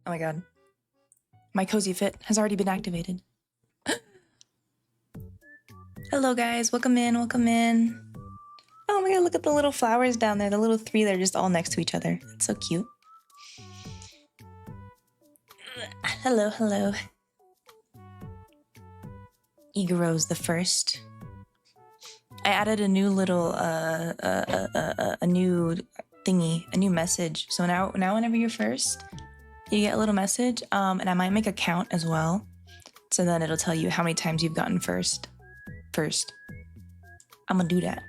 Oh my god. My cozy fit has already been activated. Hello guys, welcome in, welcome in. Oh my god, look at the little flowers down there. The little three, they're just all next to each other. That's so cute. Hello, hello. Igaro's the first. I added a new little, a new thingy, a new message. So now whenever you're first, you get a little message, and I might make a count as well. So then it'll tell you how many times you've gotten first. I'm gonna do that.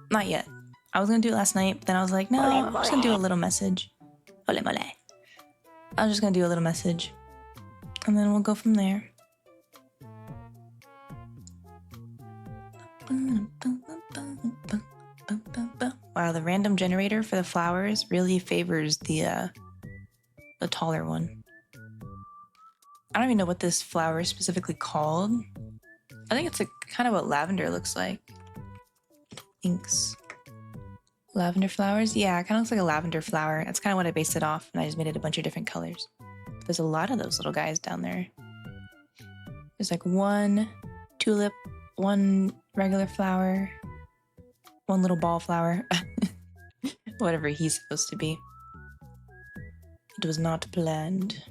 Not yet. I was gonna do it last night, but then I was like, no, I'm just gonna do a little message. Ole mole. I was just gonna do a little message. And then we'll go from there. Wow, the random generator for the flowers really favors the taller one. I don't even know what this flower is specifically called. I think it's kind of what lavender looks like. Thanks. Lavender flowers? Yeah, it kind of looks like a lavender flower. That's kind of what I based it off, and I just made it a bunch of different colors. But there's a lot of those little guys down there. There's like one tulip, one regular flower, one little ball flower. Whatever he's supposed to be. It was not planned.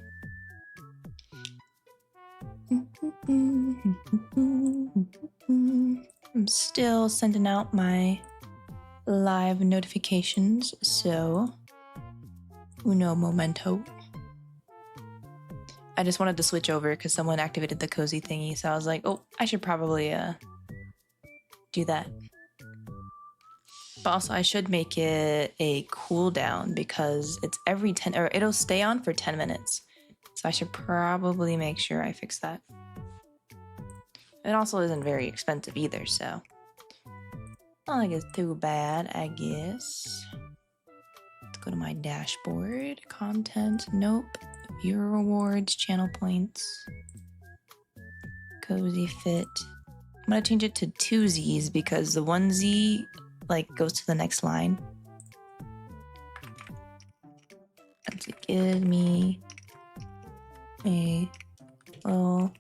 I'm still sending out my live notifications, so uno momento. I just wanted to switch over because someone activated the cozy thingy, so I was like, oh, I should probably do that. But also I should make it a cooldown because it's every 10, or it'll stay on for 10 minutes. So I should probably make sure I fix that. It also isn't very expensive either, so I don't think it's too bad, I guess. Let's go to my dashboard. Content, nope. Viewer rewards, channel points. Cozy fit. I'm gonna change it to 2 Z's because the 1 Z like goes to the next line. Let's give me a little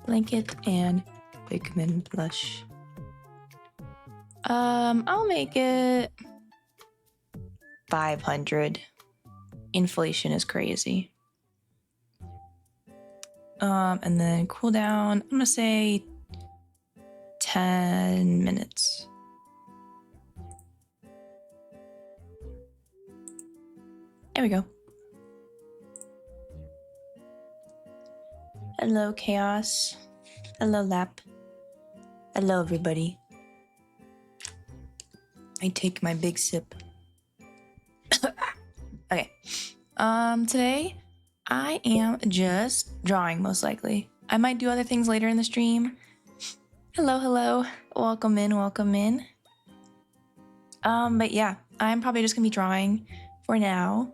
blanket and Pikmin plush. I'll make it 500. Inflation is crazy. And then cooldown, I'm gonna say 10 minutes. There we go. Hello, Chaos. Hello, Lap. Hello, everybody. I take my big sip. Okay. Today I am just drawing, most likely. I might do other things later in the stream. Hello, hello. Welcome in, welcome in. But yeah, I'm probably just gonna be drawing for now.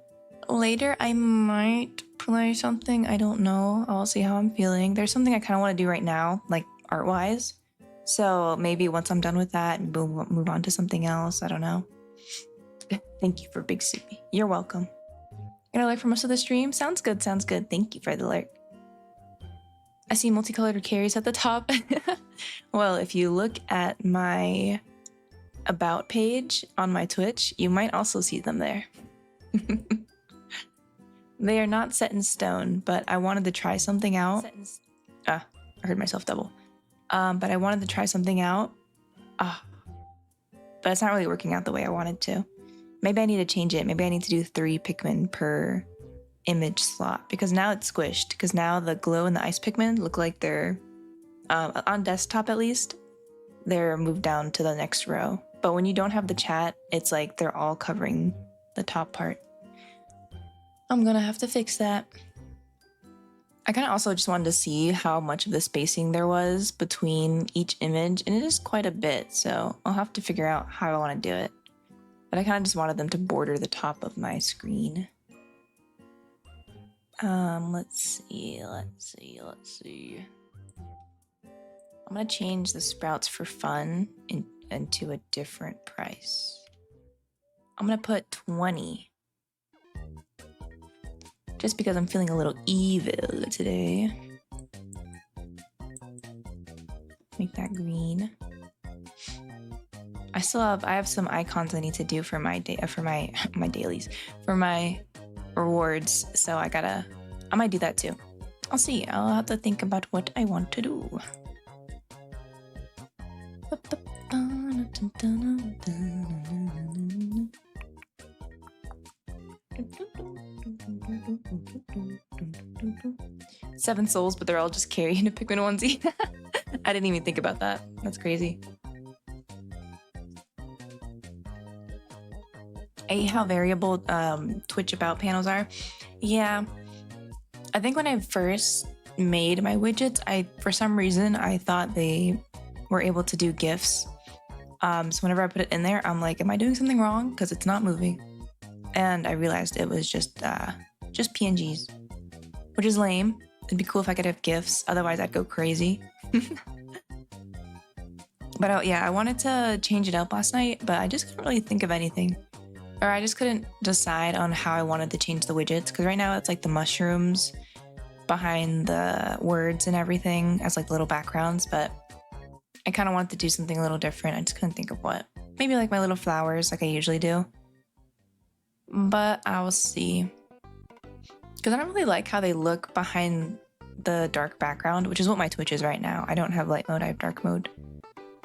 Later, I might play something. I don't know. I'll see how I'm feeling. There's something I kind of want to do right now, like art-wise. So maybe once I'm done with that, we'll move on to something else. I don't know. Thank you for Big Sippy. You're welcome. You're gonna lurk for most of the stream? Sounds good, sounds good. Thank you for the lurk. I see multicolored carries at the top. Well, if you look at my about page on my Twitch, you might also see them there. They are not set in stone, but I wanted to try something out. I heard myself double. But I wanted to try something out. But it's not really working out the way I wanted to. Maybe I need to change it. Maybe I need to do 3 Pikmin per image slot because now it's squished. Because now the glow and the ice Pikmin look like they're, on desktop at least, they're moved down to the next row. But when you don't have the chat, it's like they're all covering the top part. I'm gonna have to fix that. I kind of also just wanted to see how much of the spacing there was between each image, and it is quite a bit, so I'll have to figure out how I want to do it. But I kind of just wanted them to border the top of my screen. Let's see. I'm gonna change the sprouts for fun into a different price. I'm gonna put 20. just because I'm feeling a little evil today. Make that green. I have some icons I need to do for my my dailies, for my rewards. So I might do that too. I'll see. I'll have to think about what I want to do. 7 souls, but they're all just carrying a Pikmin onesie. I didn't even think about that. That's crazy. I hate how variable Twitch About panels are. Yeah. I think when I first made my widgets, for some reason, I thought they were able to do GIFs. So whenever I put it in there, I'm like, am I doing something wrong? Because it's not moving. And I realized it was just PNGs, which is lame. It'd be cool if I could have GIFs. Otherwise, I'd go crazy. But yeah, I wanted to change it up last night, but I just couldn't really think of anything. Or I just couldn't decide on how I wanted to change the widgets. Because right now it's like the mushrooms behind the words and everything as like little backgrounds. But I kind of wanted to do something a little different. I just couldn't think of what. Maybe like my little flowers like I usually do. But I will see. Because I don't really like how they look behind the dark background, which is what my Twitch is right now. I don't have light mode, I have dark mode.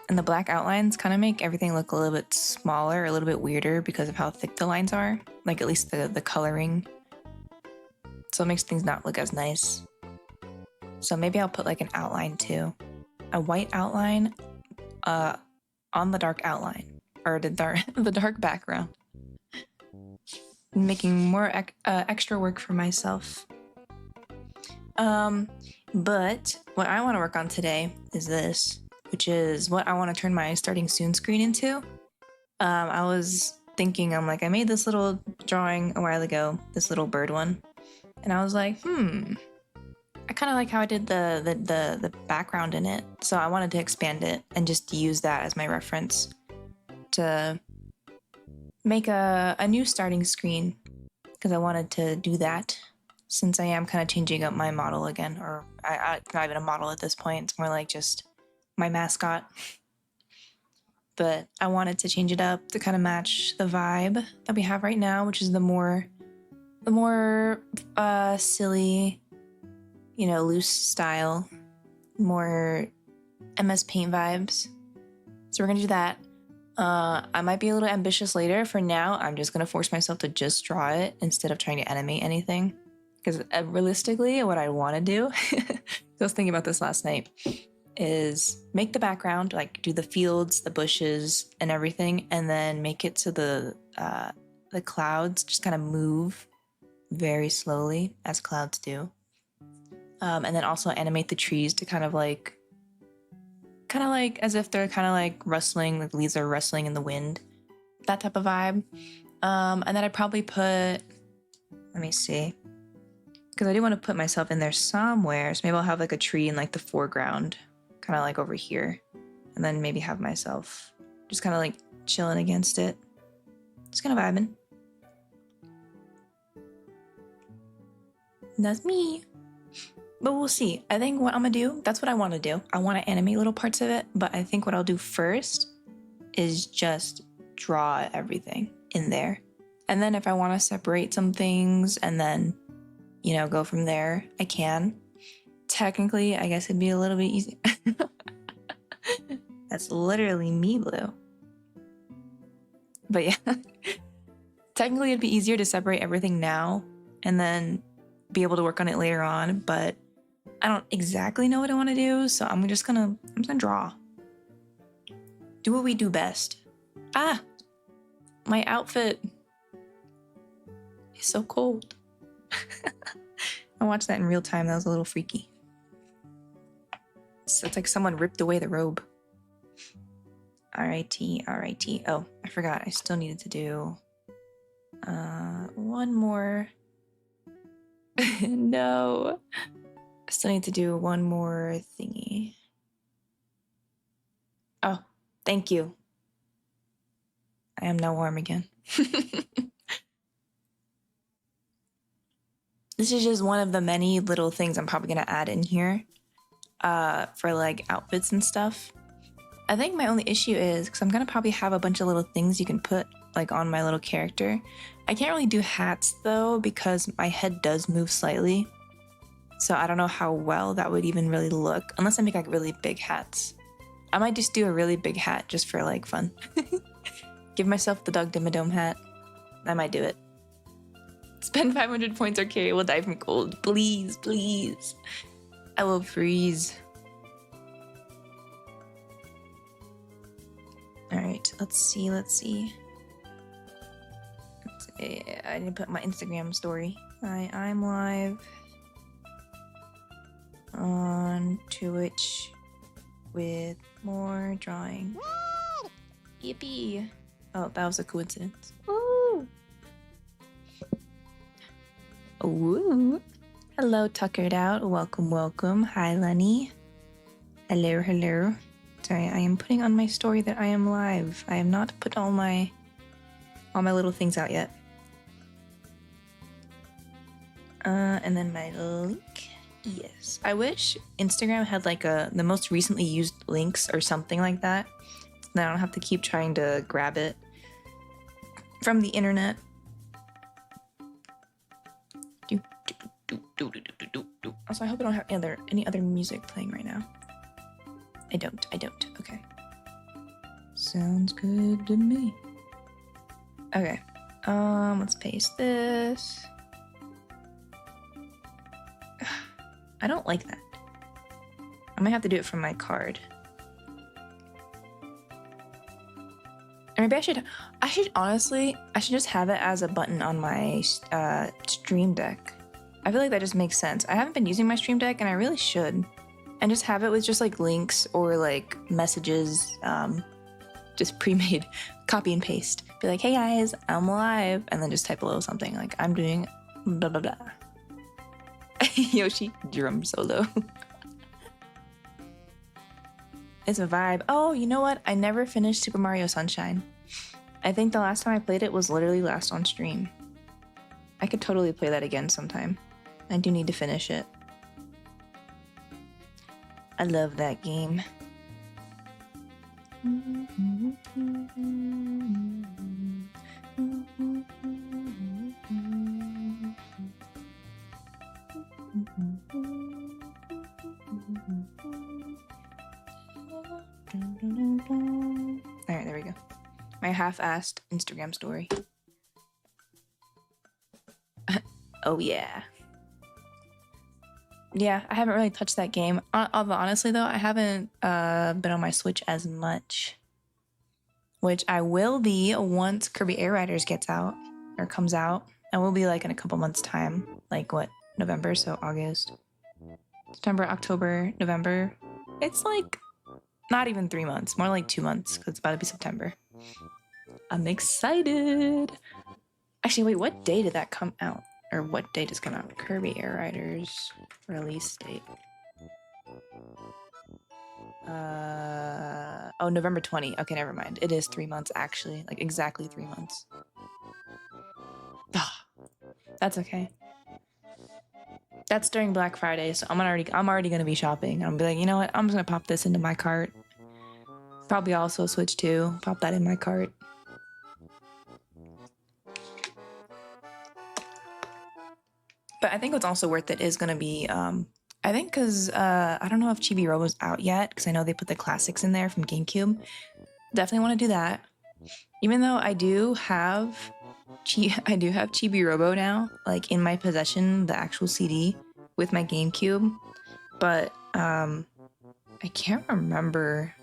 And the black outlines kind of make everything look a little bit smaller, a little bit weirder because of how thick the lines are. Like at least the coloring. So it makes things not look as nice. So maybe I'll put like an outline too. A white outline on the dark outline. Or the dark background. Making more extra work for myself. But what I want to work on today is this, which is what I want to turn my starting soon screen into. I was thinking, I'm like, I made this little drawing a while ago, this little bird one, and I was like, I kind of like how I did the background in it, so I wanted to expand it and just use that as my reference to make a new starting screen, because I wanted to do that since I am kind of changing up my model again, or it's not even a model at this point, it's more like just my mascot. But I wanted to change it up to kind of match the vibe that we have right now, which is the more silly, loose style, more MS Paint vibes. So we're gonna do that. I might be a little ambitious later. For now, I'm just gonna force myself to just draw it instead of trying to animate anything. Because realistically, what I want to do, I was thinking about this last night, is make the background, like do the fields, the bushes, and everything, and then make it so the clouds just kind of move very slowly, as clouds do. And then also animate the trees to kind of like as if they're kind of like rustling, like leaves are rustling in the wind, that type of vibe. And then I'd probably put, let me see, because I do want to put myself in there somewhere, so maybe I'll have like a tree in like the foreground, kind of like over here, and then maybe have myself just kind of like chilling against it, just kind of vibing. That's me. But we'll see. I think what I'm gonna do, that's what I want to do. I want to animate little parts of it, but I think what I'll do first is just draw everything in there. And then if I want to separate some things and then, go from there, I can. Technically, I guess it'd be a little bit easy. That's literally me, Blue. But yeah, technically it'd be easier to separate everything now and then be able to work on it later on, but I don't exactly know what I want to do, so I'm just gonna draw. Do what we do best. Ah! My outfit is so cold. I watched that in real time. That was a little freaky. So it's like someone ripped away the robe. R.I.T. R.I.T. Oh, I forgot. I still needed to do one more. No. I still need to do one more thingy. Oh, thank you. I am now warm again. This is just one of the many little things I'm probably gonna add in here for like outfits and stuff. I think my only issue is because I'm gonna probably have a bunch of little things you can put like on my little character. I can't really do hats though because my head does move slightly. So I don't know how well that would even really look unless I make like really big hats. I might just do a really big hat just for like fun. Give myself the Doug Dimmadome hat. I might do it. Spend 500 points or Carrie will die from cold. Please, please. I will freeze. Alright, let's see. I need to put my Instagram story. I'm live on Twitch with more drawing. Yippee! Oh, that was a coincidence. Woo! Woo! Hello, Tuckered Out. Welcome, welcome. Hi, Lenny. Hello, hello. Sorry, I am putting on my story that I am live. I have not put all my little things out yet. And then my link. Yes. I wish Instagram had like the most recently used links or something like that. Then I don't have to keep trying to grab it from the internet. Also, I hope I don't have any other music playing right now. I don't. Okay. Sounds good to me. Okay. Let's paste this. I don't like that. I might have to do it from my card. Or maybe I should honestly, I should just have it as a button on my Stream Deck. I feel like that just makes sense. I haven't been using my Stream Deck and I really should. And just have it with just like links or like messages, just pre-made, copy and paste. Be like, hey guys, I'm live. And then just type a little something like, I'm doing blah, blah, blah. Yoshi, drum solo. It's a vibe. Oh, you know what? I never finished Super Mario Sunshine. I think the last time I played it was literally last on stream. I could totally play that again sometime. I do need to finish it. I love that game. Alright, there we go. My half-assed Instagram story. Oh yeah. Yeah, I haven't really touched that game. Although honestly though, I haven't been on my Switch as much. Which I will be once Kirby Air Riders gets out or comes out. I will be like in a couple months time. Like what, November, so August, September, October, November. It's like not even 3 months, more like 2 months because it's about to be September. I'm excited. Actually, wait, what day did that come out? Or what date does it come out? Kirby Air Riders release date. Oh, November 20. Okay, never mind. It is 3 months actually, like exactly 3 months. That's okay. That's during Black Friday, so I'm already gonna be shopping. I'm gonna be like, you know what? I'm just gonna pop this into my cart. Probably also Switch 2. Pop that in my cart. But I think what's also worth it is gonna be, I think because I don't know if Chibi Robo's out yet, because I know they put the classics in there from GameCube. Definitely want to do that. Even though I do have Chibi Robo now, like in my possession, the actual CD with my GameCube. But I can't remember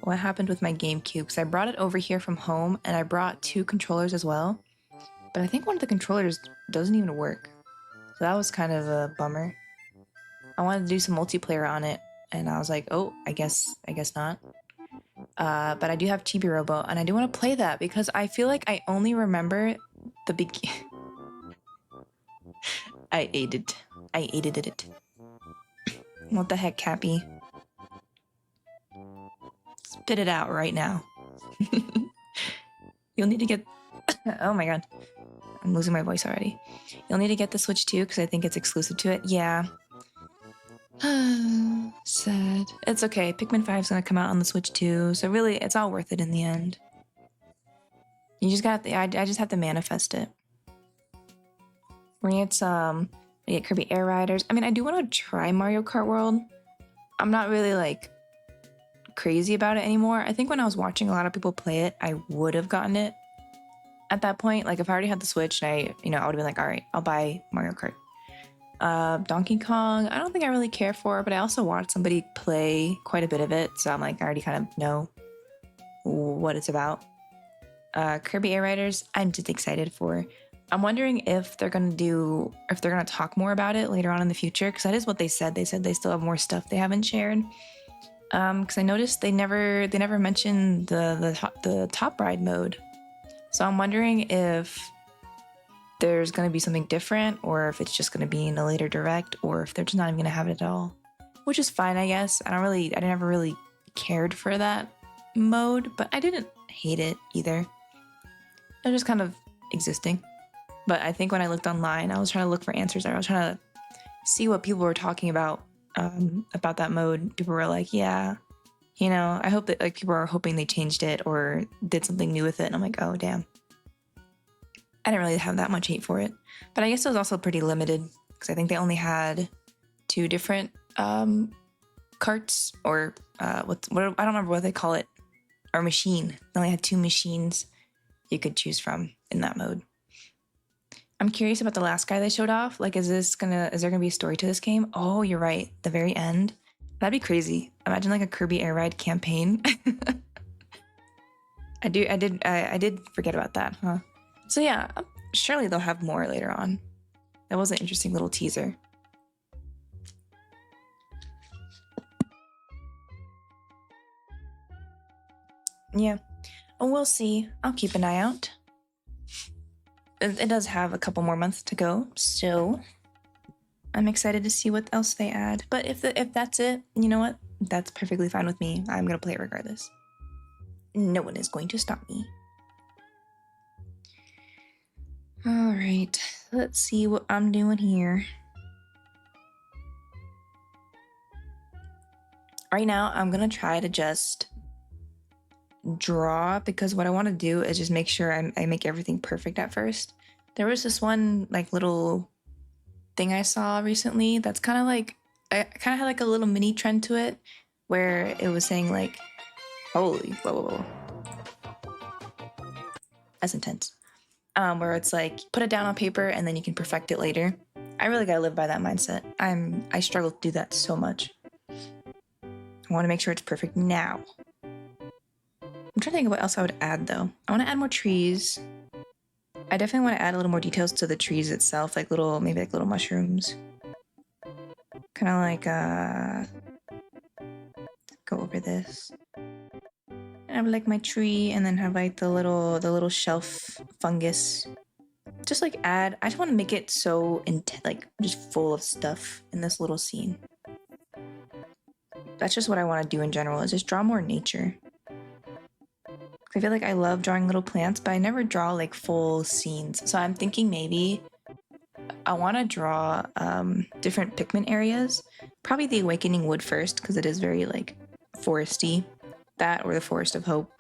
what happened with my GameCube because I brought it over here from home and I brought 2 controllers as well. But I think one of the controllers doesn't even work. So that was kind of a bummer. I wanted to do some multiplayer on it and I was like, oh, I guess not. But I do have Chibi Robo and I do want to play that because I feel like I only remember the beginning. I ate it. What the heck, Cappy? Spit it out right now. You'll need to get... Oh my god. I'm losing my voice already. You'll need to get the Switch too, because I think it's exclusive to it. Yeah. Sad. It's okay. Pikmin 5 is gonna come out on the Switch too, so really, it's all worth it in the end. You just got I just have to manifest it. We're gonna get Kirby Air Riders. I mean, I do want to try Mario Kart World. I'm not really like crazy about it anymore. I think when I was watching a lot of people play it, I would have gotten it at that point. Like if I already had the Switch, and I would have been like, all right, I'll buy Mario Kart. Donkey Kong, I don't think I really care for, but I also watched somebody play quite a bit of it, so I'm like, I already kind of know what it's about. Kirby Air Riders, I'm just excited for. I'm wondering if they're gonna talk more about it later on in the future, because that is what they said. They said they still have more stuff they haven't shared. Because I noticed they never mentioned the top ride mode, so I'm wondering if there's gonna be something different, or if it's just gonna be in a later direct, or if they're just not even gonna have it at all, which is fine, I guess. I never really cared for that mode, but I didn't hate it either. It was just kind of existing. But I think when I looked online, I was trying to look for answers. I was trying to see what people were talking about that mode. People were like, yeah, I hope that like people are hoping they changed it or did something new with it. And I'm like, oh, damn. I didn't really have that much hate for it. But I guess it was also pretty limited because I think they only had 2 different carts, or I don't remember what they call it, or machine. They only had 2 machines you could choose from in that mode. I'm curious about the last guy they showed off. Like, is there gonna be a story to this game? Oh, you're right. The very end. That'd be crazy. Imagine like a Kirby Air Ride campaign. I did forget about that, huh? So yeah, surely they'll have more later on. That was an interesting little teaser. Yeah. Oh, we'll see. I'll keep an eye out. It does have a couple more months to go, so I'm excited to see what else they add. But if that's it, you know what? That's perfectly fine with me. I'm gonna play it regardless. No one is going to stop me. All right, let's see what I'm doing here. Right now, I'm gonna try to just draw, because what I want to do is just make sure I make everything perfect at first. There was this one like little thing I saw recently that's kind of like, I kind of had like a little mini trend to it, where it was saying like, holy, whoa. That's intense. Where it's like, put it down on paper and then you can perfect it later. I really gotta live by that mindset. I struggle to do that so much. I want to make sure it's perfect now. I'm trying to think of what else I would add though. I want to add more trees. I definitely want to add a little more details to the trees itself, like maybe like little mushrooms. Kind of like, go over this. Have like my tree, and then have like the little shelf fungus. Just like I just want to make it so like just full of stuff in this little scene. That's just what I want to do in general, is just draw more nature. I feel like I love drawing little plants, but I never draw like full scenes. So I'm thinking maybe I want to draw different Pikmin areas. Probably the Awakening Wood first, because it is very like foresty. That or the Forest of Hope.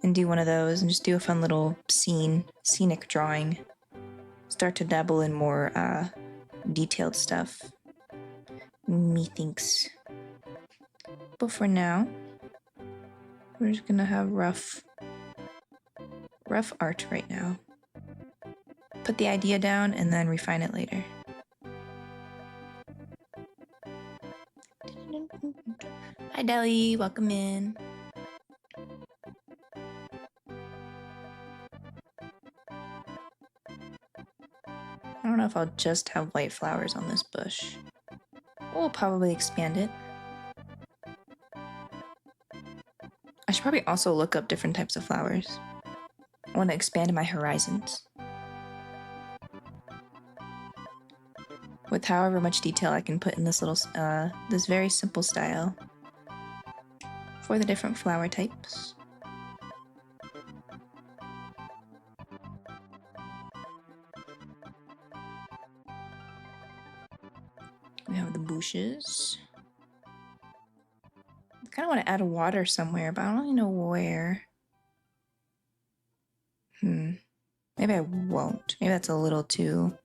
And do one of those and just do a fun little scenic drawing. Start to dabble in more detailed stuff. Methinks. But for now, we're just gonna have rough art right now. Put the idea down and then refine it later. Hi Deli, welcome in. I don't know if I'll just have white flowers on this bush. We'll probably expand it. I should probably also look up different types of flowers. I want to expand my horizons. With however much detail I can put in this little, this very simple style for the different flower types. We have the bushes. I kind of want to add water somewhere, but I don't really know where. Maybe I won't. Maybe that's a little too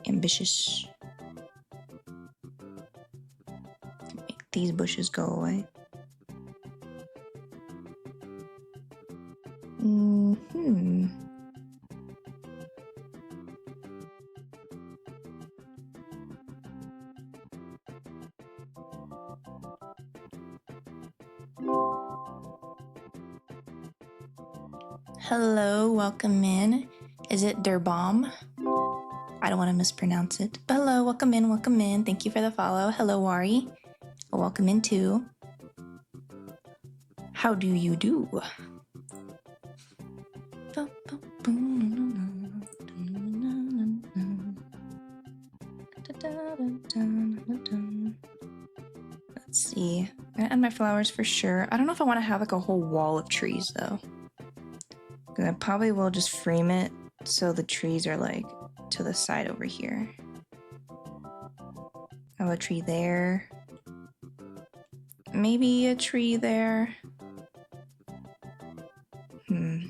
ambitious. Make these bushes go away. Hello, welcome in. Is it Derbomb? I don't want to mispronounce it. But hello, welcome in, welcome in. Thank you for the follow. Hello, Wari. Welcome in too. How do you do? Let's see. I'm gonna add my flowers for sure. I don't know if I want to have like a whole wall of trees though. I probably will just frame it so the trees are like to the side over here. I have a tree there. Maybe a tree there. So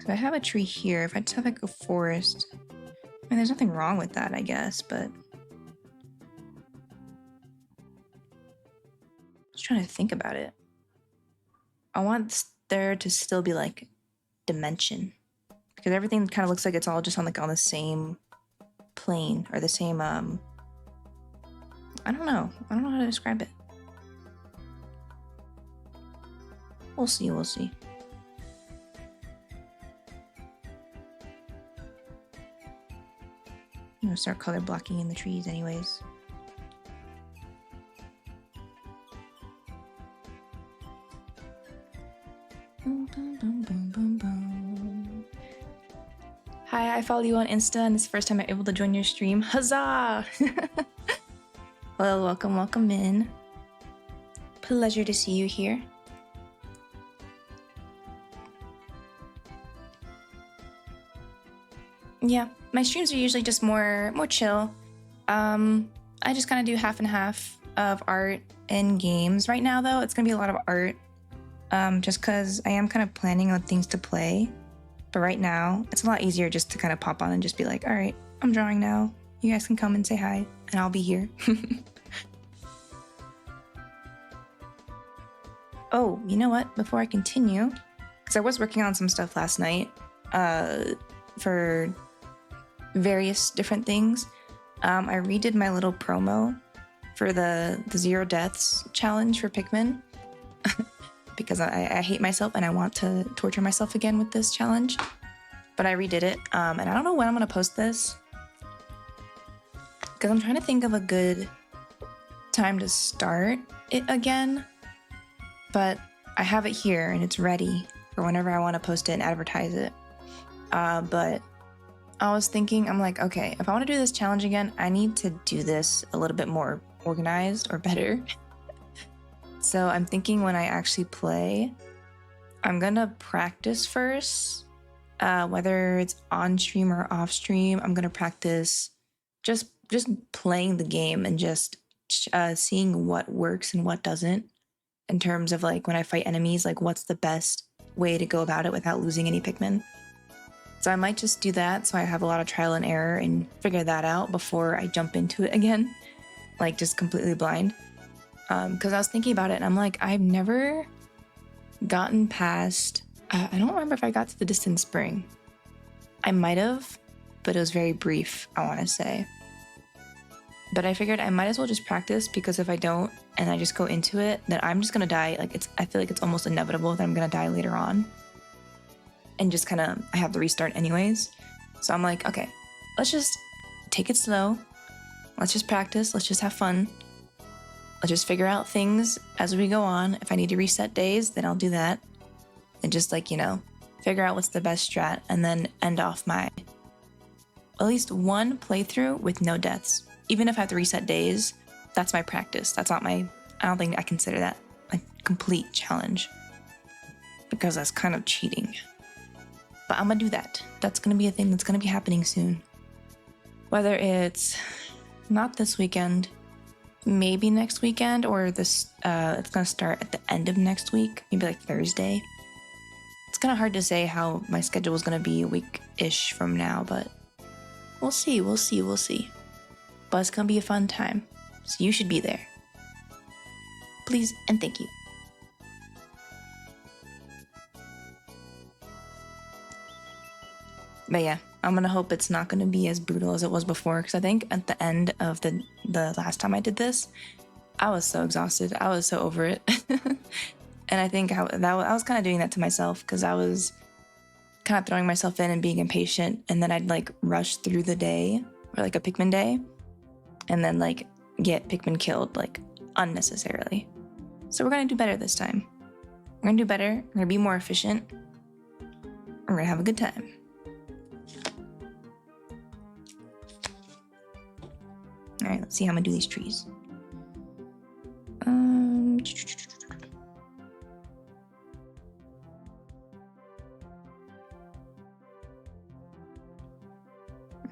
I have a tree here. If I just have like a forest, I mean, there's nothing wrong with that, I guess, but just trying to think about it. I want there to still be like dimension, because everything kind of looks like it's all just on like on the same plane or the same I don't know how to describe it. We'll see. I'm gonna start color blocking in the trees anyways. Hi, I follow you on Insta and this is the first time I'm able to join your stream. Huzzah! Well, welcome in. Pleasure to see you here. Yeah, my streams are usually just more chill. I just kind of do half and half of art and games. Right now though, it's gonna be a lot of art. Just because I am kind of planning on things to play. But right now, it's a lot easier just to kind of pop on and just be like, all right, I'm drawing now. You guys can come and say hi, and I'll be here. Oh, you know what? Before I continue, because I was working on some stuff last night for various different things. I redid my little promo for the 0 deaths challenge for Pikmin. Because I hate myself and I want to torture myself again with this challenge. But I redid it, and I don't know when I'm gonna post this. Because I'm trying to think of a good time to start it again. But I have it here and it's ready for whenever I want to post it and advertise it. But I was thinking, I'm like, okay, if I want to do this challenge again, I need to do this a little bit more organized or better. So I'm thinking when I actually play, I'm gonna practice first, whether it's on stream or off stream. I'm gonna practice just playing the game and just seeing what works and what doesn't in terms of like when I fight enemies, like what's the best way to go about it without losing any Pikmin. So I might just do that so I have a lot of trial and error and figure that out before I jump into it again, like just completely blind. Because I was thinking about it and I'm like, I've never gotten past, I don't remember if I got to the distant spring. I might have, but it was very brief, I want to say. But I figured I might as well just practice, because if I don't and I just go into it, then I'm just gonna die. Like I feel like it's almost inevitable that I'm gonna die later on. And just kind of, I have to restart anyways. So I'm like, okay, let's just take it slow. Let's just practice. Let's just have fun. Let's just figure out things as we go on. If I need to reset days, then I'll do that. And just like, figure out what's the best strat and then end off my at least one playthrough with no deaths. Even if I have to reset days, that's my practice. That's not I don't think I consider that a complete challenge, because that's kind of cheating. But I'm gonna do that. That's gonna be a thing that's gonna be happening soon. Whether it's not this weekend, maybe next weekend, or this it's gonna start at the end of next week, maybe like Thursday. It's kind of hard to say how my schedule is gonna be a week-ish from now, but we'll see. But it's gonna be a fun time, so you should be there. Please and thank you. But yeah, I'm gonna hope it's not gonna be as brutal as it was before, because I think at the end of the last time I did this, I was so exhausted. I was so over it. And I think I was kind of doing that to myself, because I was kind of throwing myself in and being impatient, and then I'd like rush through the day, or like a Pikmin day, and then like get Pikmin killed like unnecessarily. So we're gonna do better this time. We're gonna do better. We're gonna be more efficient. We're gonna have a good time. All right, let's see how I'm gonna do these trees. I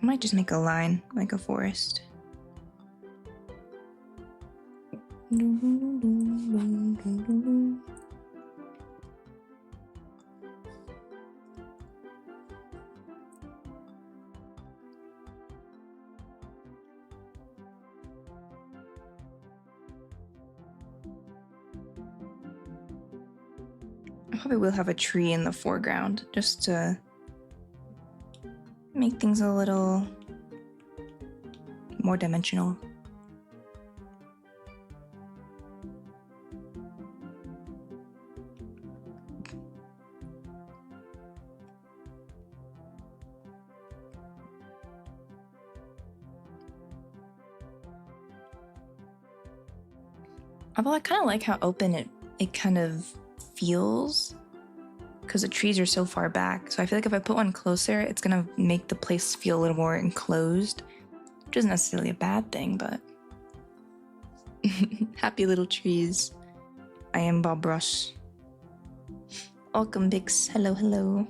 might just make a line, like a forest. I probably will have a tree in the foreground, just to make things a little more dimensional. Although I kind of like how open it kind of feels, because the trees are so far back. So I feel like if I put one closer, it's gonna make the place feel a little more enclosed, which isn't necessarily a bad thing, but happy little trees. I am Bob Ross. Welcome, Bix. Hello, hello.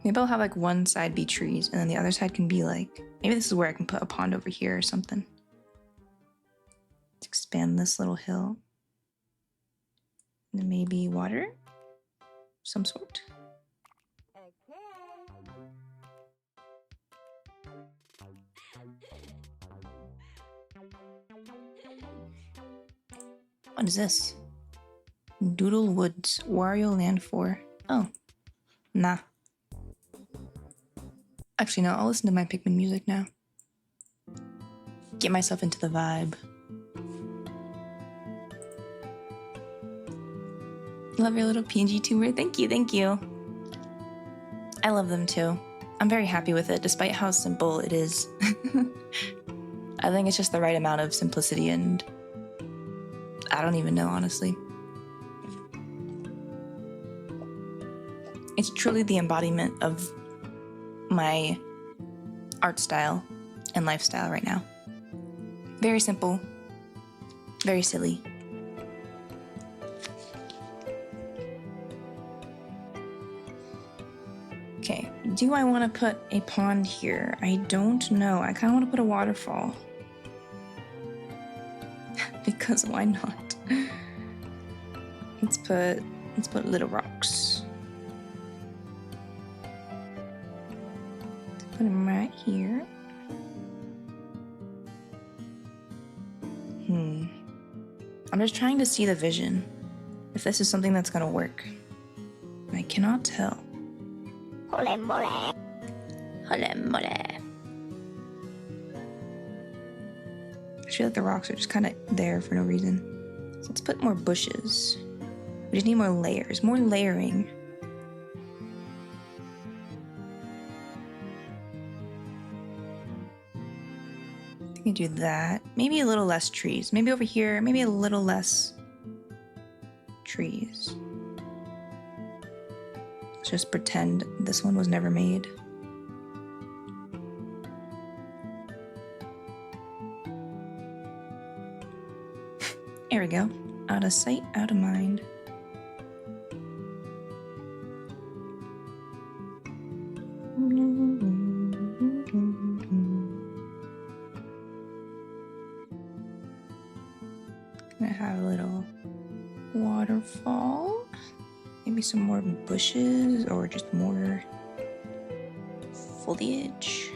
Maybe I'll have like one side be trees, and then the other side can be like, maybe this is where I can put a pond over here or something. Let's expand this little hill. And then maybe water? Some sort. What is this? Doodle Woods, Wario Land 4. Oh, nah. Actually, no, I'll listen to my Pikmin music now. Get myself into the vibe. Love your little PNG tuber. Thank you, thank you. I love them too. I'm very happy with it, despite how simple it is. I think it's just the right amount of simplicity, and I don't even know, honestly. It's truly the embodiment of my art style and lifestyle right now. Very simple, very silly. Okay, do I want to put a pond here? I don't know. I kind of want to put a waterfall. Because why not? Let's put little rocks. Put them right here. I'm just trying to see the vision. If this is something that's gonna work. I cannot tell. Hole mole. Hole mole. I feel like the rocks are just kind of there for no reason. So let's put more bushes. We just need more layers, more layering. I can do that. Maybe a little less trees. Maybe over here, maybe a little less trees. Let's just pretend this one was never made. There we go. Out of sight, out of mind. Gonna have a little waterfall. Maybe some more bushes or just more foliage.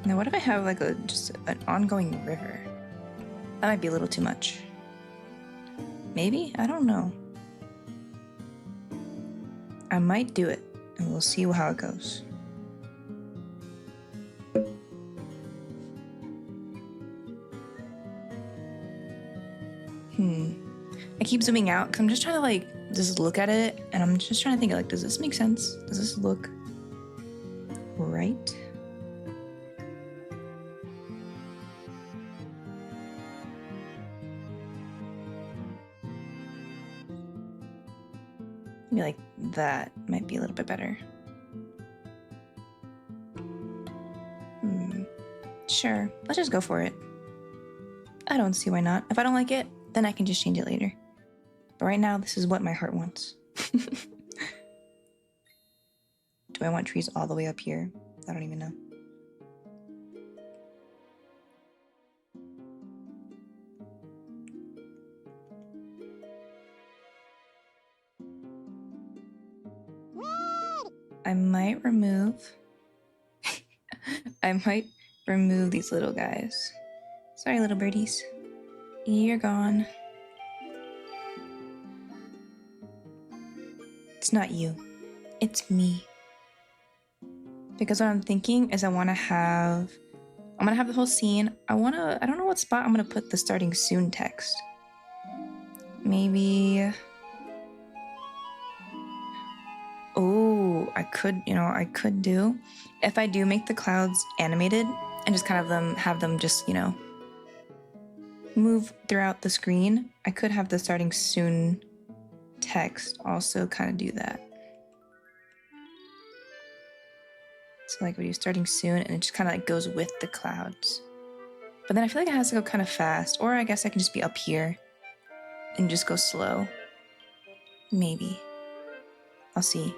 Now, what if I have like just an ongoing river? That might be a little too much. Maybe? I don't know. I might do it, and we'll see how it goes. I keep zooming out because I'm just trying to like just look at it, and I'm just trying to think like, does this make sense? Does this look right? Maybe like that might be a little bit better. Sure, let's just go for it. I don't see why not. If I don't like it, then I can just change it later. But right now, this is what my heart wants. Do I want trees all the way up here? I don't even know. I might remove these little guys. Sorry, little birdies. You're gone. It's not you. It's me. Because what I'm thinking is I'm gonna have the whole scene. I don't know what spot I'm gonna put the starting soon text. Maybe... Oh, I could do, if I do make the clouds animated and just kind of have them just, move throughout the screen, I could have the starting soon text also kind of do that. So like we do starting soon and it just kind of like goes with the clouds. But then I feel like it has to go kind of fast, or I guess I can just be up here and just go slow. Maybe. I'll see.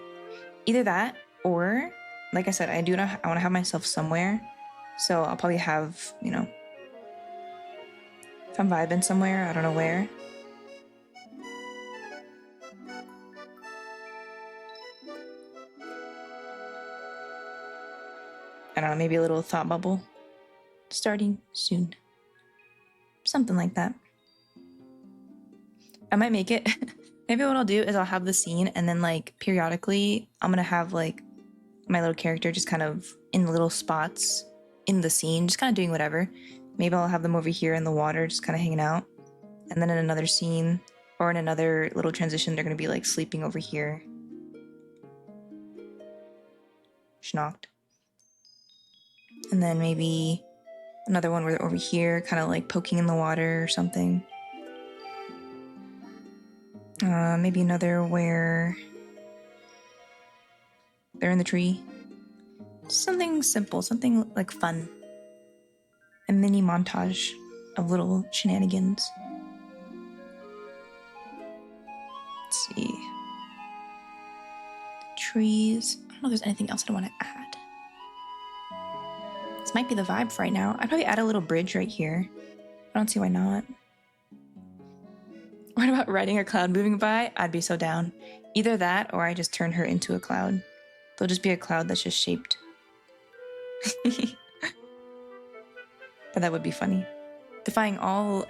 Either that, or, like I said, I want to have myself somewhere. So I'll probably have, if I'm vibing somewhere, I don't know where. I don't know, maybe a little thought bubble. Starting soon. Something like that. I might make it. Maybe what I'll do is I'll have the scene and then like periodically I'm gonna have like my little character just kind of in the little spots in the scene, just kind of doing whatever. Maybe I'll have them over here in the water, just kind of hanging out. And then in another scene or in another little transition, they're gonna be like sleeping over here. Schnocked. And then maybe another one where they're over here, kind of like poking in the water or something. Maybe another where they're in the tree. Something simple, something like fun. A mini montage of little shenanigans. Let's see. Trees. I don't know if there's anything else I want to add. This might be the vibe for right now. I'd probably add a little bridge right here. I don't see why not. What about riding a cloud moving by? I'd be so down. Either that or I just turn her into a cloud. There'll just be a cloud that's just shaped. But that would be funny. Defying all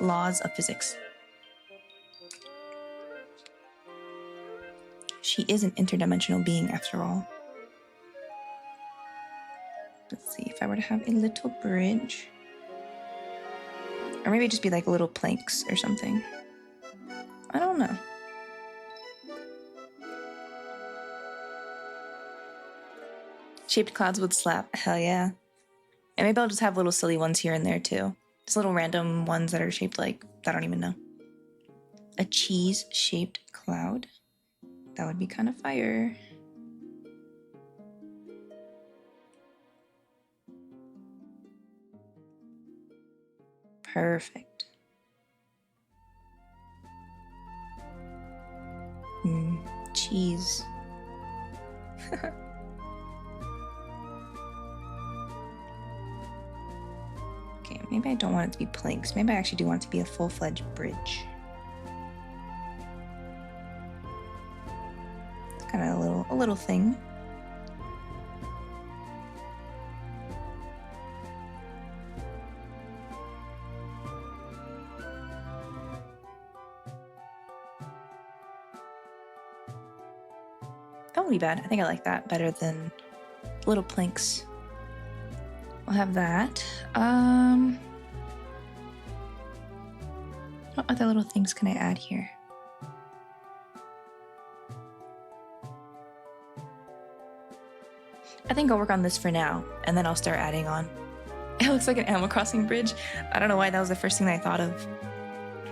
laws of physics. She is an interdimensional being after all. Let's see, if I were to have a little bridge. Or maybe just be like little planks or something. I don't know. Shaped clouds would slap. Hell yeah. And maybe I'll just have little silly ones here and there too. Just little random ones that are shaped like, I don't even know. A cheese-shaped cloud? That would be kind of fire. Perfect. Cheese. Okay, maybe I don't want it to be planks. Maybe I actually do want it to be a full-fledged bridge. It's kind of a little thing. That won't be bad. I think I like that better than little planks. We'll have that. What other little things can I add here? I think I'll work on this for now, and then I'll start adding on. It looks like an Animal Crossing bridge. I don't know why that was the first thing that I thought of.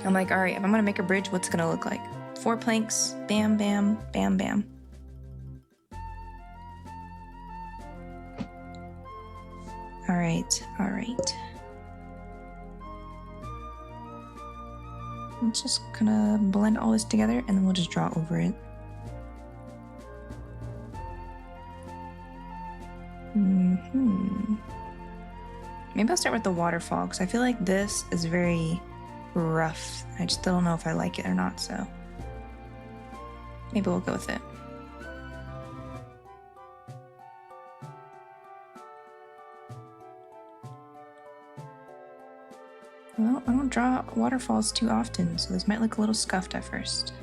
I'm like, all right, if I'm gonna make a bridge, what's it gonna look like? 4 planks, bam, bam, bam, bam. All right, all right. I'm just gonna blend all this together and then we'll just draw over it. Maybe I'll start with the waterfall because I feel like this is very rough. I just still don't know if I like it or not, so maybe we'll go with it. Well, I don't draw waterfalls too often, so this might look a little scuffed at first.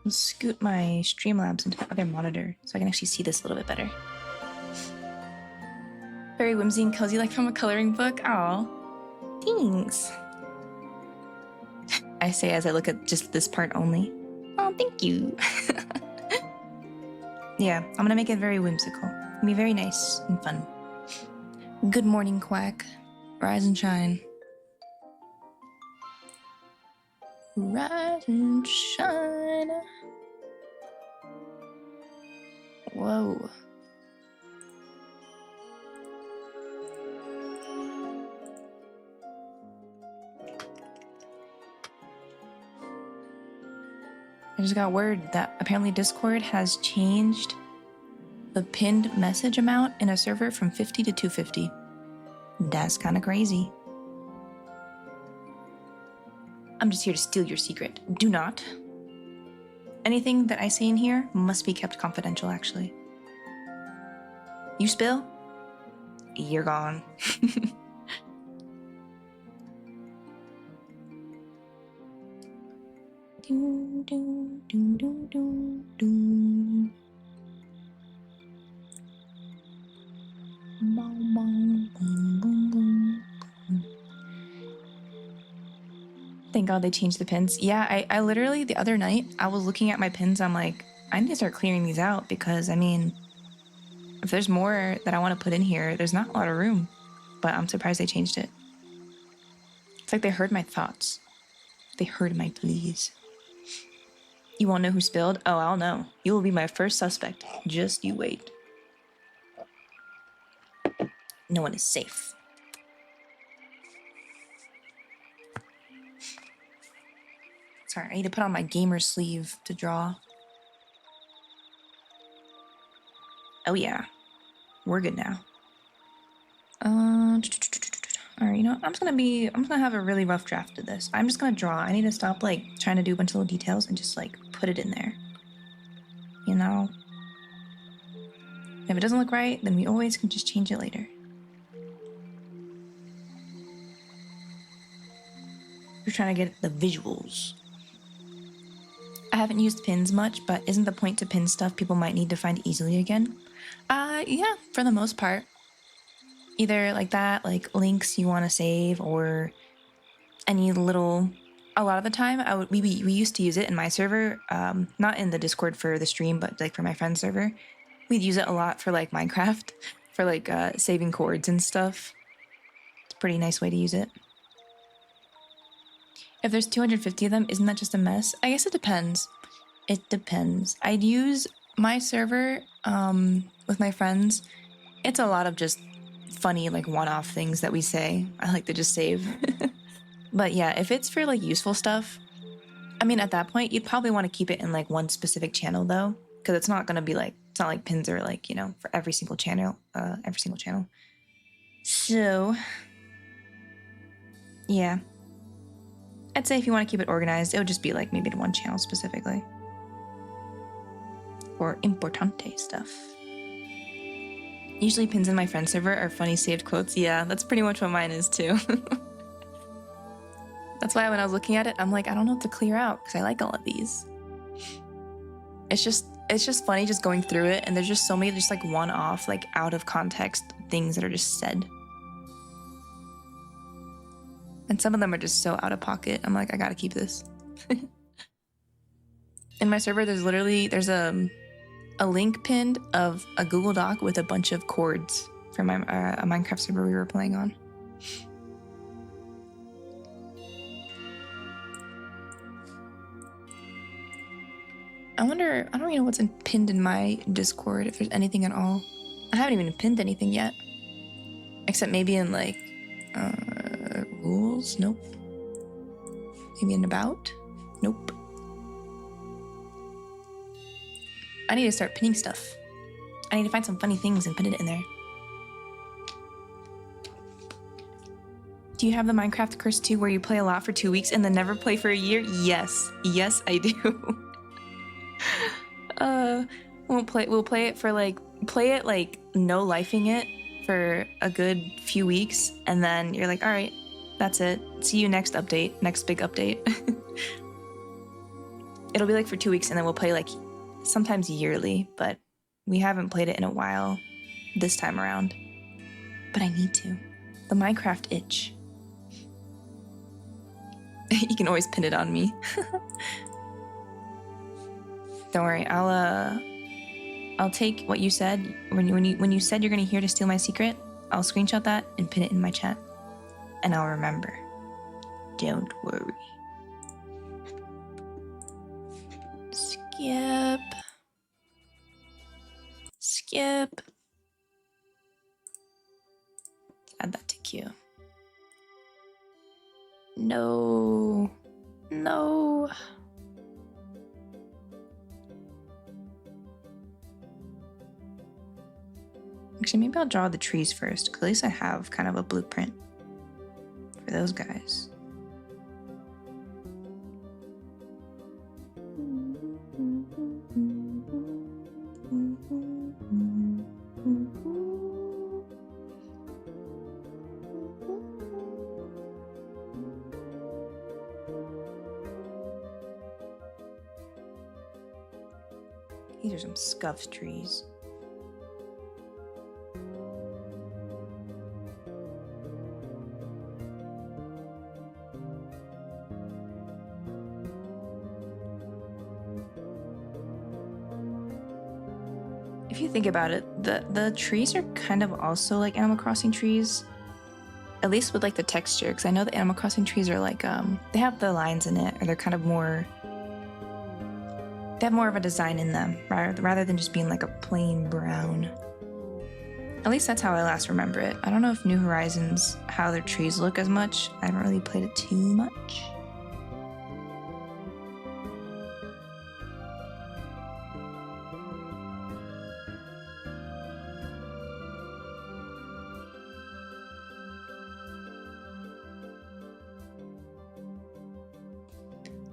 Scoot my Streamlabs into the other monitor so I can actually see this a little bit better. Very whimsy and cozy, like from a coloring book. Aw, thanks. I say as I look at just this part only. Oh, thank you. Yeah, I'm gonna make it very whimsical. It'll be very nice and fun. Good morning, Quack. Rise and shine. Rise and shine. Whoa. I just got word that apparently Discord has changed the pinned message amount in a server from 50 to 250. That's kind of crazy. I'm just here to steal your secret. Do not. Anything that I say in here must be kept confidential, actually. You spill? You're gone. Do, do, do, do, do, do. Boom, boom, boom, boom, boom. Thank God they changed the pins. Yeah, I literally, the other night, I was looking at my pins. I'm like, I need to start clearing these out because, I mean, if there's more that I want to put in here, there's not a lot of room. But I'm surprised they changed it. It's like they heard my thoughts. They heard my pleas. You won't know who spilled? Oh, I'll know. You will be my first suspect. Just you wait. No one is safe. Sorry, I need to put on my gamer sleeve to draw. Oh yeah, we're good now. All right, you know what? I'm just gonna have a really rough draft of this. I'm just gonna draw. I need to stop like trying to do a bunch of little details and just like put it in there. You know? If it doesn't look right, then we always can just change it later. We're trying to get the visuals. I haven't used pins much, but isn't the point to pin stuff people might need to find easily again? Yeah, for the most part. either like that, like links you want to save, or any little. A lot of the time, we used to use it in my server, not in the Discord for the stream, but like for my friend's server. We'd use it a lot for like Minecraft, for like saving chords and stuff. It's a pretty nice way to use it. If there's 250 of them, isn't that just a mess? I guess it depends. It depends. I'd use my server with my friends. It's a lot of just funny, like one-off things that we say. I like to just save. But yeah, if it's for like useful stuff, I mean, at that point, you'd probably want to keep it in like one specific channel though, because it's not going to be like, it's not like pins are like, you know, for every single channel, So yeah, I'd say if you want to keep it organized, it would just be like maybe to one channel specifically. Or importante stuff. Usually pins in my friend server are funny saved quotes. Yeah, that's pretty much what mine is too. That's why when I was looking at it, I'm like, I don't know what to clear out because I like all of these. It's just funny just going through it, and there's just so many just like one-off, like out of context things that are just said. And some of them are just so out of pocket. I'm like, I gotta keep this. In my server, there's a link pinned of a Google Doc with a bunch of chords from a Minecraft server we were playing on. I wonder, I don't even know what's pinned in my Discord, if there's anything at all. I haven't even pinned anything yet. Except maybe in like, rules? Nope. Maybe in about? Nope. I need to start pinning stuff. I need to find some funny things and put it in there. Do you have the Minecraft curse too, where you play a lot for 2 weeks and then never play for a year? Yes. Yes, I do. We'll play it for like, no lifing it for a good few weeks, and then you're like, all right, that's it. See you next update, next big update. It'll be like for 2 weeks, and then we'll play like sometimes yearly, but we haven't played it in a while this time around. But I need to. The Minecraft itch. You can always pin it on me. Don't worry, I'll take what you said when you said you're gonna here to steal my secret. I'll screenshot that and pin it in my chat, and I'll remember. Don't worry. Skip. Add that to queue. No. Actually, maybe I'll draw the trees first, because at least I have kind of a blueprint for those guys. These are some scuffed trees. If you think about it, the trees are kind of also like Animal Crossing trees, at least with like the texture, because I know the Animal Crossing trees are like they have the lines in it, or they're kind of more, they have more of a design in them rather than just being like a plain brown. At least that's how I last remember it. I don't know if New Horizons, how their trees look as much. I haven't really played it too much.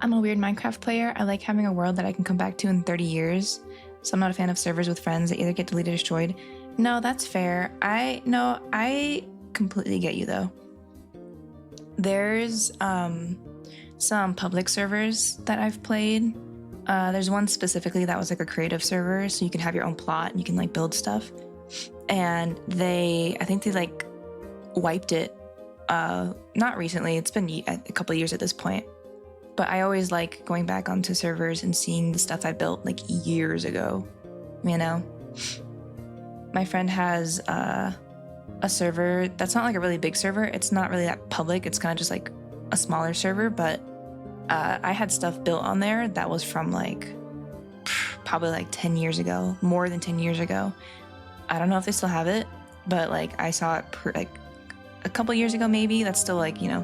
I'm a weird Minecraft player. I like having a world that I can come back to in 30 years. So I'm not a fan of servers with friends that either get deleted or destroyed. No, that's fair. I completely get you though. There's some public servers that I've played. There's one specifically that was like a creative server, so you can have your own plot and you can like build stuff. And I think they like wiped it. Not recently. It's been a couple of years at this point. But I always like going back onto servers and seeing the stuff I built like years ago. You know, my friend has a server that's not like a really big server. It's not really that public. It's kind of just like a smaller server. But I had stuff built on there that was from like probably like 10 years ago, more than 10 years ago. I don't know if they still have it, but like I saw it like a couple years ago, maybe. That's still like, you know,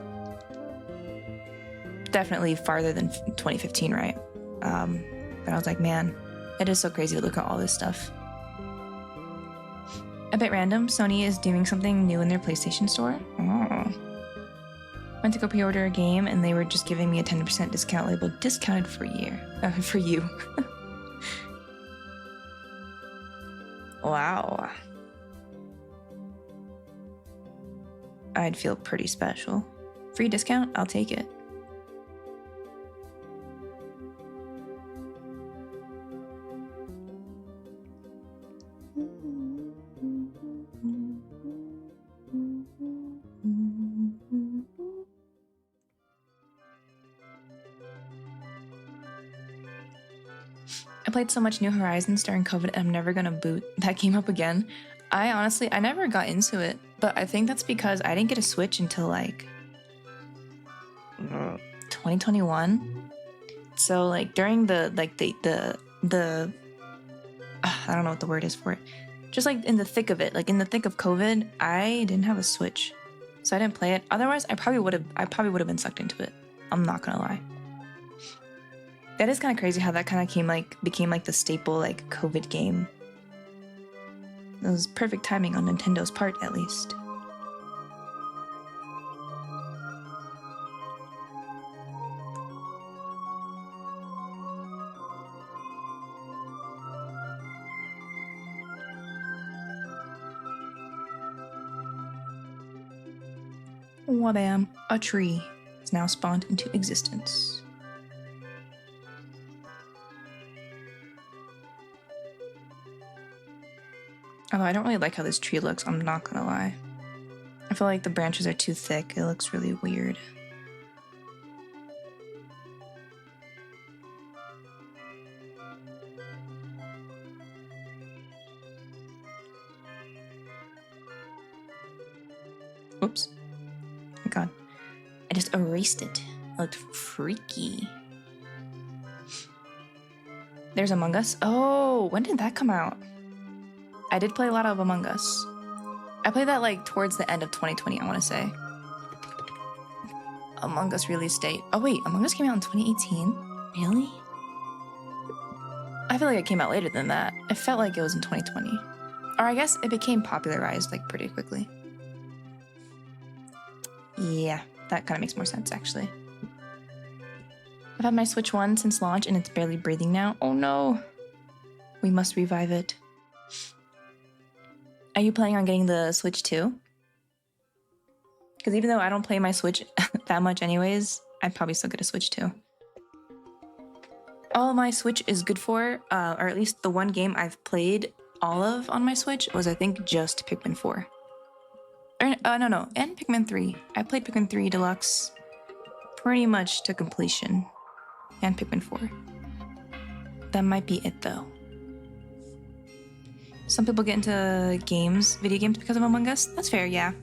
definitely farther than 2015, right? But I was like, man, it is so crazy to look at all this stuff. A bit random, Sony is doing something new in their PlayStation store. Oh. Went to go pre-order a game and they were just giving me a 10% discount labeled discounted for for you. Wow. I'd feel pretty special. Free discount? I'll take it. I played so much New Horizons during COVID and I'm never gonna boot that game up again. I never got into it, but I think that's because I didn't get a Switch until like 2021. So like during the I don't know what the word is for it. Just like in the thick of it, like in the thick of COVID, I didn't have a Switch. So I didn't play it. Otherwise, I probably would have been sucked into it. I'm not gonna lie. That is kind of crazy how that kind of became like the staple like COVID game. It was perfect timing on Nintendo's part, at least. Wabam! A tree is now spawned into existence. Although I don't really like how this tree looks, I'm not gonna lie. I feel like the branches are too thick. It looks really weird. Oops. Oh my god. I just erased it. It looked freaky. There's Among Us. Oh, when did that come out? I did play a lot of Among Us. I played that like towards the end of 2020, I want to say. Among Us release date. Oh wait, Among Us came out in 2018? Really? I feel like it came out later than that. It felt like it was in 2020. Or I guess it became popularized like pretty quickly. Yeah, that kind of makes more sense actually. I've had my Switch 1 since launch and it's barely breathing now. Oh no. We must revive it. Are you planning on getting the Switch 2? Because even though I don't play my Switch that much anyways, I'd probably still get a Switch 2. All my Switch is good for, or at least the one game I've played all of on my Switch was I think just Pikmin 4. No, and Pikmin 3. I played Pikmin 3 Deluxe pretty much to completion. And Pikmin 4. That might be it though. Some people get into video games because of Among Us. That's fair, yeah.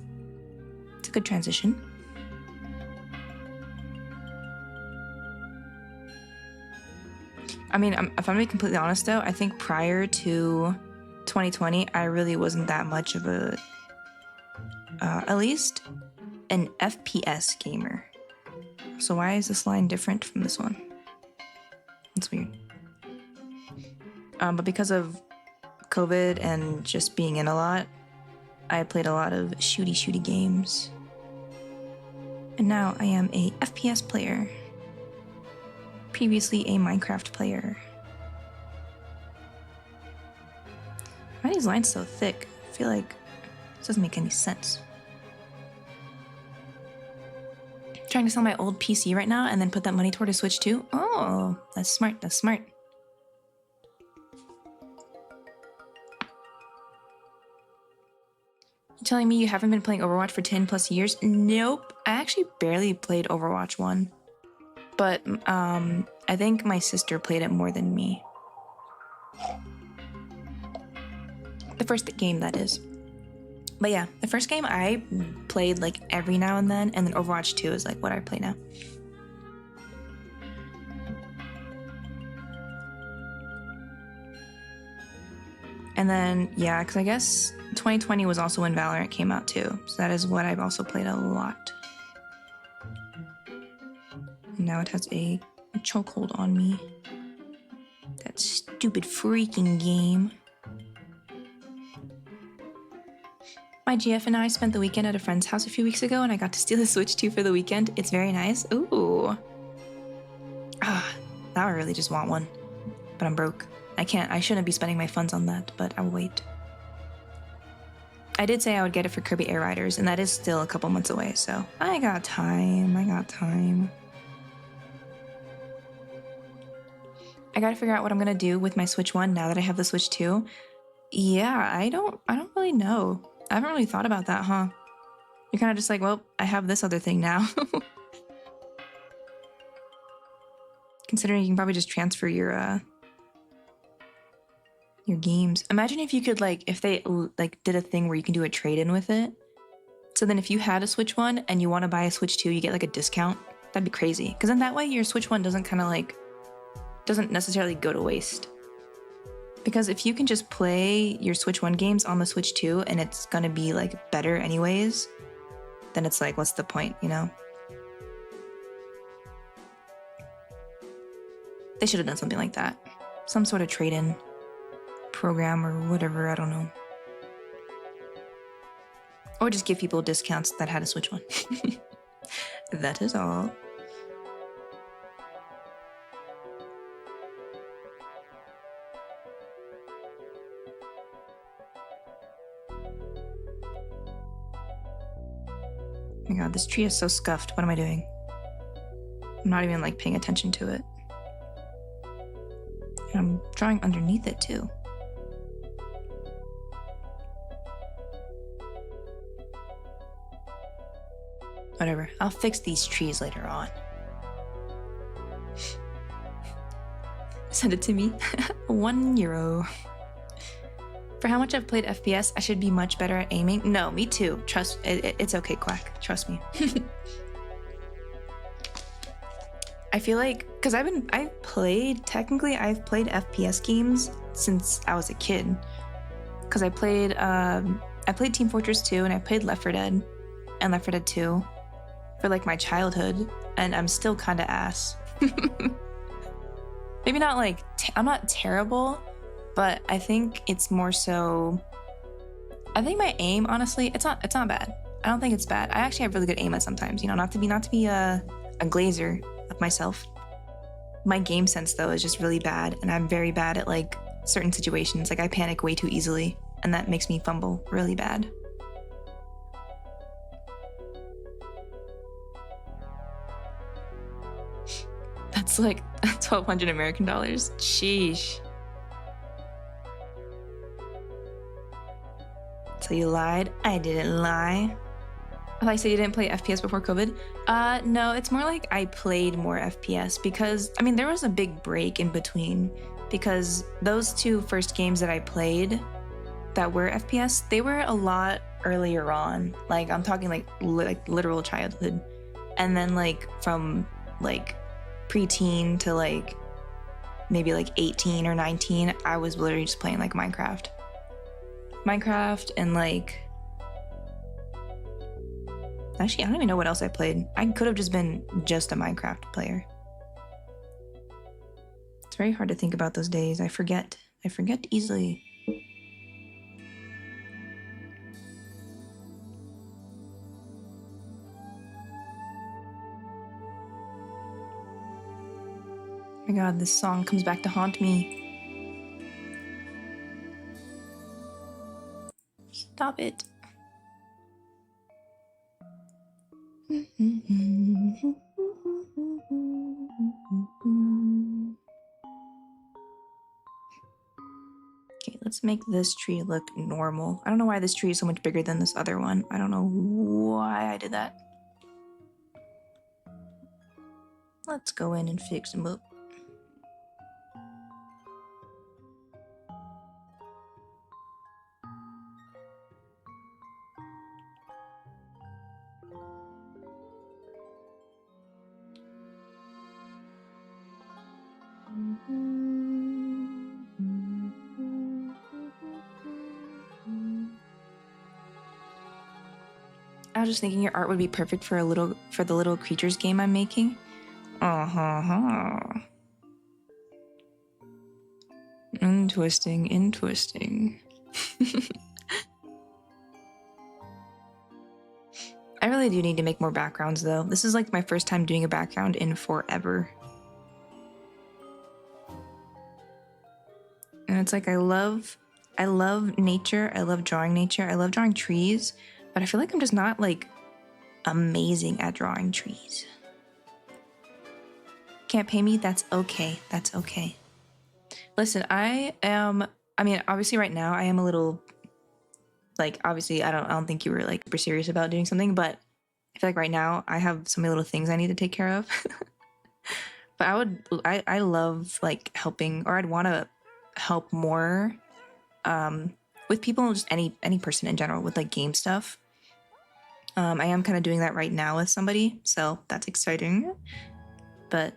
It's a good transition. I mean, if I'm gonna be completely honest though, I think prior to 2020, I really wasn't that much of a, at least an FPS gamer. So why is this line different from this one? It's weird. But because of COVID and just being in a lot, I played a lot of shooty games. And now I am a FPS player. Previously a Minecraft player. Why are these lines so thick? I feel like this doesn't make any sense. Trying to sell my old PC right now and then put that money toward a Switch 2? Oh, that's smart, that's smart. You telling me you haven't been playing Overwatch for 10 plus years? Nope. I actually barely played Overwatch 1. But I think my sister played it more than me. The first game, that is. But yeah, the first game I played like every now and then Overwatch 2 is like what I play now. And then, yeah, because I guess 2020 was also when Valorant came out too. So that is what I've also played a lot. And now it has a chokehold on me. That stupid freaking game. My GF and I spent the weekend at a friend's house a few weeks ago and I got to steal a Switch 2 for the weekend. It's very nice. Ooh. Ah, now I really just want one. But I'm broke. I shouldn't be spending my funds on that, but I'll wait. I did say I would get it for Kirby Air Riders, and that is still a couple months away, so I got time. I gotta figure out what I'm gonna do with my Switch 1 now that I have the Switch 2. Yeah, I don't really know. I haven't really thought about that, huh? You're kind of just like, well, I have this other thing now. Considering you can probably just transfer your games. Imagine if you could if they did a thing where you can do a trade-in with it. So then if you had a Switch 1 and you want to buy a Switch 2, you get a discount. That'd be crazy. Because then that way your Switch 1 doesn't doesn't necessarily go to waste. Because if you can just play your Switch 1 games on the Switch 2 and it's gonna be better anyways, then it's what's the point, you know? They should have done something like that. Some sort of trade-in program or whatever, I don't know. Or just give people discounts that had a Switch 1. That is all. Oh my god, this tree is so scuffed. What am I doing? I'm not even paying attention to it. And I'm drawing underneath it too. Whatever, I'll fix these trees later on. Send it to me. €1. For how much I've played FPS, I should be much better at aiming. No, me too. Trust, it's okay, Quack. Trust me. I feel because I've played FPS games since I was a kid. Because I played Team Fortress 2 and I played Left 4 Dead and Left 4 Dead 2 for my childhood, and I'm still kind of ass. Maybe not I'm not terrible, but I think it's more so. I think my aim, honestly, it's not bad. I don't think it's bad. I actually have really good aim at sometimes, you know, not to be a glazer of myself. My game sense though is just really bad, and I'm very bad at certain situations. I panic way too easily, and that makes me fumble really bad. That's $1,200 American dollars. Sheesh. So you lied? I didn't lie. I thought you said you didn't play FPS before COVID. No, it's more I played more FPS because, I mean, there was a big break in between because those two first games that I played that were FPS, they were a lot earlier on. I'm talking literal childhood. And then from preteen to maybe 18 or 19, I was literally just playing Minecraft and actually I don't even know what else I played. I could have just been just a Minecraft player. It's very hard to think about those days. I forget easily. Oh my god, this song comes back to haunt me. Stop it. Okay, Let's make this tree look normal. I don't know why this tree is so much bigger than this other one. I don't know why I did that. Let's go in and fix them up. I was just thinking your art would be perfect for the little creatures game I'm making. Interesting. I really do need to make more backgrounds though. This is like my first time doing a background in forever. And it's like I love nature. I love drawing nature. I love drawing trees, but I feel like I'm just not like amazing at drawing trees. Can't pay me? That's okay. That's okay. Listen, I mean, obviously right now I am a little like, obviously I don't think you were like super serious about doing something, but I feel like right now I have so many little things I need to take care of. But I love like helping, or I'd want to help more with people, just any person in general with like game stuff. I am kind of doing that right now with somebody, so that's exciting. But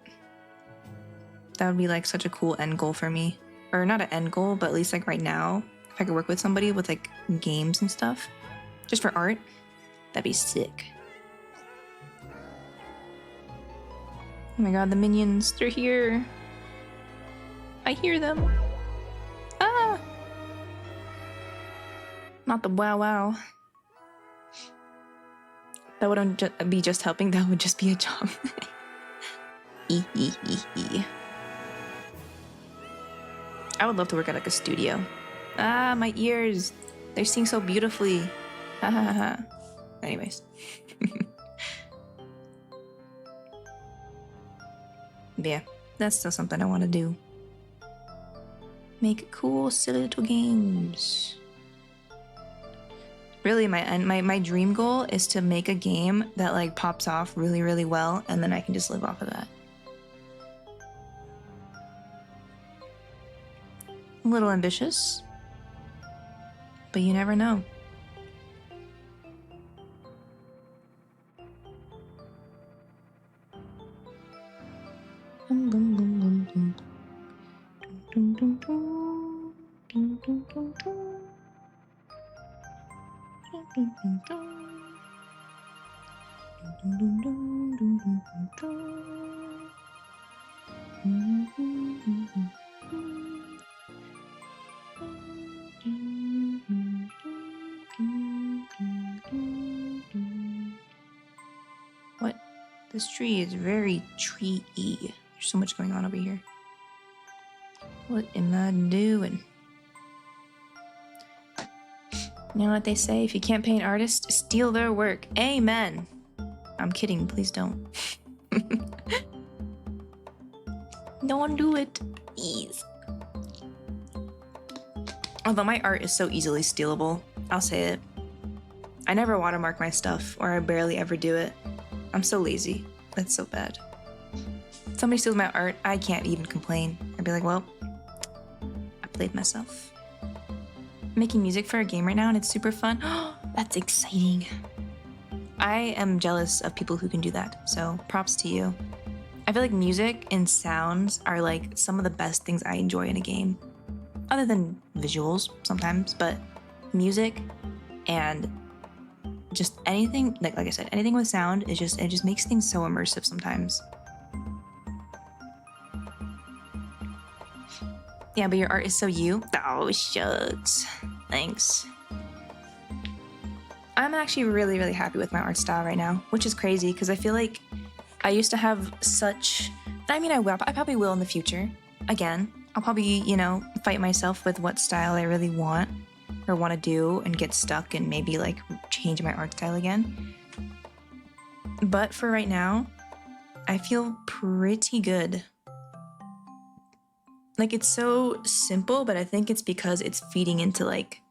that would be like such a cool end goal for me, or not an end goal, but at least like right now, if I could work with somebody with like games and stuff, just for art, that'd be sick. Oh my god, the minions, they're here. I hear them. Ah! Not the wow. That wouldn't be just helping, that would just be a job. I would love to work at like a studio. Ah, my ears. They're seeing so beautifully. Ha ha ha. Anyways. But yeah, that's still something I want to do. Make cool, silly little games. Really, my dream goal is to make a game that like pops off really, really well, and then I can just live off of that. A little ambitious, but you never know. What? This tree is very tree-y. There's so much going on over here. What am I doing? You know what they say? If you can't pay an artist, steal their work. Amen. I'm kidding. Please don't. Don't do it. Please. Although my art is so easily stealable, I'll say it. I never watermark my stuff, or I barely ever do it. I'm so lazy. That's so bad. If somebody steals my art, I can't even complain. I'd be like, well, I played myself. I'm making music for a game right now and it's super fun. That's exciting. I am jealous of people who can do that, so props to you. I feel like music and sounds are like some of the best things I enjoy in a game. Other than visuals sometimes, but music and just anything, like I said, anything with sound is just, it just makes things so immersive sometimes. Yeah, but your art is so you. Oh, shucks. Thanks. I'm actually really, really happy with my art style right now, which is crazy because I feel like I used to have such, I mean, I probably will in the future. Again, I'll probably, you know, fight myself with what style I really want or want to do and get stuck and maybe like change my art style again. But for right now, I feel pretty good. Like, it's so simple, but I think it's because it's feeding into like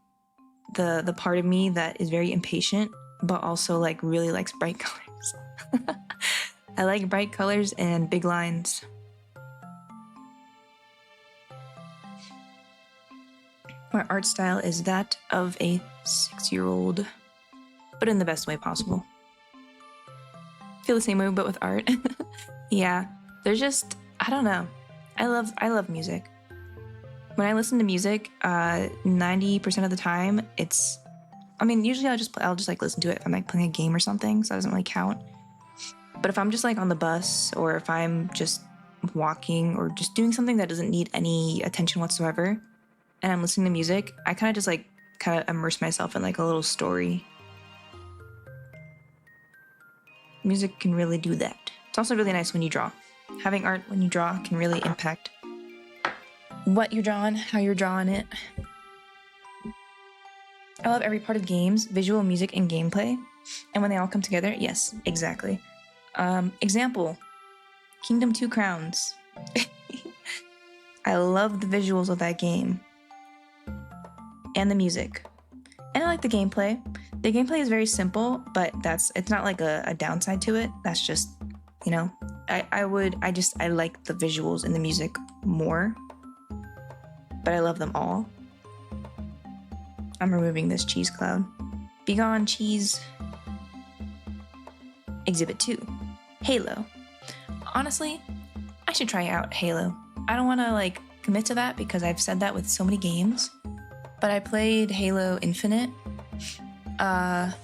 the part of me that is very impatient, but also like really likes bright colors. I like bright colors and big lines. My art style is that of a 6-year-old, but in the best way possible. Feel the same way, but with art. Yeah, there's just, I don't know. I love music. When I listen to music, 90% of the time, usually I'll just like listen to it if I'm like playing a game or something, so it doesn't really count. But if I'm just like on the bus, or if I'm just walking, or just doing something that doesn't need any attention whatsoever, and I'm listening to music, I kind of immerse myself in like a little story. Music can really do that. It's also really nice when you draw. Having art when you draw can really impact what you're drawing, how you're drawing it. I love every part of games, visual, music, and gameplay. And when they all come together, yes, exactly. Example, Kingdom 2 Crowns. I love the visuals of that game. And the music. And I like the gameplay. The gameplay is very simple, but it's not like a downside to it. That's just, you know, I like the visuals and the music more. But I love them all. I'm removing this cheese cloud. Begone, cheese. Exhibit 2. Halo. Honestly, I should try out Halo. I don't want to like commit to that because I've said that with so many games. But I played Halo Infinite. And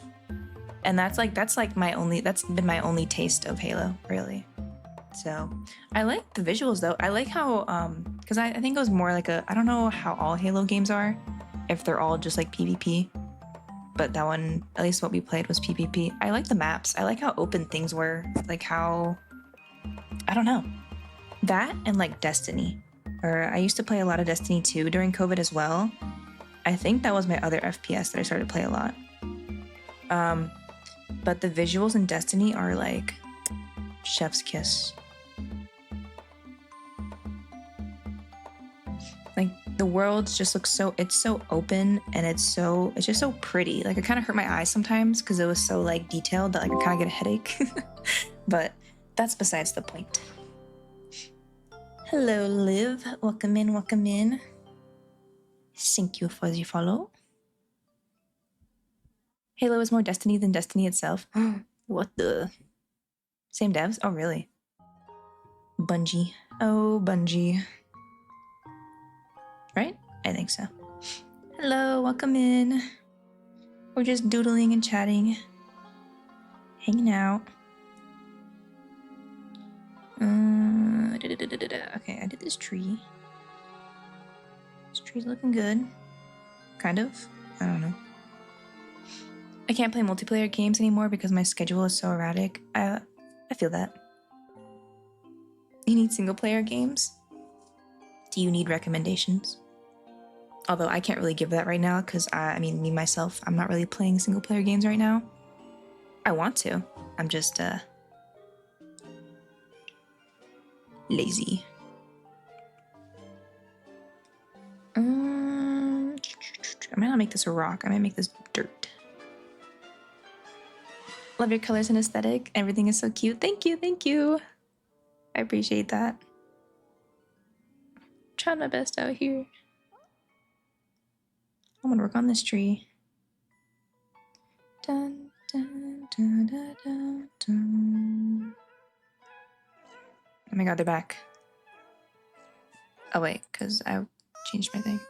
that's been my only taste of Halo, really. So I like the visuals though. I like how because I think it was more like I don't know how all Halo games are, if they're all just like PvP, but that one, at least what we played, was PvP. I like the maps. I like how open things were, like how, I don't know, that and like Destiny. Or I used to play a lot of Destiny 2 during COVID as well. I think that was my other FPS that I started to play a lot. But the visuals in Destiny are like chef's kiss. Like the world just looks it's so open, and it's just so pretty. Like it kind of hurt my eyes sometimes because it was so like detailed that like I kind of get a headache. But that's besides the point. Hello, Liv. Welcome in, welcome in. Thank you for the follow. Halo is more Destiny than Destiny itself. What the? Same devs? Oh, really? Bungie. Oh, Bungie. Right? I think so. Hello, welcome in. We're just doodling and chatting. Hanging out. Okay, I did this tree. This tree's looking good. Kind of. I don't know. I can't play multiplayer games anymore because my schedule is so erratic. I feel that. You need single player games? Do you need recommendations? Although I can't really give that right now because me myself, I'm not really playing single player games right now. I want to. I'm just lazy. I might not make this a rock. I might make this dirt. Love your colors and aesthetic. Everything is so cute. Thank you, thank you. I appreciate that. I'm trying my best out here. I'm gonna work on this tree. Dun, dun, dun, dun, dun, dun. Oh my god, they're back. Oh wait, because I changed my thing.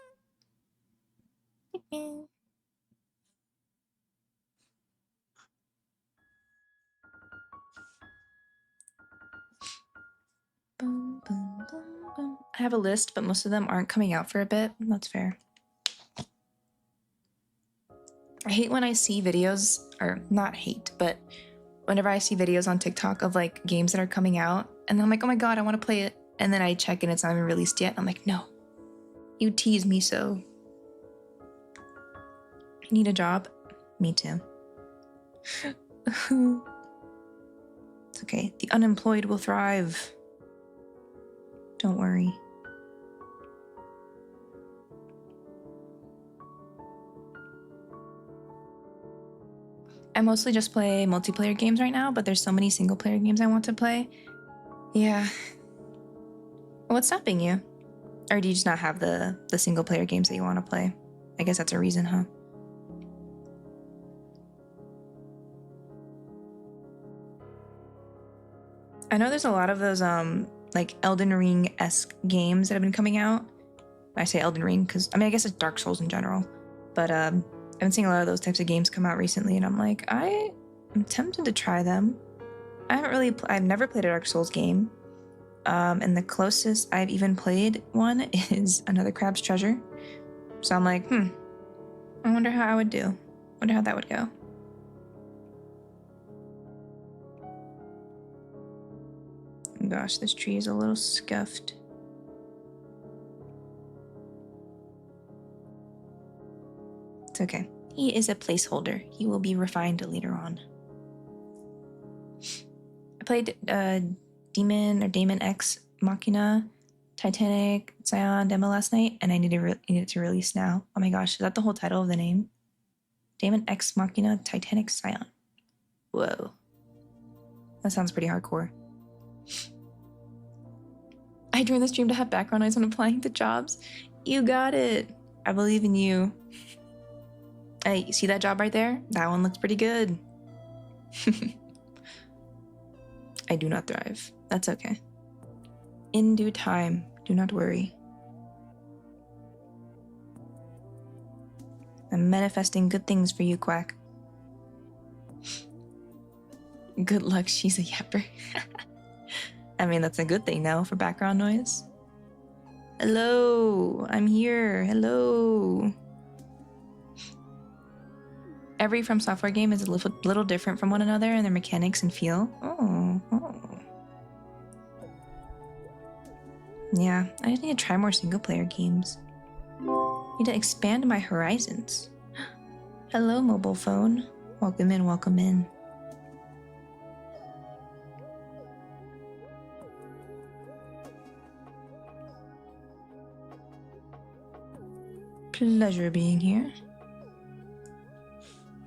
Boom, boom, boom, boom. I have a list, but most of them aren't coming out for a bit. That's fair. I hate when I see videos, or not hate, but whenever I see videos on TikTok of like games that are coming out, and then I'm like, oh my god, I want to play it. And then I check and it's not even released yet. I'm like, no, you tease me so. I need a job. Me too. It's okay. The unemployed will thrive. Don't worry. I mostly just play multiplayer games right now, but there's so many single player games I want to play. Yeah. What's stopping you? Or do you just not have the single player games that you want to play? I guess that's a reason, huh? I know there's a lot of those like Elden Ring-esque games that have been coming out. I say Elden Ring because I guess it's Dark Souls in general, but I've been seeing a lot of those types of games come out recently, and I'm like, I'm tempted to try them. I've never played a Dark Souls game, and the closest I've even played one is another Crab's Treasure. So I'm like, I wonder how I would do. Wonder how that would go. Gosh, this tree is a little scuffed. It's okay. He is a placeholder. He will be refined later on. I played Daemon X Machina, Titanic, Scion demo last night, and I need it to release now. Oh my gosh, is that the whole title of the name? Daemon X Machina, Titanic, Scion. Whoa. That sounds pretty hardcore. I joined the stream to have background noise when applying to jobs. You got it. I believe in you. Hey, see that job right there? That one looks pretty good. I do not thrive. That's okay. In due time, do not worry. I'm manifesting good things for you, Quack. Good luck, she's a yapper. I mean, that's a good thing now for background noise. Hello, I'm here. Hello. Every From Software game is a little different from one another in their mechanics and feel. Oh. Yeah, I just need to try more single-player games. Need to expand my horizons. Hello, mobile phone. Welcome in, welcome in. Pleasure being here.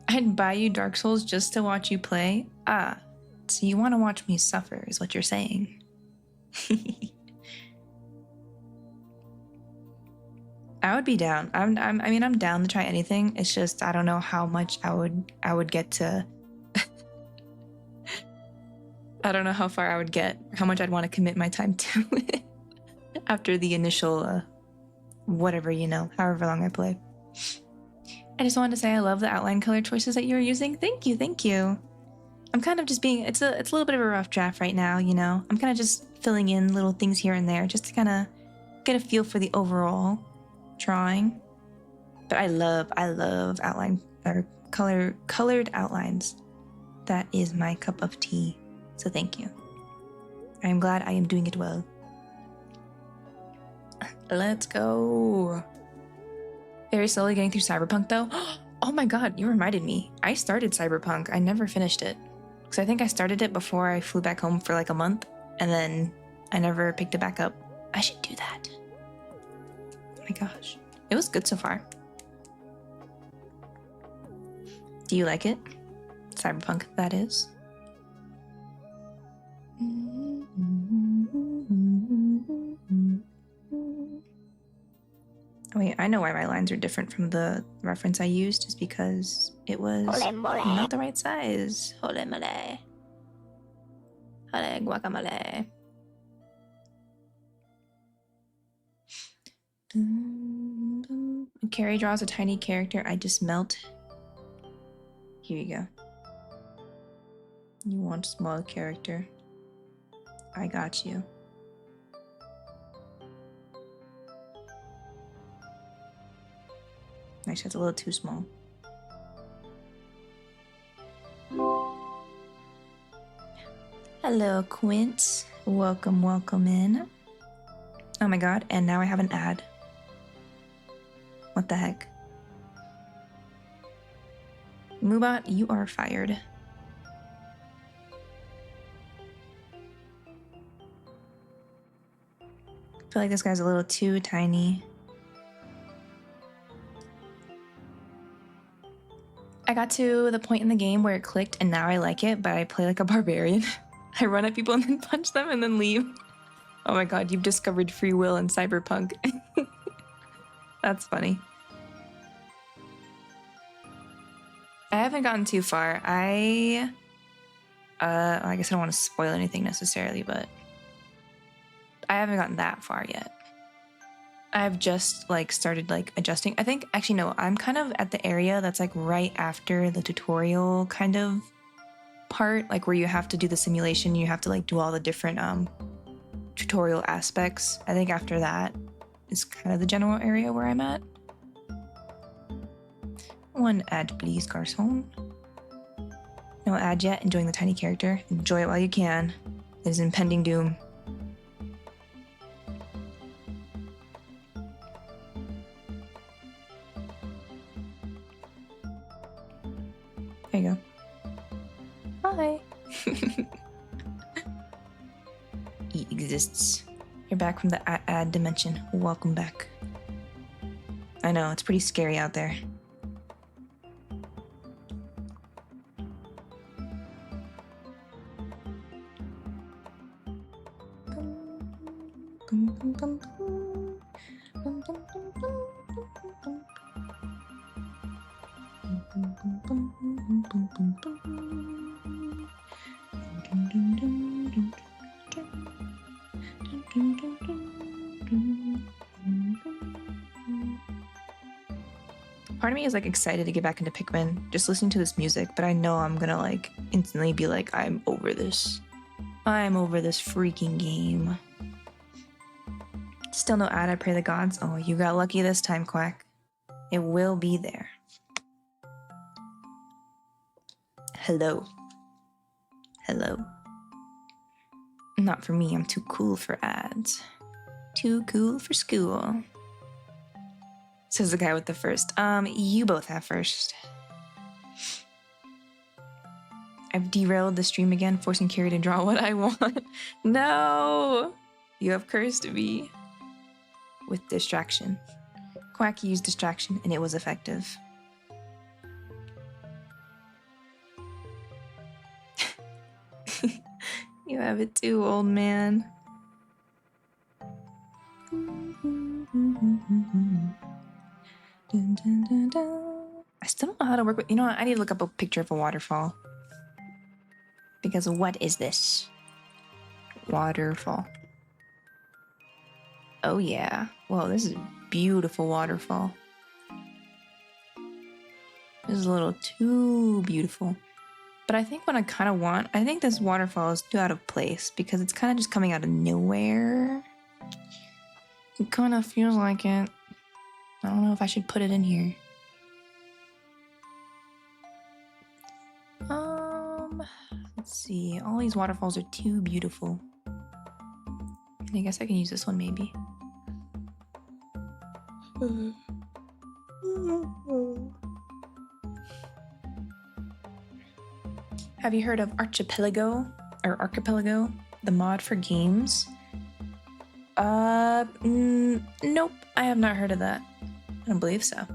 I'd buy you Dark Souls just to watch you play? Ah, so you want to watch me suffer is what you're saying. I would be down. I'm down to try anything. It's just I don't know how much I would get to. I don't know how far I would get, how much I'd want to commit my time to it after the initial, whatever, however long I play. I just wanted to say I love the outline color choices that you're using. Thank you. I'm kind of just being, it's a little bit of a rough draft right now, I'm kind of just filling in little things here and there just to kind of get a feel for the overall drawing. But I love outline or colored outlines. That is my cup of tea. So thank you. I am glad I am doing it well. Let's go. Very slowly getting through Cyberpunk though. Oh my god, you reminded me. I started Cyberpunk. I never finished it. Because I think I started it before I flew back home for like a month. And then I never picked it back up. I should do that. Oh my gosh. It was good so far. Do you like it? Cyberpunk, that is. Wait, I know why my lines are different from the reference I used, just because it was not the right size. Hole mole. Hole guacamole. Carrie draws a tiny character. I just melt. Here you go. You want small character. I got you. Actually, that's a little too small. Hello, Quint. Welcome in. Oh my god, and now I have an ad. What the heck? Moobot, you are fired. I feel like this guy's a little too tiny. I got to the point in the game where it clicked and now I like it, but I play like a barbarian. I run at people and then punch them and then leave. Oh my god, you've discovered free will in Cyberpunk. That's funny. I haven't gotten too far. I guess I don't want to spoil anything necessarily, but I haven't gotten that far yet. I've just like started like adjusting. I think actually no, I'm kind of at the area that's like right after the tutorial kind of part, like where you have to do the simulation, you have to like do all the different tutorial aspects. I think after that is kind of the general area where I'm at. One ad please, garçon. No ad yet, enjoying the tiny character. Enjoy it while you can. It is impending doom. There you go. Hi. He exists. You're back from the ad dimension. Welcome back. I know, it's pretty scary out there. Part of me is like excited to get back into Pikmin, just listening to this music, but I know I'm gonna like instantly be like, I'm over this. I'm over this freaking game. Still no ad, I pray the gods. Oh, you got lucky this time, Quack. It will be there. Hello. Hello. Not for me, I'm too cool for ads. Too cool for school. Says the guy with the first. You both have first. I've derailed the stream again, forcing Carrie to draw what I want. No! You have cursed me. With distraction. Quack used distraction, and it was effective. You have it too, old man. Dun, dun, dun, dun. I still don't know how to work with... You know what? I need to look up a picture of a waterfall. Because what is this? Waterfall. Oh yeah. Whoa, this is a beautiful waterfall. This is a little too beautiful. But I think what I kind of want... I think this waterfall is too out of place. Because it's kind of just coming out of nowhere. It kind of feels like it. I don't know if I should put it in here. Let's see. All these waterfalls are too beautiful. And I guess I can use this one maybe. Have you heard of Archipelago? Or Archipelago? The mod for games? Nope. I have not heard of that. I don't believe so.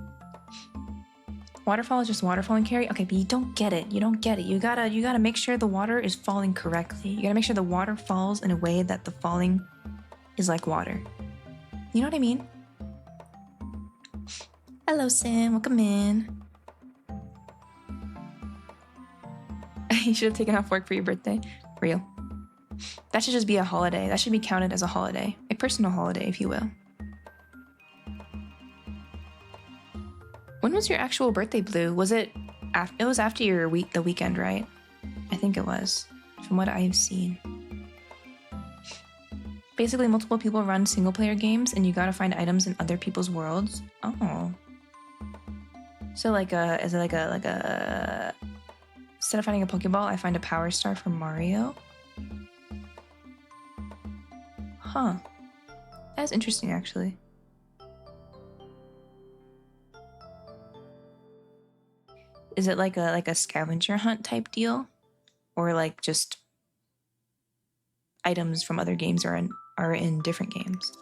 Waterfall is just waterfalling, Carrie? Okay, but you don't get it. You don't get it. You gotta make sure the water is falling correctly. You gotta make sure the water falls in a way that the falling is like water. You know what I mean? Hello, Sam. Welcome in. You should have taken off work for your birthday. Real. That should just be a holiday. That should be counted as a holiday. A personal holiday, if you will. When was your actual birthday, Blue? Was it... It was after your the weekend, right? I think it was. From what I've seen. Basically, multiple people run single-player games, and you gotta find items in other people's worlds. Oh. So, like is it like a... Instead of finding a Pokeball, I find a Power Star from Mario? Huh. That's interesting, actually. Is it like a scavenger hunt type deal? Or like just items from other games are in different games?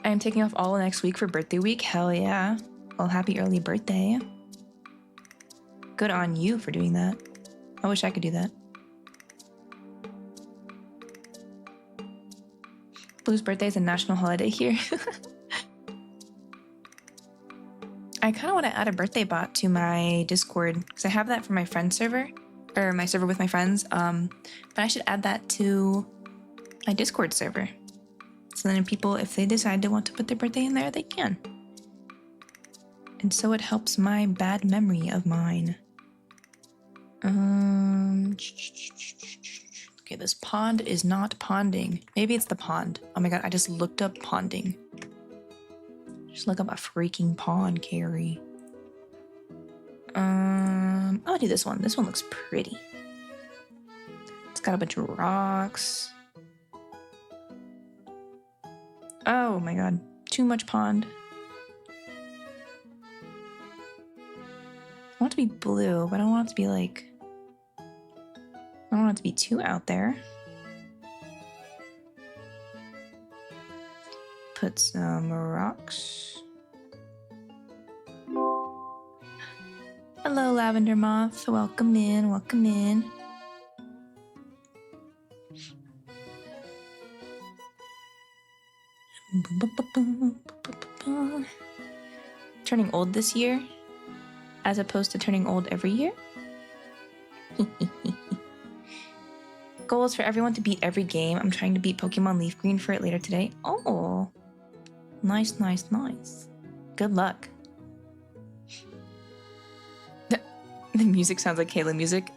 I am taking off all next week for birthday week. Hell yeah. Well, happy early birthday. Good on you for doing that. I wish I could do that. Blue's birthday is a national holiday here. I kind of want to add a birthday bot to my Discord because I have that for my friend server, or my server with my friends. But I should add that to my Discord server. So then people, if they decide to want to put their birthday in there, they can. And so it helps my bad memory of mine. Okay, this pond is not ponding. Maybe it's the pond. Oh my god, I just looked up ponding. Just look up a freaking pond, Carrie. I'll do this one. This one looks pretty. It's got a bunch of rocks. Oh my god, too much pond. I want it to be blue, but I don't want it to be like... I don't want it to be too out there. Put some rocks. Hello, Lavender Moth. Welcome in, welcome in. Turning old this year, as opposed to turning old every year. Goal is for everyone to beat every game. I'm trying to beat Pokemon Leaf Green for it later today. Oh, nice, nice, nice. Good luck. The music sounds like Kayla music.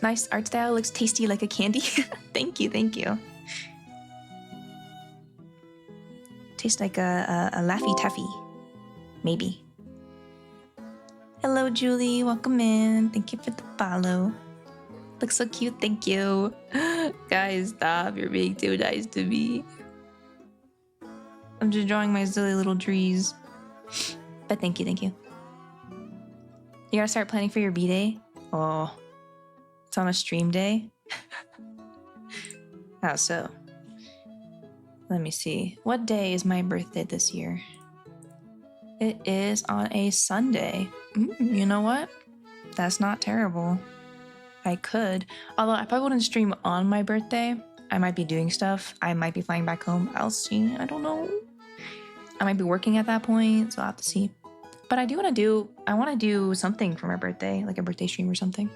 Nice art style. Looks tasty like a candy. Thank you, thank you. Tastes like a Laffy Taffy. Maybe. Hello, Julie. Welcome in. Thank you for the follow. Looks so cute. Thank you. Guys, stop. You're being too nice to me. I'm just drawing my silly little trees. But thank you, thank you. You gotta start planning for your B-Day? Oh. It's on a stream day? How so? Let me see. What day is my birthday this year? It is on a Sunday. You know what? That's not terrible. I could. Although I probably wouldn't stream on my birthday. I might be doing stuff. I might be flying back home. I'll see. I don't know. I might be working at that point, so I'll have to see. But I want to do something for my birthday, like a birthday stream or something.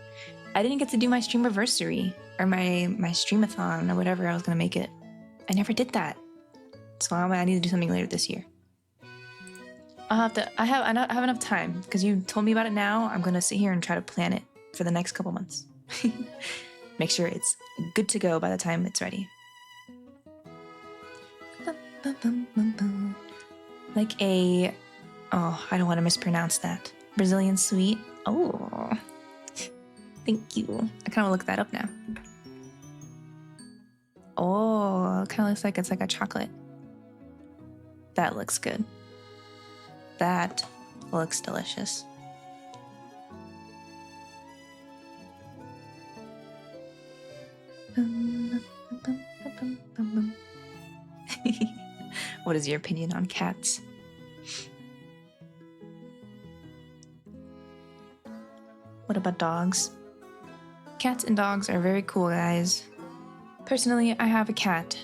I didn't get to do my streamiversary or my streamathon or whatever I was going to make it. I never did that. So I need to do something later this year. I have enough time because you told me about it now. I'm going to sit here and try to plan it for the next couple months. Make sure it's good to go by the time it's ready. Like a... Oh, I don't want to mispronounce that. Brazilian sweet. Oh. Thank you. I kind of look that up now. Oh, it kind of looks like it's like a chocolate. That looks good. That looks delicious. What is your opinion on cats? What about dogs? Cats and dogs are very cool, guys. Personally, I have a cat.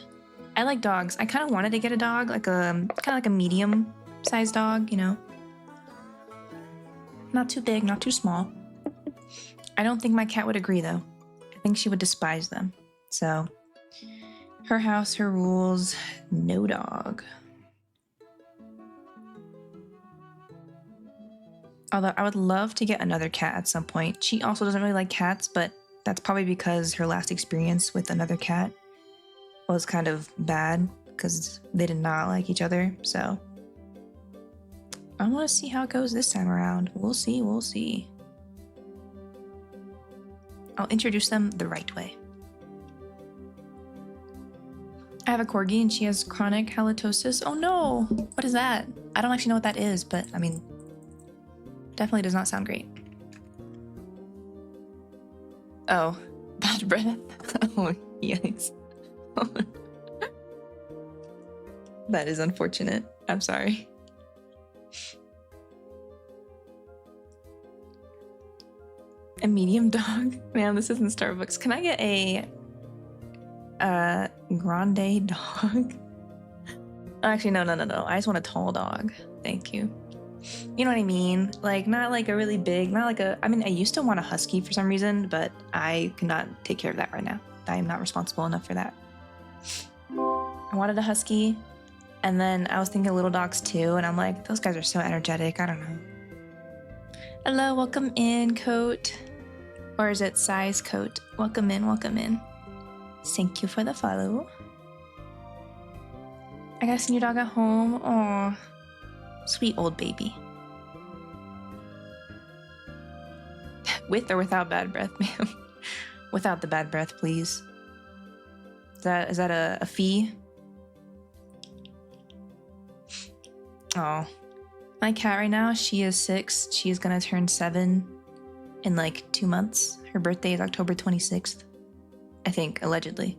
I like dogs. I kind of wanted to get a dog, like kind of like a medium-sized dog, you know. Not too big, not too small. I don't think my cat would agree, though. I think she would despise them. So, her house, her rules, no dog. Although I would love to get another cat at some point. She also doesn't really like cats, but that's probably because her last experience with another cat was kind of bad because they did not like each other. So I want to see how it goes this time around. We'll see, we'll see. I'll introduce them the right way. I have a corgi and she has chronic halitosis. Oh no! What is that? I don't actually know what that is, but I mean, definitely does not sound great. Oh, bad breath. Oh, yikes. That is unfortunate. I'm sorry. A medium dog? Man, this isn't Starbucks. Can I get a grande dog? Actually, no. I just want a tall dog. Thank you. You know what I mean? Like, not like a really big, not like a... I mean, I used to want a husky for some reason, but I cannot take care of that right now. I am not responsible enough for that. I wanted a husky, and then I was thinking little dogs too, and I'm like, those guys are so energetic. I don't know. Hello, welcome in, Coat. Or is it Size Coat? Welcome in, welcome in. Thank you for the follow. I gotta send your dog at home. Aw. Sweet old baby. With or without bad breath, ma'am? Without the bad breath, please. Is that a fee? Oh. My cat right now, she is 6. She is gonna turn 7 in like 2 months. Her birthday is October 26th. I think, allegedly.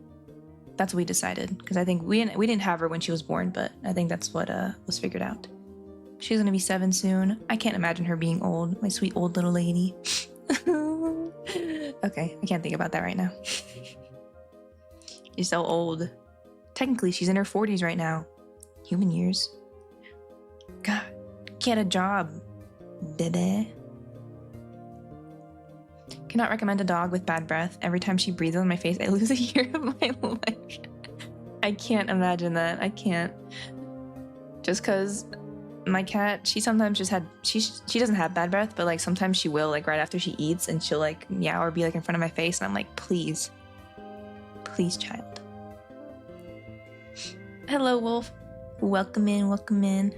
That's what we decided. Because I think we didn't have her when she was born, but I think that's what was figured out. She's gonna be 7 soon. I can't imagine her being old. My sweet old little lady. Okay, I can't think about that right now. She's so old. Technically, she's in her 40s right now. Human years. God, get a job, baby. Cannot recommend a dog with bad breath. Every time she breathes on my face, I lose a year of my life. I can't imagine that. I can't. Just because my cat, she sometimes just she doesn't have bad breath, but like sometimes she will, like right after she eats, and she'll like meow or be like in front of my face, and I'm like, please, child. Hello, Wolf. Welcome in, welcome in.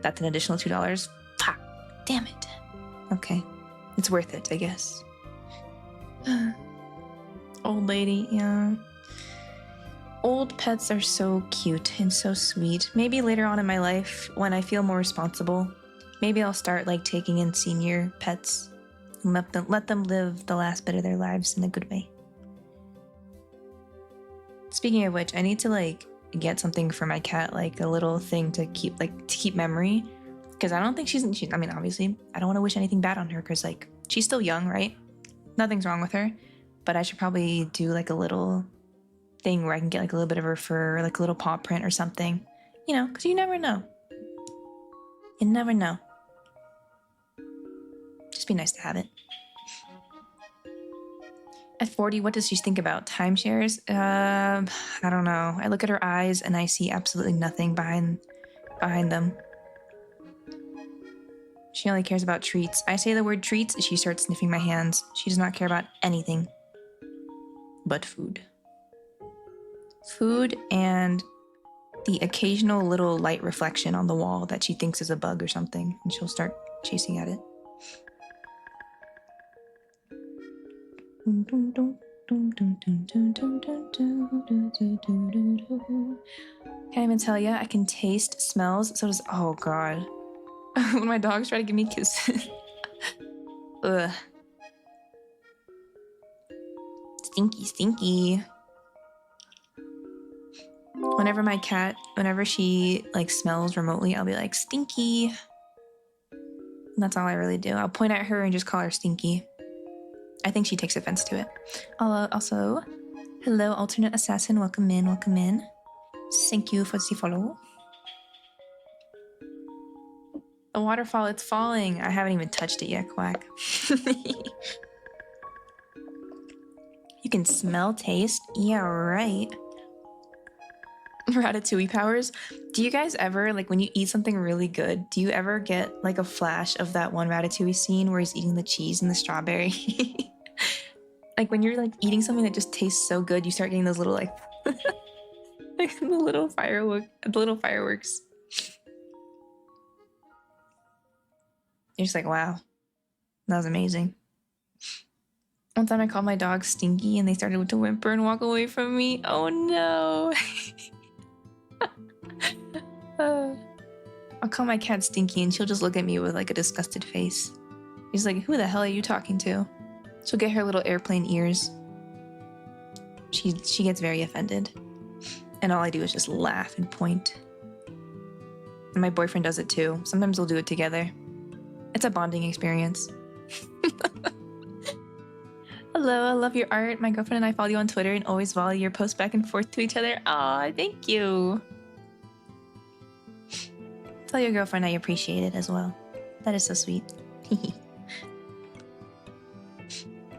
That's an additional $2. Ha! Damn it. Okay. It's worth it, I guess. Old lady, yeah. Old pets are so cute and so sweet. Maybe later on in my life, when I feel more responsible, maybe I'll start like taking in senior pets and let them live the last bit of their lives in a good way. Speaking of which, I need to like get something for my cat, like a little thing to keep memory, because I don't think she's I mean, obviously I don't want to wish anything bad on her, because like she's still young, right? Nothing's wrong with her, but I should probably do like a little thing where I can get like a little bit of her fur, like a little paw print or something, you know, because you never know. You never know. Just be nice to have it. At 40, what does she think about timeshares? I don't know. I look at her eyes and I see absolutely nothing behind them. She only cares about treats. I say the word treats, she starts sniffing my hands. She does not care about anything but food. Food and the occasional little light reflection on the wall that she thinks is a bug or something, and she'll start chasing at it. Can't even tell ya. I can taste smells. So does... Oh, God. When my dogs try to give me kisses. Ugh. Stinky, stinky. Whenever she like smells remotely, I'll be like, stinky. And that's all I really do. I'll point at her and just call her stinky. I think she takes offense to it. Also, hello, alternate assassin. Welcome in, welcome in. Thank you for the follow. A waterfall, it's falling. I haven't even touched it yet, Quack. You can smell, taste. Yeah, right. Ratatouille powers. Do you guys ever, like when you eat something really good, do you ever get like a flash of that one Ratatouille scene where he's eating the cheese and the strawberry? Like when you're like eating something that just tastes so good, you start getting those little like, like the little fireworks. You're just like, wow, that was amazing. One time I called my dog Stinky and they started to whimper and walk away from me. Oh no. I'll call my cat Stinky and she'll just look at me with like a disgusted face. She's like, who the hell are you talking to? She'll get her little airplane ears. She gets very offended. And all I do is just laugh and point. And my boyfriend does it too. Sometimes we'll do it together. It's a bonding experience. Hello, I love your art. My girlfriend and I follow you on Twitter and always volley your posts back and forth to each other. Aw, thank you. Tell your girlfriend I appreciate it as well. That is so sweet.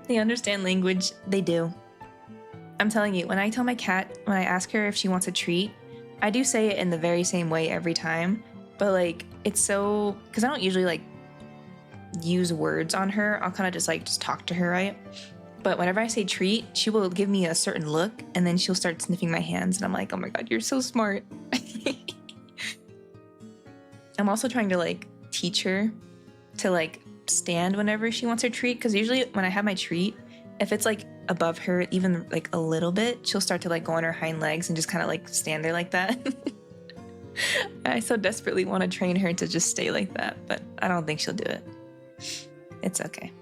They understand language. They do. I'm telling you, when I tell my cat, when I ask her if she wants a treat, I do say it in the very same way every time. But like, it's so, because I don't usually like use words on her. I'll kind of just talk to her, right? But whenever I say treat, she will give me a certain look and then she'll start sniffing my hands and I'm like, oh my God, you're so smart. I'm also trying to like teach her to like stand whenever she wants her treat. Cause usually when I have my treat, if it's like above her, even like a little bit, she'll start to like go on her hind legs and just kind of like stand there like that. I so desperately want to train her to just stay like that, but I don't think she'll do it. It's okay.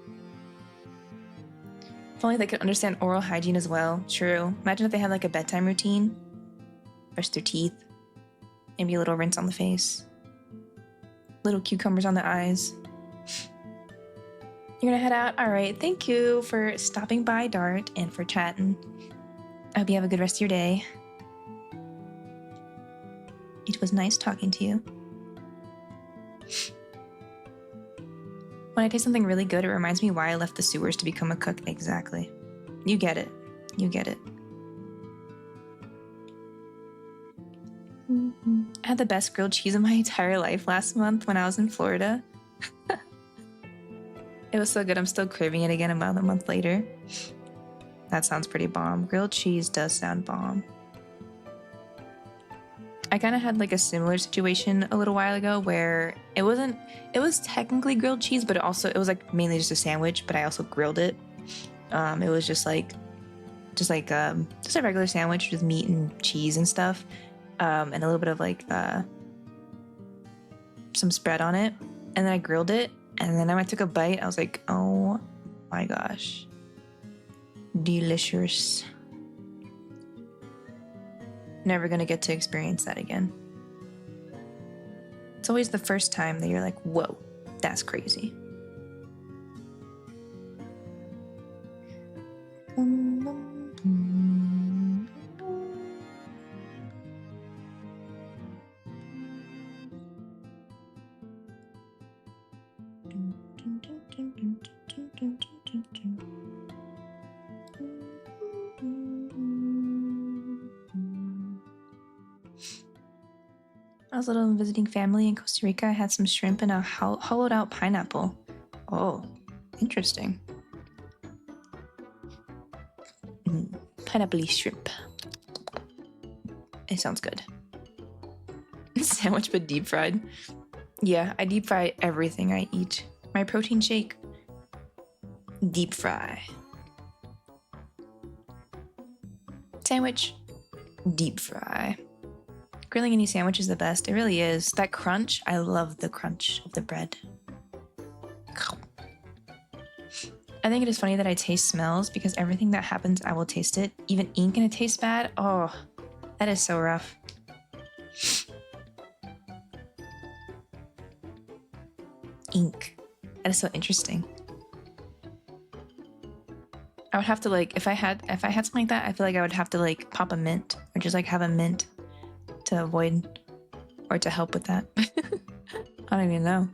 If only they could understand oral hygiene as well. True. Imagine if they had like a bedtime routine. Brush their teeth. Maybe a little rinse on the face. Little cucumbers on the eyes. You're gonna head out? Alright, thank you for stopping by, Dart, and for chatting. I hope you have a good rest of your day. It was nice talking to you. When I taste something really good, it reminds me why I left the sewers to become a cook. Exactly. You get it. You get it. I had the best grilled cheese of my entire life last month when I was in Florida. It was so good, I'm still craving it again about a month later. That sounds pretty bomb. Grilled cheese does sound bomb. I kind of had like a similar situation a little while ago where it was technically grilled cheese, but it was like mainly just a sandwich, but I also grilled it. It was just a regular sandwich with meat and cheese and stuff. And a little bit of like some spread on it. And then I grilled it. And then I took a bite. I was like, oh my gosh. Delicious. Never gonna get to experience that again. It's always the first time that you're like, whoa, that's crazy. I was little and visiting family in Costa Rica. I had some shrimp and a hollowed out pineapple. Oh, interesting. Pineapple shrimp. It sounds good. Sandwich but deep fried. Yeah, I deep fry everything I eat. My protein shake, deep fry. Sandwich, deep fry. Grilling any sandwich is the best. It really is. That crunch, I love the crunch of the bread. I think it is funny that I taste smells because everything that happens, I will taste it. Even ink and it tastes bad. Oh, that is so rough. Ink. That is so interesting. I would have to like, if I had something like that, I feel like I would have to like pop a mint or just like have a mint to avoid or to help with that. I don't even know.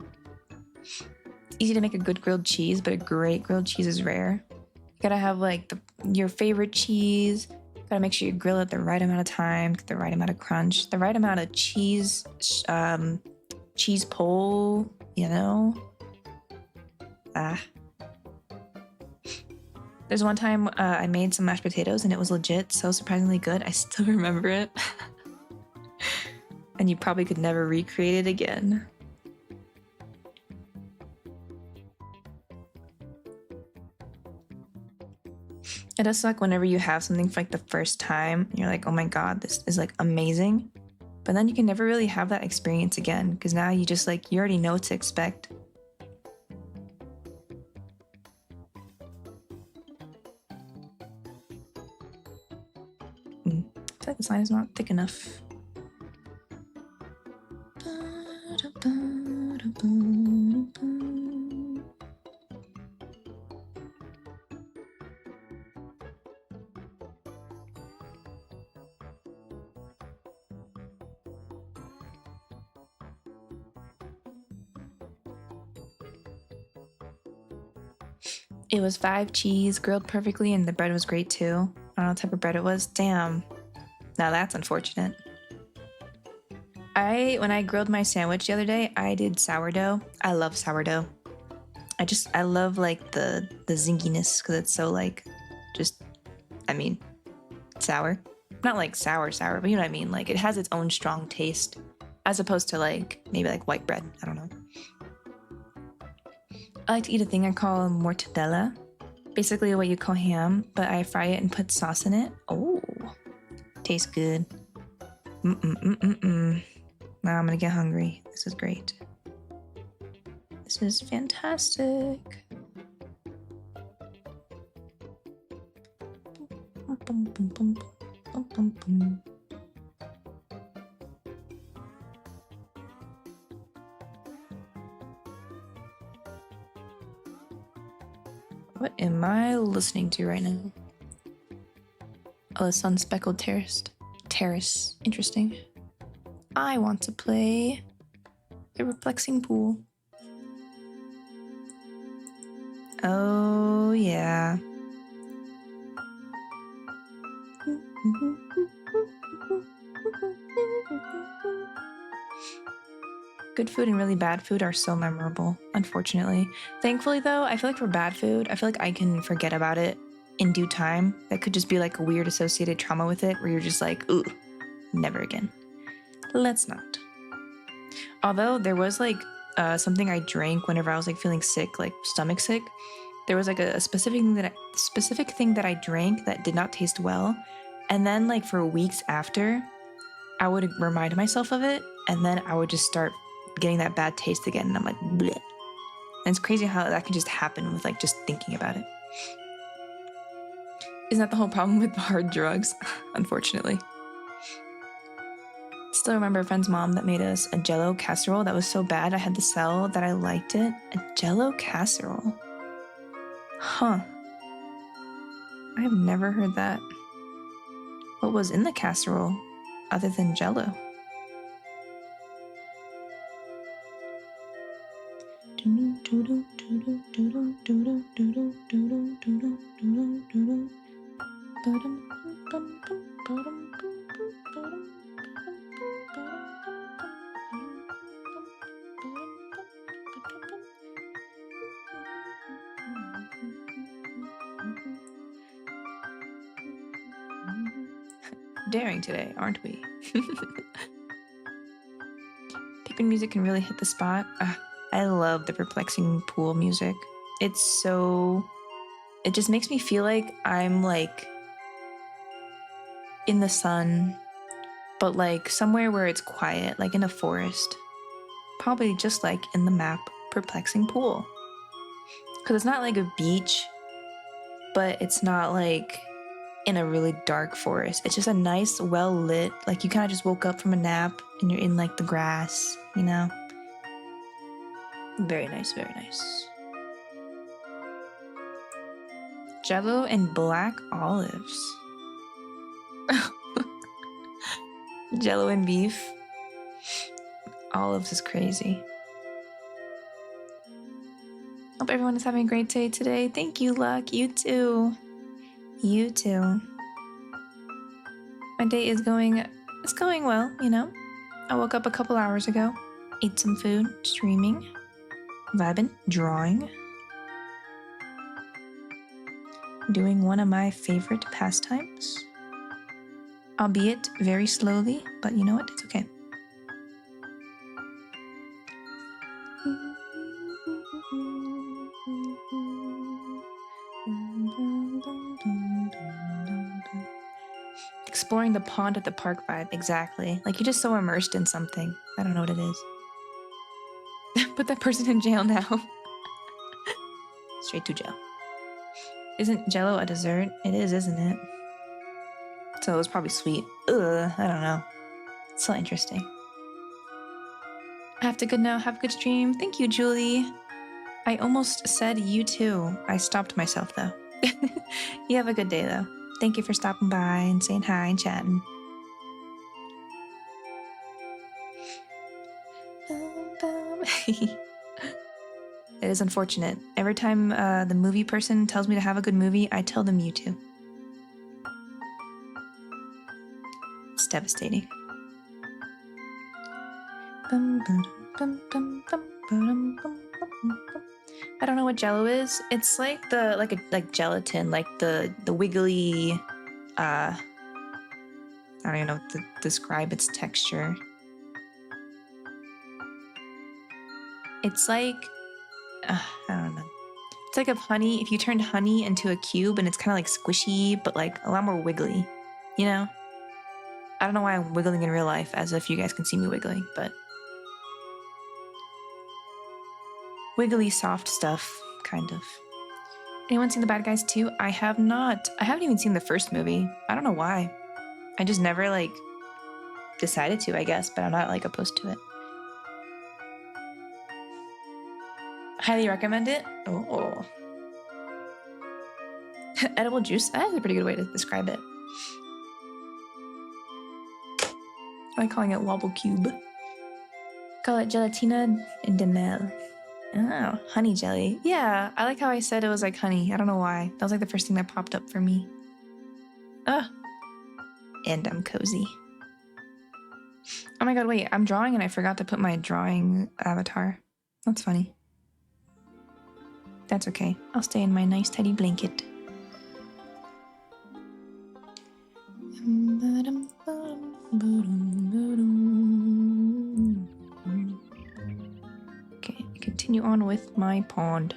It's easy to make a good grilled cheese, but a great grilled cheese is rare. You gotta have like your favorite cheese. Gotta make sure you grill it the right amount of time, get the right amount of crunch, the right amount of cheese, cheese pull, you know? There's one time I made some mashed potatoes and it was legit so surprisingly good. I still remember it. And you probably could never recreate it again. It does suck whenever you have something for like the first time. You're like, oh my God, this is like amazing. But then you can never really have that experience again because now you just like, you already know what to expect. I feel like the sign is not thick enough. It was 5 cheese, grilled perfectly, and the bread was great too. I don't know what type of bread it was. Damn. Now that's unfortunate. When I grilled my sandwich the other day, I did sourdough. I love sourdough. I love like the zinginess because it's so like, sour. Not like sour, but you know what I mean? Like it has its own strong taste as opposed to like maybe like white bread. I don't know. I like to eat a thing I call mortadella. Basically what you call ham, but I fry it and put sauce in it. Oh, tastes good. Now I'm gonna get hungry. This is great. This is fantastic. What am I listening to right now? Oh, the sun-speckled terrace. Interesting. I want to play a perplexing pool. Oh, yeah. Good food and really bad food are so memorable, unfortunately. Thankfully, though, I feel like for bad food, I feel like I can forget about it in due time. That could just be like a weird associated trauma with it where you're just like, ooh, never again. Let's not. Although there was like something I drank whenever I was like feeling sick, like stomach sick. There was like a specific thing that I drank that did not taste well. And then like for weeks after, I would remind myself of it, and then I would just start getting that bad taste again, and I'm like, bleh. And it's crazy how that can just happen with like just thinking about it. Isn't that the whole problem with hard drugs? Unfortunately. Still remember a friend's mom that made us a Jello casserole that was so bad I had to sell that I liked it. A Jello casserole? Huh. I have never heard that. What was in the casserole other than Jello? Daring today, aren't we? Pippin music can really hit the spot. I love the perplexing pool music. It just makes me feel like I'm like in the sun, but like somewhere where it's quiet, like in a forest. Probably just like in the map, perplexing pool. Because it's not like a beach, but it's not like in a really dark forest. It's just a nice, well lit, like you kind of just woke up from a nap and you're in like the grass, you know? Very nice, very nice. Jello and black olives. Jello and beef. Olives is crazy. Hope everyone is having a great day today. Thank you, Luck. You too. You too. My day is going well, you know. I woke up a couple hours ago, ate some food, streaming, vibing, drawing, doing one of my favorite pastimes. Albeit very slowly, but you know what? It's okay. Exploring the pond at the park vibe, exactly. Like you're just so immersed in something. I don't know what it is. Put that person in jail now. Straight to jail. Isn't Jello a dessert? It is, isn't it? So it was probably sweet. Ugh, I don't know. It's so interesting. I have to go now. Have a good stream. Thank you, Julie. I almost said you too. I stopped myself though. You have a good day though. Thank you for stopping by and saying hi and chatting. It is unfortunate. Every time the movie person tells me to have a good movie, I tell them you too. It's devastating. I don't know what Jello is. It's like like gelatin, like the wiggly. I don't even know what to describe its texture. It's like I don't know. It's like if you turned honey into a cube and it's kind of like squishy, but like a lot more wiggly, you know? I don't know why I'm wiggling in real life as if you guys can see me wiggling, but wiggly soft stuff, kind of. Anyone seen The Bad Guys 2? I have not. I haven't even seen the first movie. I don't know why. I just never like decided to, I guess, but I'm not like opposed to it. Highly recommend it. Oh. Edible juice. That's a pretty good way to describe it. I like calling it wobble cube. Call it gelatina de mel. Oh, honey jelly. Yeah, I like how I said it was like honey. I don't know why. That was like the first thing that popped up for me. And I'm cozy. Oh my god, wait. I'm drawing and I forgot to put my drawing avatar. That's funny. That's okay. I'll stay in my nice tidy blanket. Okay, continue on with my pond.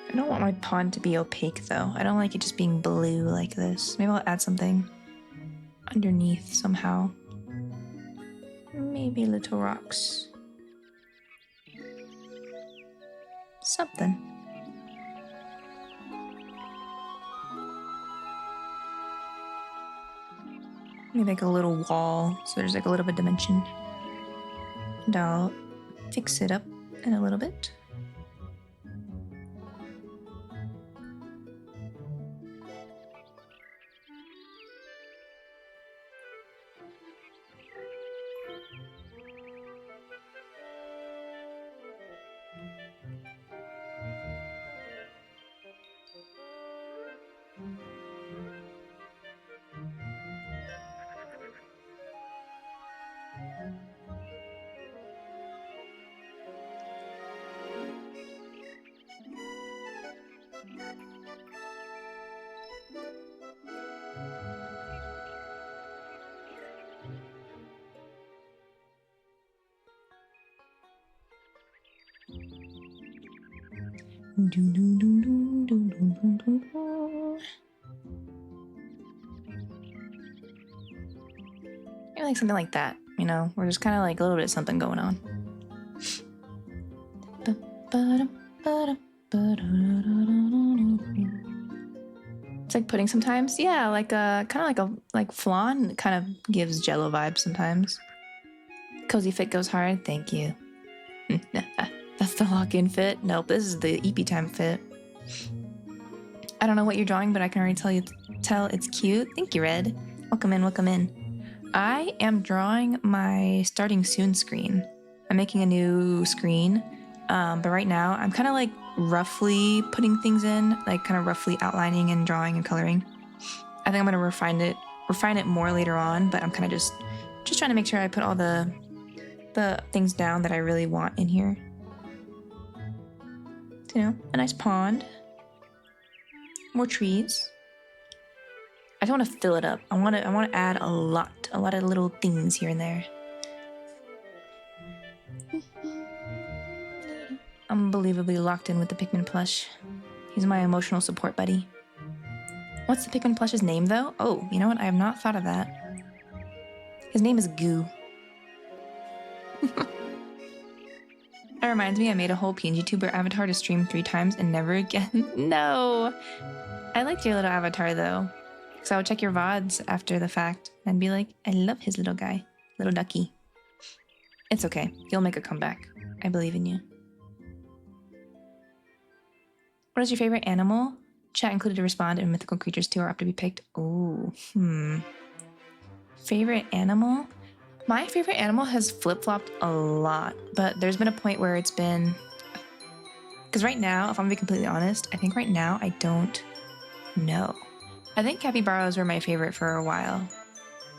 I don't want my pond to be opaque though. I don't like it just being blue like this. Maybe I'll add something underneath somehow. Maybe little rocks. Something. Maybe like a little wall so there's like a little bit of dimension. And I'll fix it up in a little bit. Maybe like something like that, you know? We're just kind of like a little bit of something going on. It's like pudding sometimes. Yeah, like a kind of like flan kind of gives Jello vibes sometimes. Cozy fit goes hard. Thank you. That's the lock-in fit. Nope, this is the EP time fit. I don't know what you're drawing, but I can already tell it's cute. Thank you, Red. Welcome in, welcome in. I am drawing my starting soon screen. I'm making a new screen, but right now I'm kind of like roughly putting things in, like kind of roughly outlining and drawing and coloring. I think I'm gonna refine it more later on, but I'm kind of just trying to make sure I put all the things down that I really want in here. So, you know, a nice pond, more trees. I just want to fill it up. I want to add a lot of little things here and there. Unbelievably locked in with the Pikmin plush. He's my emotional support buddy. What's the Pikmin plush's name though? Oh, you know what? I have not thought of that. His name is Goo. That reminds me, I made a whole PNG tuber avatar to stream 3 times and never again. No! I liked your little avatar though. Because I would check your VODs after the fact and be like, I love his little guy. Little ducky. It's okay. You'll make a comeback. I believe in you. What is your favorite animal? Chat included to respond and mythical creatures too are up to be picked. Ooh. Favorite animal? My favorite animal has flip-flopped a lot, but there's been a point where it's been... Because right now, if I'm gonna be completely honest, I think right now I don't know. I think capybaras were my favorite for a while.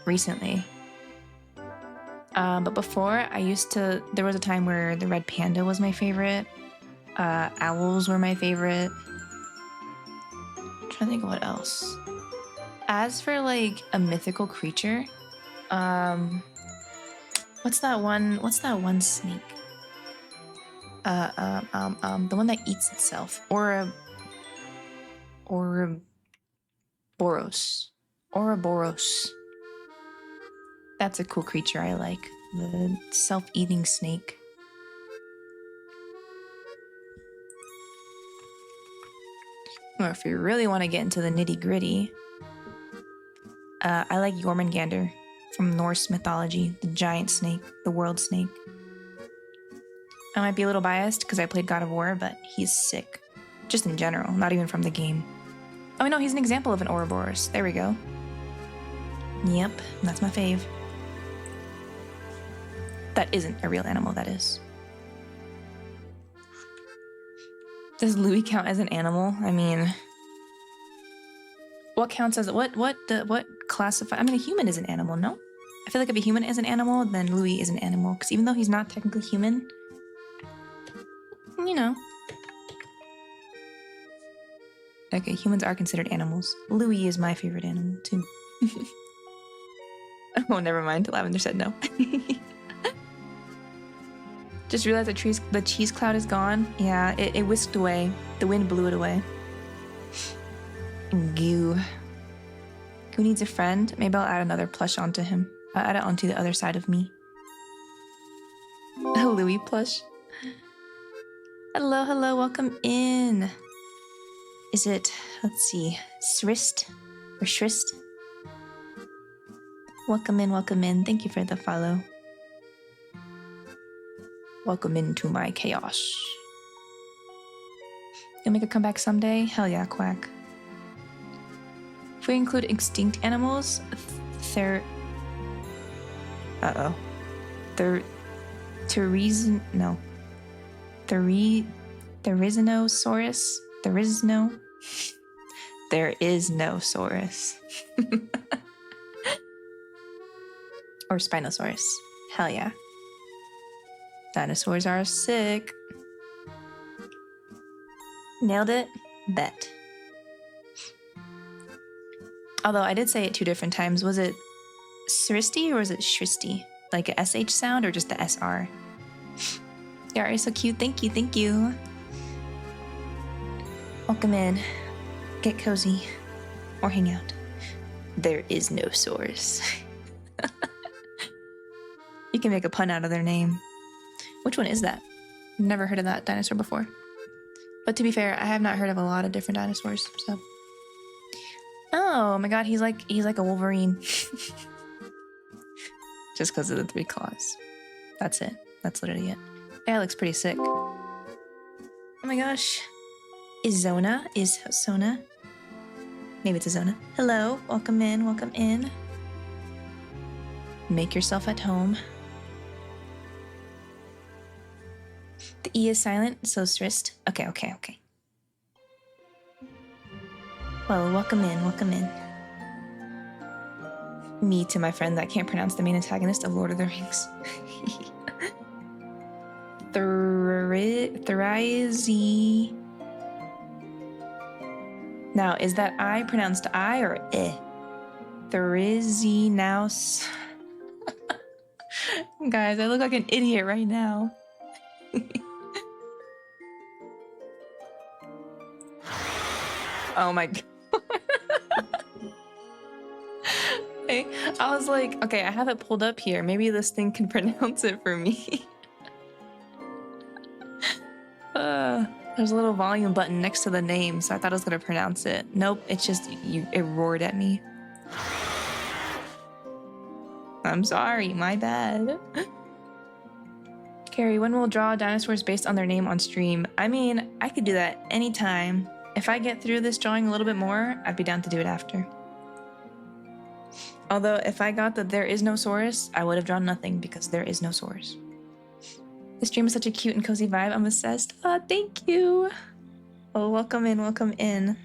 Recently. But before, there was a time where the red panda was my favorite. Owls were my favorite. I'm trying to think of what else. As for like a mythical creature, what's that one snake? The one that eats itself. Ouroboros. That's a cool creature I like. The self-eating snake. Or if you really want to get into the nitty-gritty, I like Jormungandr from Norse mythology, the giant snake, the world snake. I might be a little biased because I played God of War, but he's sick. Just in general, not even from the game. Oh no, he's an example of an Ouroboros. There we go. Yep, that's my fave. That isn't a real animal, that is. Does Louis count as an animal? I mean, what counts as what classify? I mean, a human is an animal, no? I feel like if a human is an animal, then Louis is an animal. Because even though he's not technically human, you know. Okay, humans are considered animals. Louis is my favorite animal too. Oh, never mind. Lavender said no. Just realized the cheese cloud is gone. Yeah, it whisked away. The wind blew it away. Goo. Goo needs a friend. Maybe I'll add another plush onto him. I'll add it onto the other side of me. A Louis plush. Hello, hello, welcome in. Is it, let's see, Srist or Shrist? Welcome in. Thank you for the follow. Welcome into my chaos. You'll make a comeback someday? Hell yeah, Quack. If we include extinct animals, Therizinosaurus? There is no Saurus. Or Spinosaurus. Hell yeah. Dinosaurs are sick. Nailed it? Bet. Although I did say it 2 different times. Was it Sristy or was it Shristy? Like a SH sound or just the SR? You're so cute. Thank you. Welcome in. Get cozy. Or hang out. There is no source. You can make a pun out of their name. Which one is that? I've never heard of that dinosaur before. But to be fair, I have not heard of a lot of different dinosaurs, so. Oh my god, he's like a Wolverine. Just because of the 3 claws. That's it. That's literally it. Yeah, it looks pretty sick. Oh my gosh. Is Sona? Maybe it's a Zona. Hello, welcome in. Make yourself at home. The E is silent, so Srist. Okay. Well, welcome in. Me to my friend that can't pronounce the main antagonist of Lord of the Rings. Thrizy. Now, is that I pronounced I or eh? Thrizinaus. Guys, I look like an idiot right now. Oh my god. Hey, I was like, okay, I have it pulled up here. Maybe this thing can pronounce it for me. There's a little volume button next to the name, so I thought I was gonna pronounce it. Nope, it's just it roared at me. I'm sorry, my bad. Carrie, when will draw dinosaurs based on their name on stream? I mean, I could do that anytime. If I get through this drawing a little bit more, I'd be down to do it after. Although, if I got that there is no Saurus, I would have drawn nothing because there is no Saurus. This stream is such a cute and cozy vibe. I'm obsessed. Oh, thank you. Oh, welcome in, welcome in.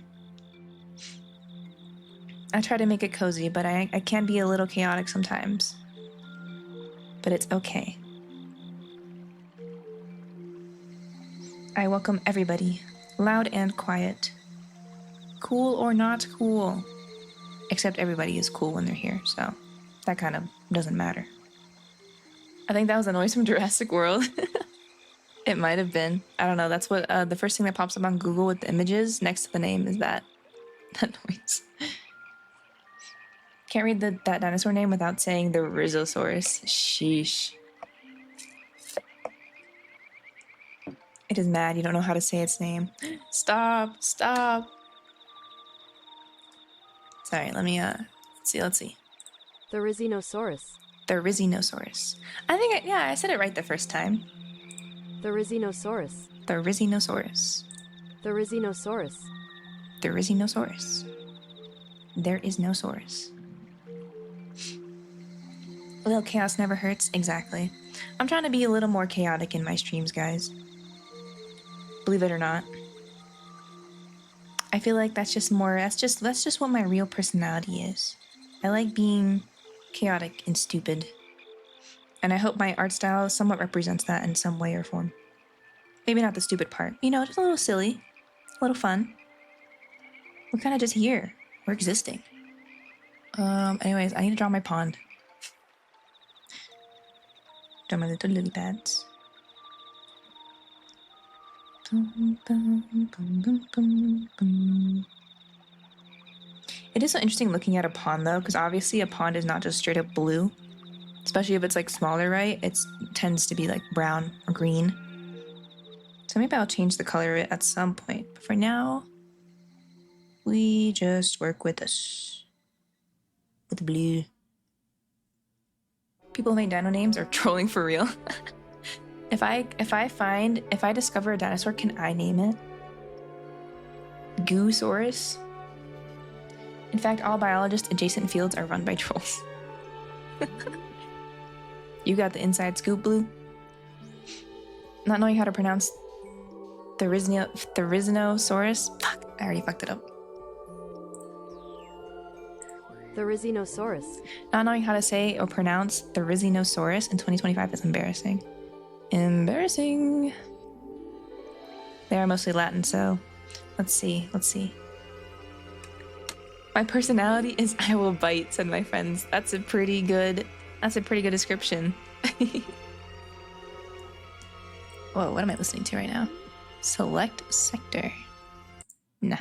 I try to make it cozy, but I can be a little chaotic sometimes. But it's okay. I welcome everybody, loud and quiet. Cool or not cool. Except everybody is cool when they're here, so that kind of doesn't matter. I think that was a noise from Jurassic World. It might have been. I don't know. That's what the first thing that pops up on Google with the images next to the name is that noise. Can't read that dinosaur name without saying the Rhizosaurus. Sheesh. It is mad. You don't know how to say its name. Stop. Stop. Sorry, let me, let's see. The Rhizinosaurus. The Rhizinosaurus. I think, I said it right the first time. The Rhizinosaurus. The Rhizinosaurus. The Rhizinosaurus. The Rhizinosaurus. There is no Saurus. A little chaos never hurts. Exactly. I'm trying to be a little more chaotic in my streams, guys. Believe it or not. I feel like that's just what my real personality is. I like being chaotic and stupid. And I hope my art style somewhat represents that in some way or form. Maybe not the stupid part. You know, just a little silly. A little fun. We're kind of just here. We're existing. Anyways, I need to draw my pond. Draw my little lily pads. It is so interesting looking at a pond though, because obviously a pond is not just straight up blue. Especially if it's like smaller, right? It tends to be like brown or green. So maybe I'll change the color of it at some point. But for now, we just work with this. With blue. People who make dino names are trolling for real. If I discover a dinosaur, can I name it? Goosaurus? In fact, all biologist adjacent fields are run by trolls. You got the inside scoop, Blue? Not knowing how to pronounce the Rhizinosaurus? Fuck, I already fucked it up. The Rhizinosaurus. Not knowing how to say or pronounce the Rhizinosaurus in 2025 is embarrassing. Embarrassing. They are mostly Latin, so let's see. My personality is I will bite, said my friends. That's a pretty good description. Whoa, what am I listening to right now? Select sector. Nah.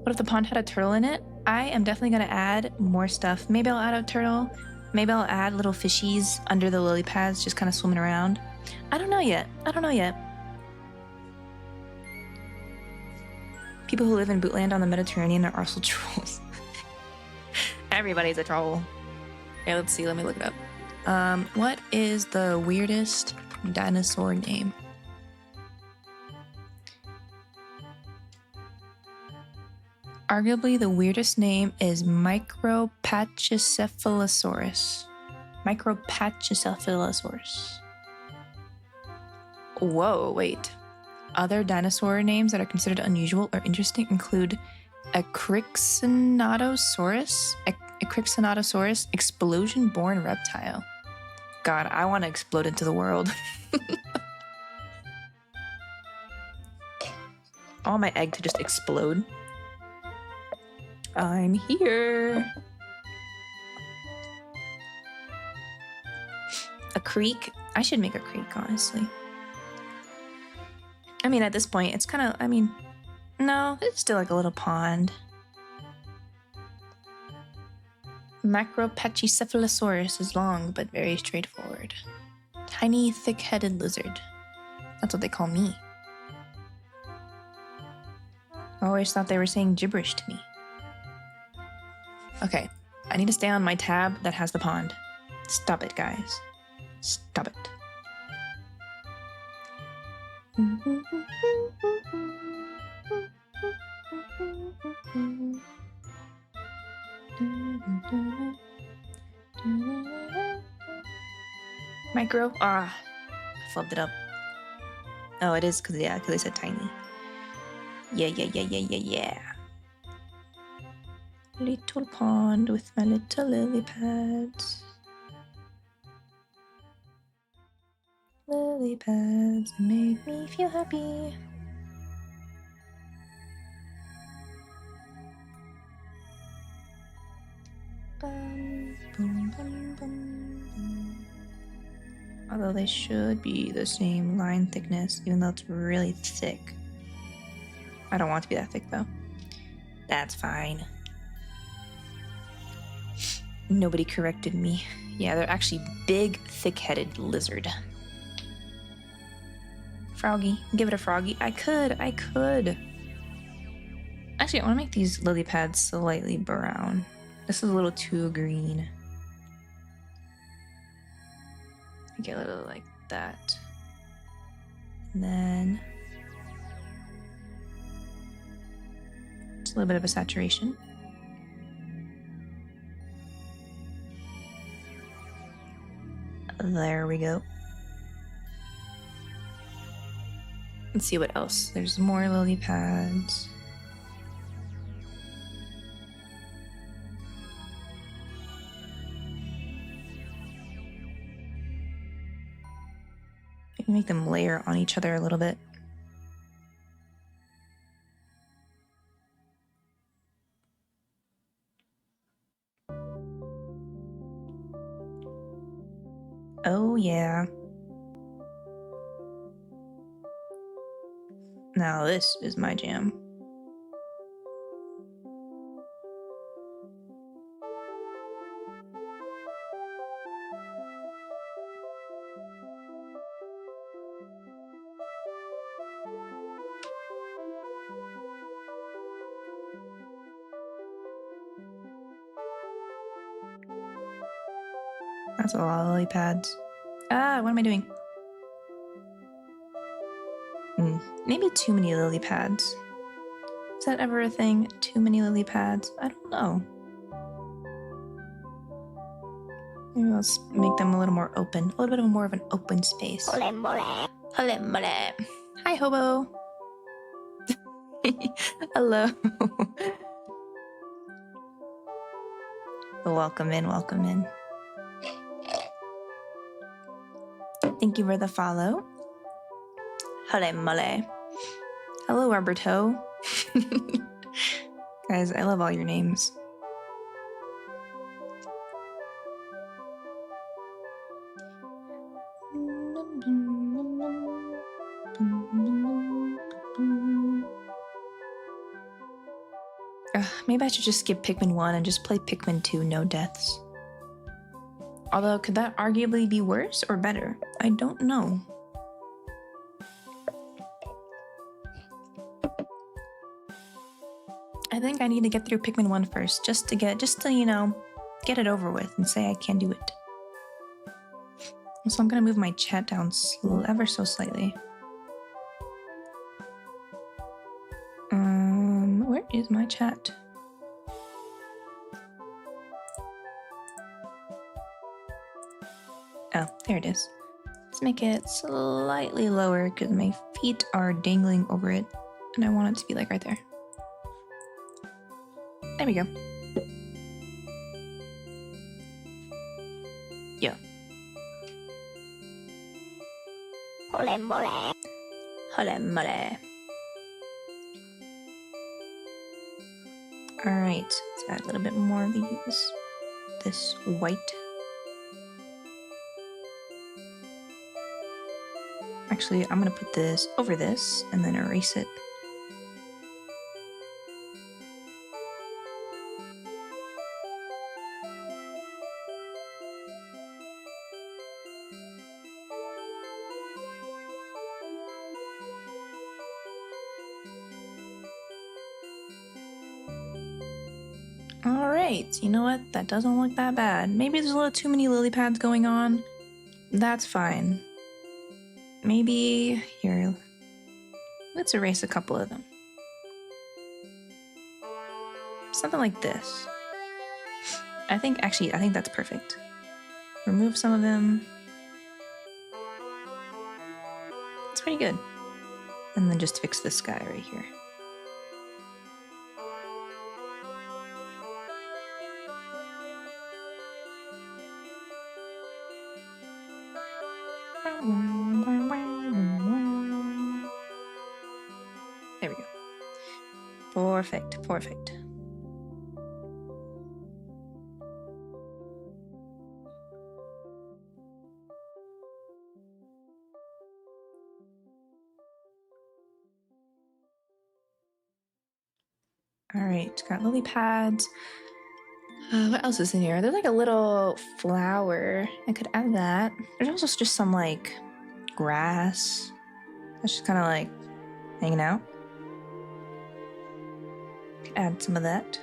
What if the pond had a turtle in it? I am definitely gonna add more stuff. Maybe I'll add a turtle. Maybe I'll add little fishies under the lily pads, just kind of swimming around. I don't know yet. People who live in Bootland on the Mediterranean are also trolls. Everybody's a troll. Okay, let's see. Let me look it up. What is the weirdest dinosaur name? Arguably, the weirdest name is Micropachycephalosaurus. Whoa, wait. Other dinosaur names that are considered unusual or interesting include Acrixonatosaurus, explosion-born reptile. God, I want to explode into the world. I want my egg to just explode. I'm here. A creek? I should make a creek, honestly. I mean, at this point, it's kind of, no, it's still like a little pond. Macropachycephalosaurus is long, but very straightforward. Tiny, thick-headed lizard. That's what they call me. I always thought they were saying gibberish to me. Okay, I need to stay on my tab that has the pond. Stop it, guys. Stop it. Micro? Ah, I flubbed it up. Oh, it is because they said tiny. Yeah. Little pond with my little lily pads. Lily pads make me feel happy. Bum, bum, bum, bum. Although they should be the same line thickness, even though it's really thick. I don't want it to be that thick though. That's fine. Nobody corrected me. Yeah, they're actually big, thick-headed lizard. Froggy. Give it a froggy. I could. Actually, I want to make these lily pads slightly brown. This is a little too green. Get a little like that. And then just a little bit of a saturation. There we go. Let's see what else. There's more lily pads. Maybe make them layer on each other a little bit. Oh yeah. Now this is my jam. That's a lot of lily pads. Ah, what am I doing? Maybe too many lily pads. Is that ever a thing? Too many lily pads? I don't know. Maybe let's make them a little more open. A little bit more of an open space. Hi, Hobo. Hello. Welcome in. Thank you for the follow. Hello, Roberto. Guys, I love all your names. Maybe I should just skip Pikmin 1 and just play Pikmin 2 no deaths. Although, could that arguably be worse or better? I don't know. I think I need to get through Pikmin 1 first, just to, you know, get it over with and say I can do it. So I'm gonna move my chat down ever so slightly. Where is my chat? Oh, there it is. Let's make it slightly lower because my feet are dangling over it and I want it to be like right there. There we go. Yeah. Hole mole. Alright, let's add a little bit more of these. This white. Actually, I'm gonna put this over this and then erase it. All right, you know what? That doesn't look that bad. Maybe there's a little too many lily pads going on. That's fine. Maybe here, let's erase a couple of them. Something like this. I think that's perfect. Remove some of them. It's pretty good. And then just fix this guy right here. There we go. Perfect, perfect. All right, got lily pads. What else is in here? There's like a little flower. I could add that. There's also just some like grass. That's just kind of like hanging out. Could add some of that.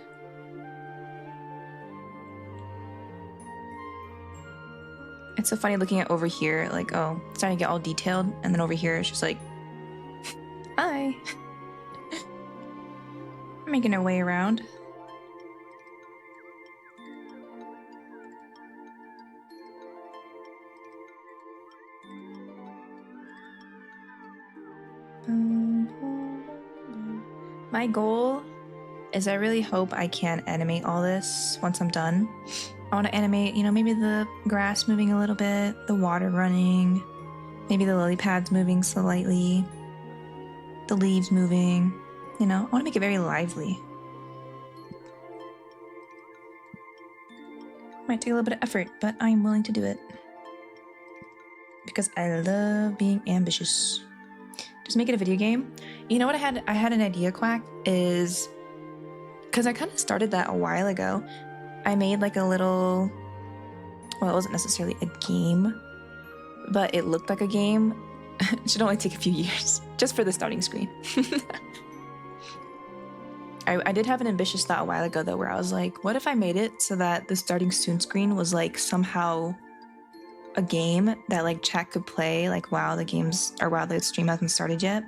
It's so funny looking at over here, like, oh, it's starting to get all detailed, and then over here it's just like, hi. Making our way around. My goal is I really hope I can animate all this once I'm done. I want to animate, maybe the grass moving a little bit, the water running, maybe the lily pads moving slightly, the leaves moving. I want to make it very lively. Might take a little bit of effort, but I'm willing to do it. Because I love being ambitious. Just make it a video game. You know what I had an idea, Quack, is because I kind of started that a while ago. I made like a little, well, it wasn't necessarily a game, but it looked like a game. It should only take a few years, just for the starting screen. I did have an ambitious thought a while ago, though, where I was like, what if I made it so that the starting soon screen was like somehow a game that like chat could play like while the stream hasn't started yet?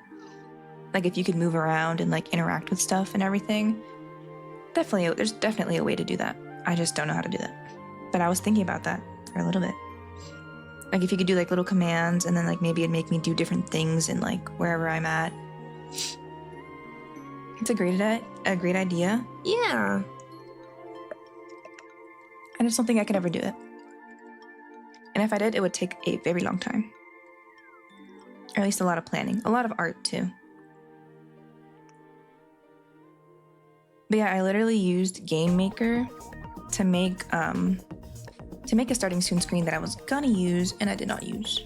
Like if you could move around and like interact with stuff and everything. There's definitely a way to do that. I just don't know how to do that. But I was thinking about that for a little bit. Like if you could do like little commands and then like maybe it'd make me do different things in like wherever I'm at. It's a great idea. Yeah. I just don't think I could ever do it. And if I did, it would take a very long time. Or at least a lot of planning. A lot of art too. But yeah, I literally used Game Maker to make a starting soon screen that I was gonna use and I did not use.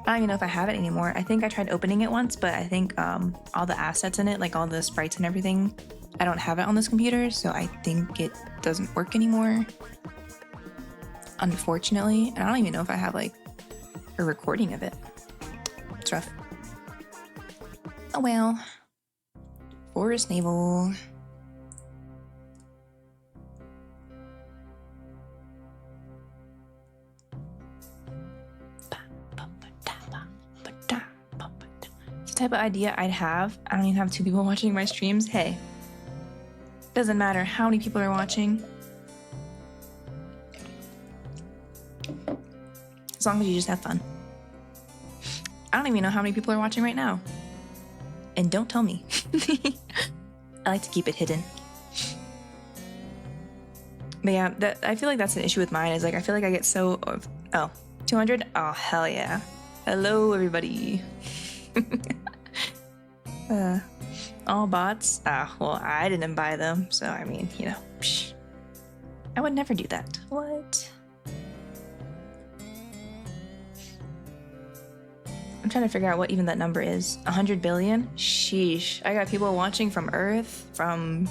I don't even know if I have it anymore. I think I tried opening it once, but I think all the assets in it, like all the sprites and everything, I don't have it on this computer, so I think it doesn't work anymore. Unfortunately. And I don't even know if I have like a recording of it. It's rough. Oh well. Forest Naval. It's the type of idea I'd have. I don't even have 2 people watching my streams. Hey, doesn't matter how many people are watching. As long as you just have fun. I don't even know how many people are watching right now. And don't tell me. I like to keep it hidden. But yeah, I feel like that's an issue with mine, is like I feel like I get so... Oh, 200? Oh, hell yeah. Hello, everybody. All bots? Well, I didn't buy them, so I mean, psh. I would never do that. What? I'm trying to figure out what even that number is. 100 billion? Sheesh. I got people watching from Earth, from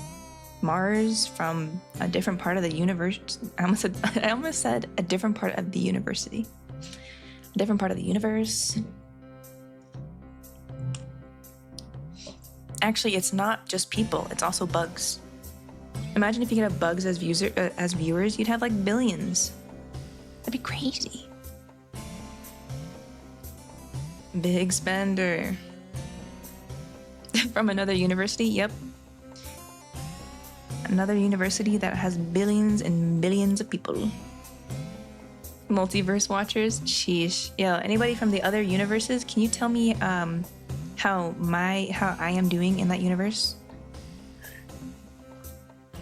Mars, from a different part of the universe. I almost said a different part of the university. A different part of the universe. Actually, it's not just people. It's also bugs. Imagine if you could have bugs as viewers, you'd have like billions. That'd be crazy. Big spender. From another university, yep. Another university that has billions and billions of people. Multiverse watchers, sheesh. Yo, anybody from the other universes, can you tell me how I am doing in that universe?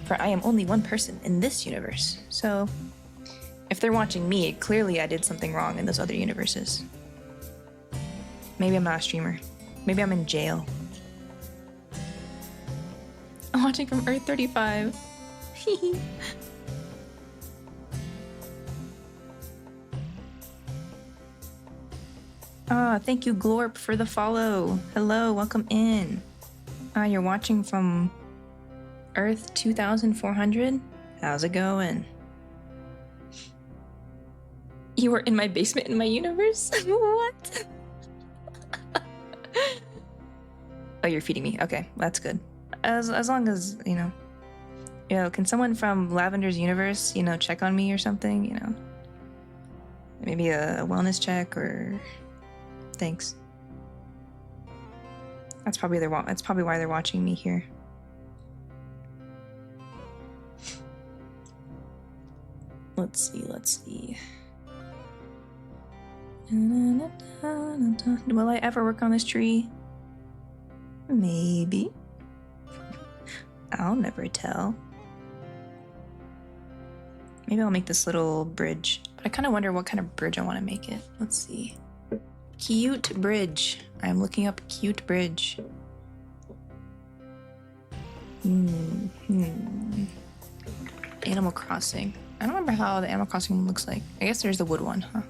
For I am only one person in this universe. So if they're watching me, clearly I did something wrong in those other universes. Maybe I'm not a streamer. Maybe I'm in jail. I'm watching from Earth 35. Ah, thank you, Glorp, for the follow. Hello, welcome in. You're watching from Earth 2400? How's it going? You were in my basement in my universe? What? Oh, you're feeding me. Okay, that's good. As long as, you know, can someone from Lavender's universe, you know, check on me or something, you know? Maybe a wellness check or... Thanks. That's probably why they're watching me here. Let's see. Will I ever work on this tree? Maybe. I'll never tell. Maybe I'll make this little bridge. But I kind of wonder what kind of bridge I want to make it. Let's see. Cute bridge. I'm looking up cute bridge. Animal Crossing. I don't remember how the Animal Crossing one looks like. I guess there's the wood one, huh?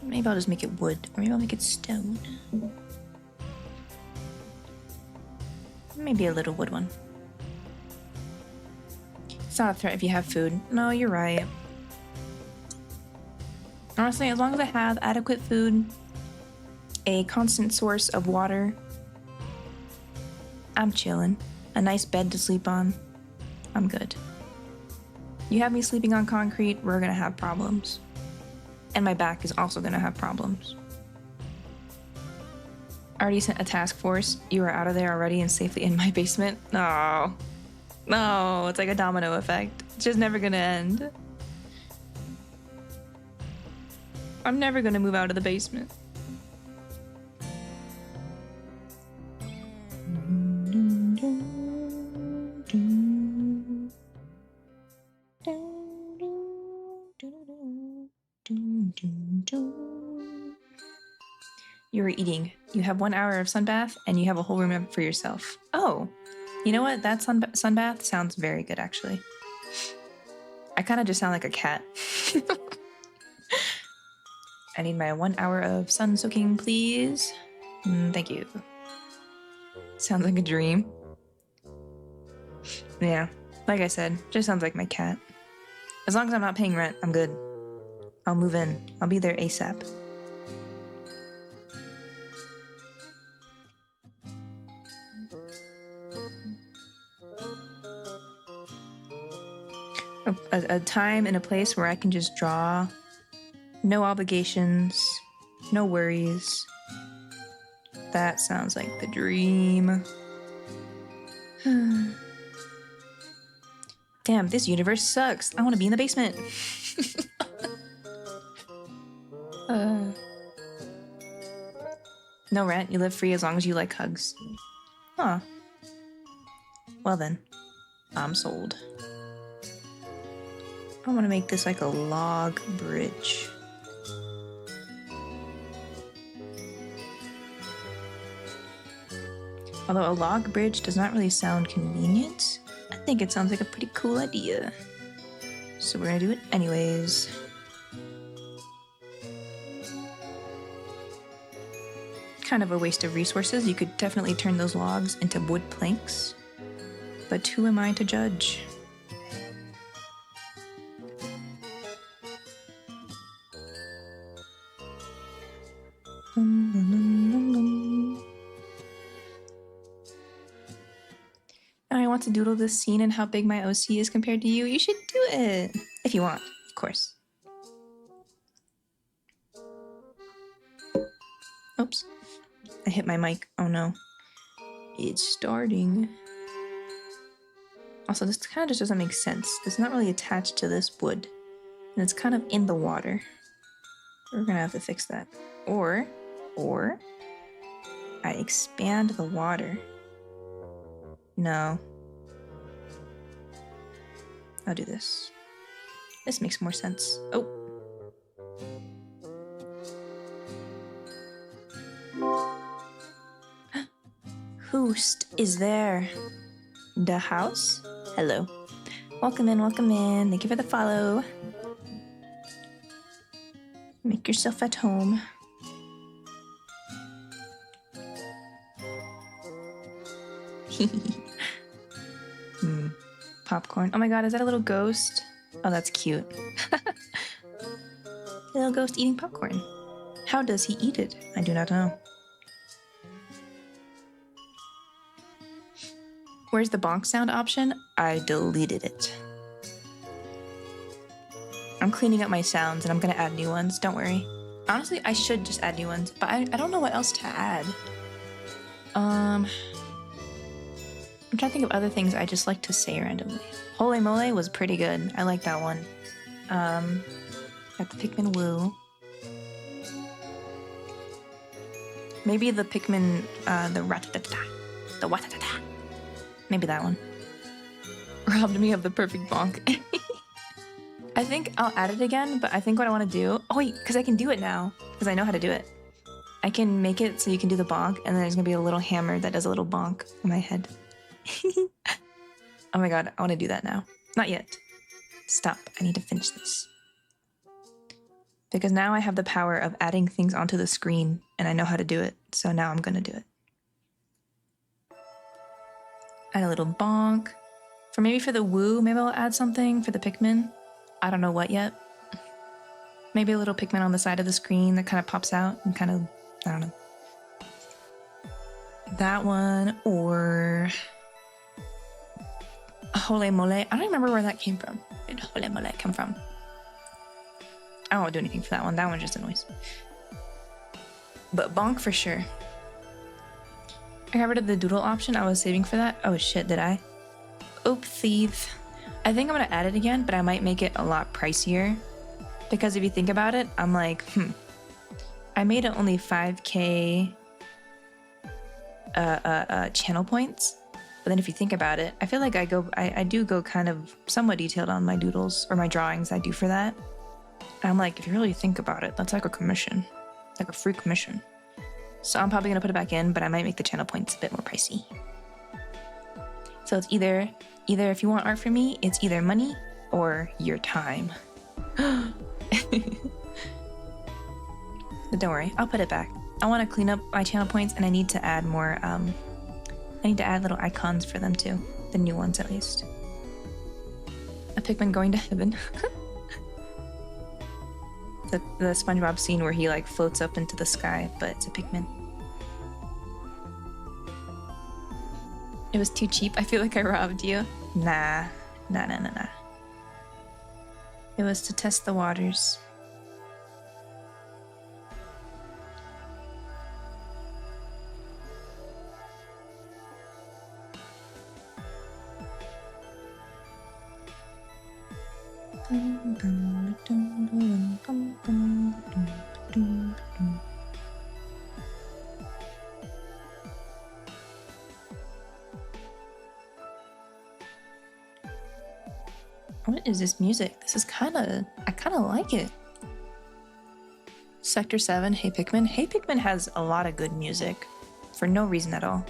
Maybe I'll just make it wood, or maybe I'll make it stone. Maybe a little wood one. It's not a threat if you have food. No, you're right. Honestly, as long as I have adequate food, a constant source of water, I'm chilling. A nice bed to sleep on, I'm good. You have me sleeping on concrete, we're gonna have problems. And my back is also gonna have problems. I already sent a task force. You are out of there already and safely in my basement. No. No, it's like a domino effect. It's just never gonna end. I'm never gonna move out of the basement. You're eating. You have 1 hour of sunbath and you have a whole room for yourself. Oh, you know what? That sunbath sounds very good, actually. I kind of just sound like a cat. I need my 1 hour of sun soaking, please. Thank you. Sounds like a dream. Yeah, like I said, just sounds like my cat. As long as I'm not paying rent, I'm good. I'll move in. I'll be there ASAP. A time and a place where I can just draw. No obligations. No worries. That sounds like the dream. Damn, this universe sucks. I want to be in the basement. No rent. You live free as long as you like hugs. Huh. Well then, I'm sold. I want to make this like a log bridge. Although a log bridge does not really sound convenient, I think it sounds like a pretty cool idea. So we're gonna do it anyways. Kind of a waste of resources. You could definitely turn those logs into wood planks. But who am I to judge? want to doodle this scene and how big my OC is compared to you, you should do it. If you want, of course. Oops. I hit my mic. Oh no. It's starting. Also, this kind of just doesn't make sense. It's not really attached to this wood. And it's kind of in the water. We're gonna have to fix that. Or I expand the water. No. I'll do this. This makes more sense. Oh. Whost is there? The house? Hello. Welcome in, welcome in. Thank you for the follow. Make yourself at home. Popcorn. Oh my god, is that a little ghost? Oh, that's cute. Little ghost eating popcorn. How does he eat it? I do not know. Where's the bonk sound option? I deleted it. I'm cleaning up my sounds and I'm gonna add new ones, don't worry. Honestly, I should just add new ones, but I don't know what else to add. I'm trying to think of other things I just like to say randomly. Holy Mole was pretty good. I like that one. Got the Pikmin Woo. Maybe the Pikmin, the Ratatata. The Watatata. Maybe that one. Robbed me of the perfect bonk. I think I'll add it again, but I think what I want to do... Oh wait, because I can do it now. Because I know how to do it. I can make it so you can do the bonk, and then there's going to be a little hammer that does a little bonk in my head. Oh my god, I want to do that now. Not yet. Stop, I need to finish this. Because now I have the power of adding things onto the screen, and I know how to do it, so now I'm going to do it. Add a little bonk. Maybe for the woo, maybe I'll add something for the Pikmin. I don't know what yet. Maybe a little Pikmin on the side of the screen that kind of pops out and kind of, I don't know. That one, or... Holy Mole. I don't remember where that came from. Where did Holy Mole come from? I won't do anything for that one. That one's just a noise. But bonk for sure. I got rid of the doodle option. I was saving for that. Oh shit, did I? Oop thief. I think I'm gonna add it again, but I might make it a lot pricier. Because if you think about it, I'm like, I made it only 5k channel points. But then if you think about it, I feel like I do go kind of somewhat detailed on my doodles or my drawings I do for that. And I'm like, if you really think about it, that's like a commission, like a free commission. So I'm probably gonna put it back in, but I might make the channel points a bit more pricey. So it's either if you want art from me, it's either money or your time. But don't worry, I'll put it back. I want to clean up my channel points, and I need to add more, I need to add little icons for them too. The new ones, at least. A Pikmin going to heaven. the SpongeBob scene where he, like, floats up into the sky, but it's a Pikmin. It was too cheap. I feel like I robbed you. Nah. Nah. It was to test the waters. What is this music? This is I kinda like it. Sector 7, Hey Pikmin. Hey Pikmin has a lot of good music. For no reason at all.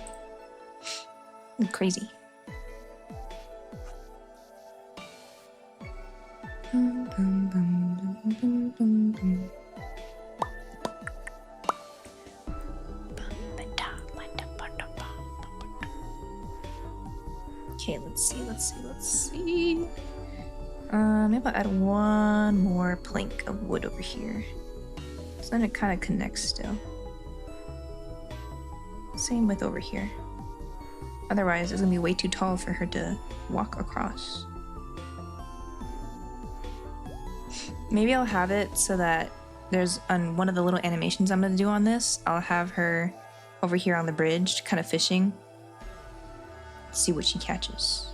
Crazy. Okay, let's see. Maybe I'll add one more plank of wood over here. So then it kind of connects still. Same with over here. Otherwise, it's gonna be way too tall for her to walk across. Maybe I'll have it so that there's on one of the little animations I'm gonna do on this, I'll have her over here on the bridge, kind of fishing. See what she catches.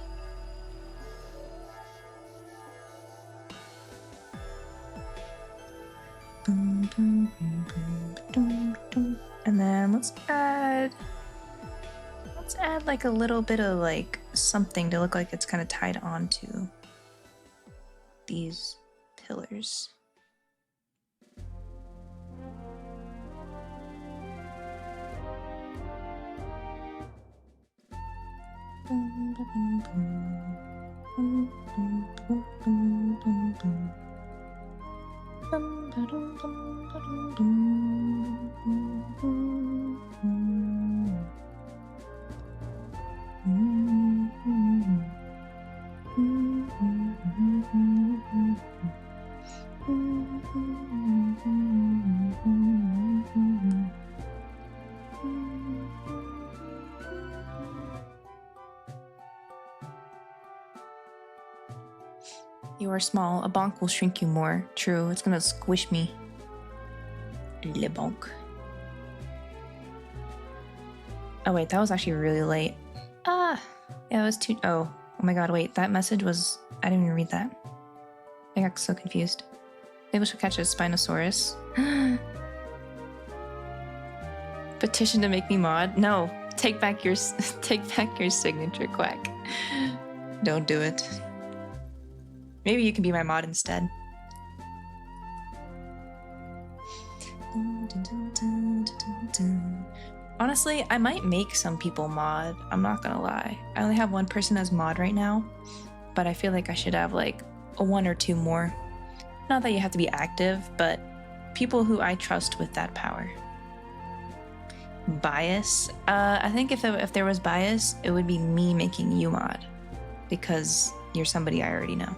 And then let's add like a little bit of like something to look like it's kind of tied onto these pillars. You are small. A bonk will shrink you more. True, it's gonna squish me. Le bonk. Oh wait, that was actually really late. Ah! Yeah, it was too- oh. Oh my god, wait, that message was- I didn't even read that. I got so confused. Maybe she'll catch a Spinosaurus. Petition to make me mod? No. Take back your signature, Quack. Don't do it. Maybe you can be my mod instead. Honestly, I might make some people mod. I'm not gonna lie. I only have one person as mod right now, but I feel like I should have like a one or two more. Not that you have to be active, but people who I trust with that power. Bias? I think if there was bias, it would be me making you mod, because you're somebody I already know.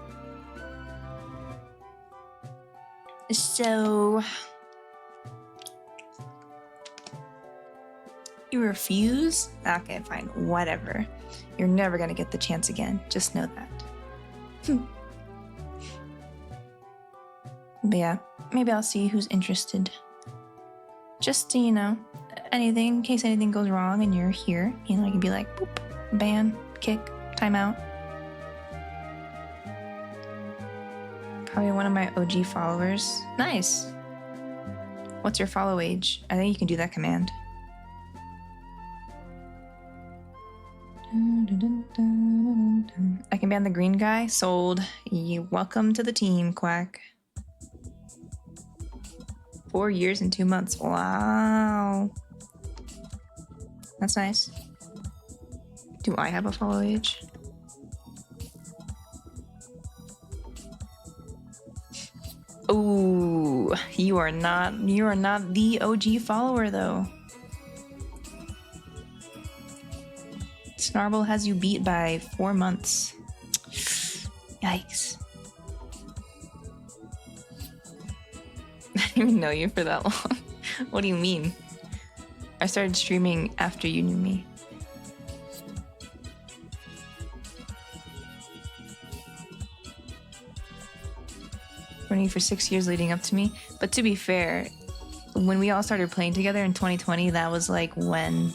So... you refuse? Okay, fine, whatever. You're never gonna get the chance again, just know that. But yeah, maybe I'll see who's interested. Just, you know, anything, in case anything goes wrong and you're here, you know, I can be like, boop, ban, kick, timeout. Probably one of my OG followers. Nice. What's your follow age? I think you can do that command. I can ban the green guy. Sold. You welcome to the team, Quack. 4 years and 2 months. Wow. That's nice. Do I have a follow age? Ooh, you are not the OG follower though. Snarble has you beat by 4 months. Yikes. I didn't even know you for that long. What do you mean? I started streaming after you knew me. Running for 6 years leading up to me. But to be fair, when we all started playing together in 2020, that was like when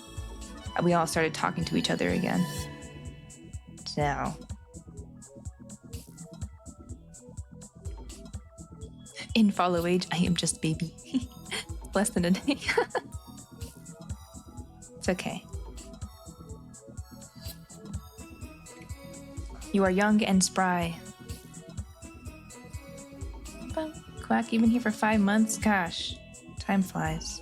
we all started talking to each other again. So. In follow age, I am just baby. Less than a day. It's okay. You are young and spry. Quack, you've been here for 5 months? Gosh, time flies.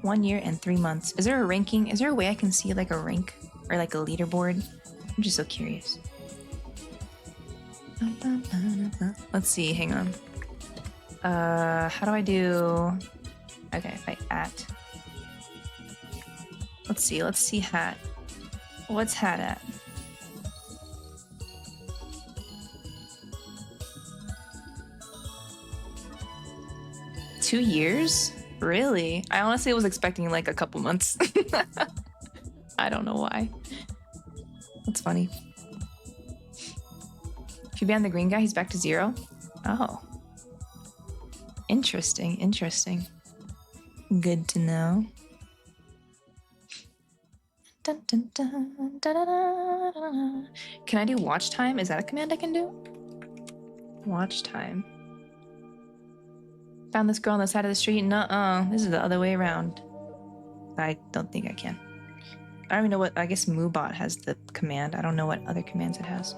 1 year and 3 months. Is there a ranking? Is there a way I can see like a rank or like a leaderboard? I'm just so curious. Let's see, hang on. How do I do... Okay, if I at. Let's see hat. What's hat at? Two years? Really? I honestly was expecting like a couple months. I don't know why. That's funny. If you ban the green guy, he's back to 0? Oh. Interesting, interesting. Good to know. Dun, dun, dun, dun, dun, dun, dun. Can I do watch time? Is that a command I can do? Watch time. Found this girl on the side of the street. Nuh-uh. This is the other way around. I don't think I can. I don't even know what... I guess MooBot has the command. I don't know what other commands it has.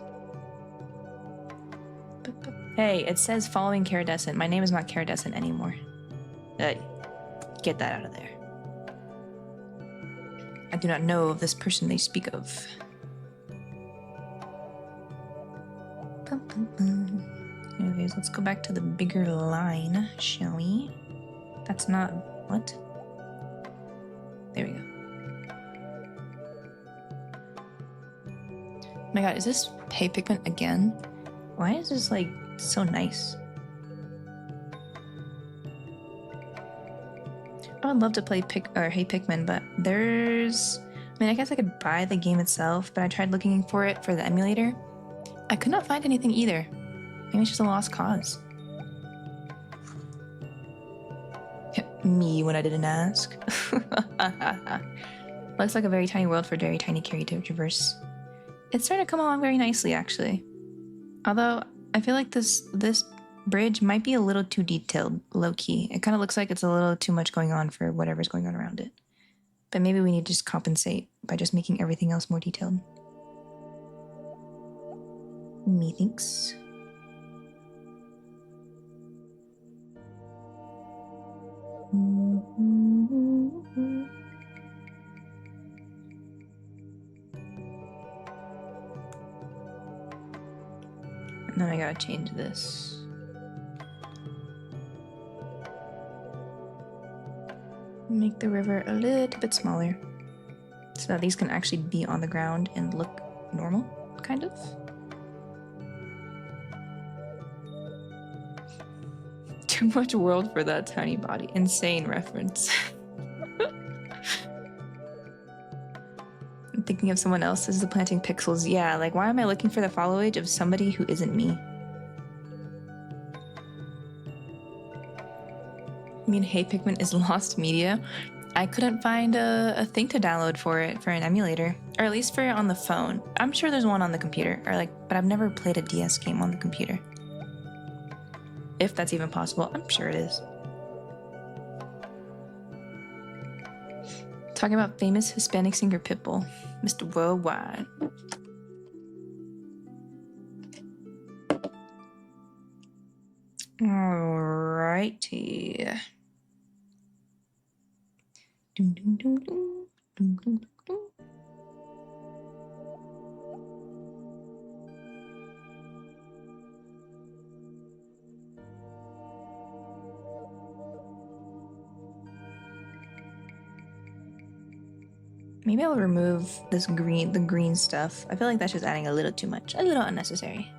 Hey, it says following Caradescent. My name is not Caradescent anymore. Get that out of there. I do not know of this person they speak of. Anyways, let's go back to the bigger line, shall we? That's not... what? There we go. Oh my god, is this Hey Pikmin again? Why is this, like, so nice? I would love to play Hey Pikmin, but there's... I mean, I guess I could buy the game itself, but I tried looking for it for the emulator. I could not find anything either. Maybe it's just a lost cause. Me when I didn't ask. Looks like a very tiny world for a very tiny carry to traverse. It's starting to come along very nicely, actually. Although, I feel like this bridge might be a little too detailed, low-key. It kind of looks like it's a little too much going on for whatever's going on around it. But maybe we need to just compensate by just making everything else more detailed. Methinks. And then I gotta change this. Make the river a little bit smaller so that these can actually be on the ground and look normal, kind of. Too much world for that tiny body. Insane reference. I'm thinking of someone else as the planting pixels. Yeah, like why am I looking for the follow age of somebody who isn't me? I mean, Hey Pikmin is lost media. I couldn't find a thing to download for it for an emulator, or at least for it on the phone. I'm sure there's one on the computer, or like, but I've never played a DS game on the computer. If that's even possible, I'm sure it is. Talking about famous Hispanic singer Pitbull, Mr. Worldwide. Alrighty. Dum, dum, dum, dum, dum, dum, dum. Maybe I'll remove this the green stuff. I feel like that's just adding a little too much, a little unnecessary.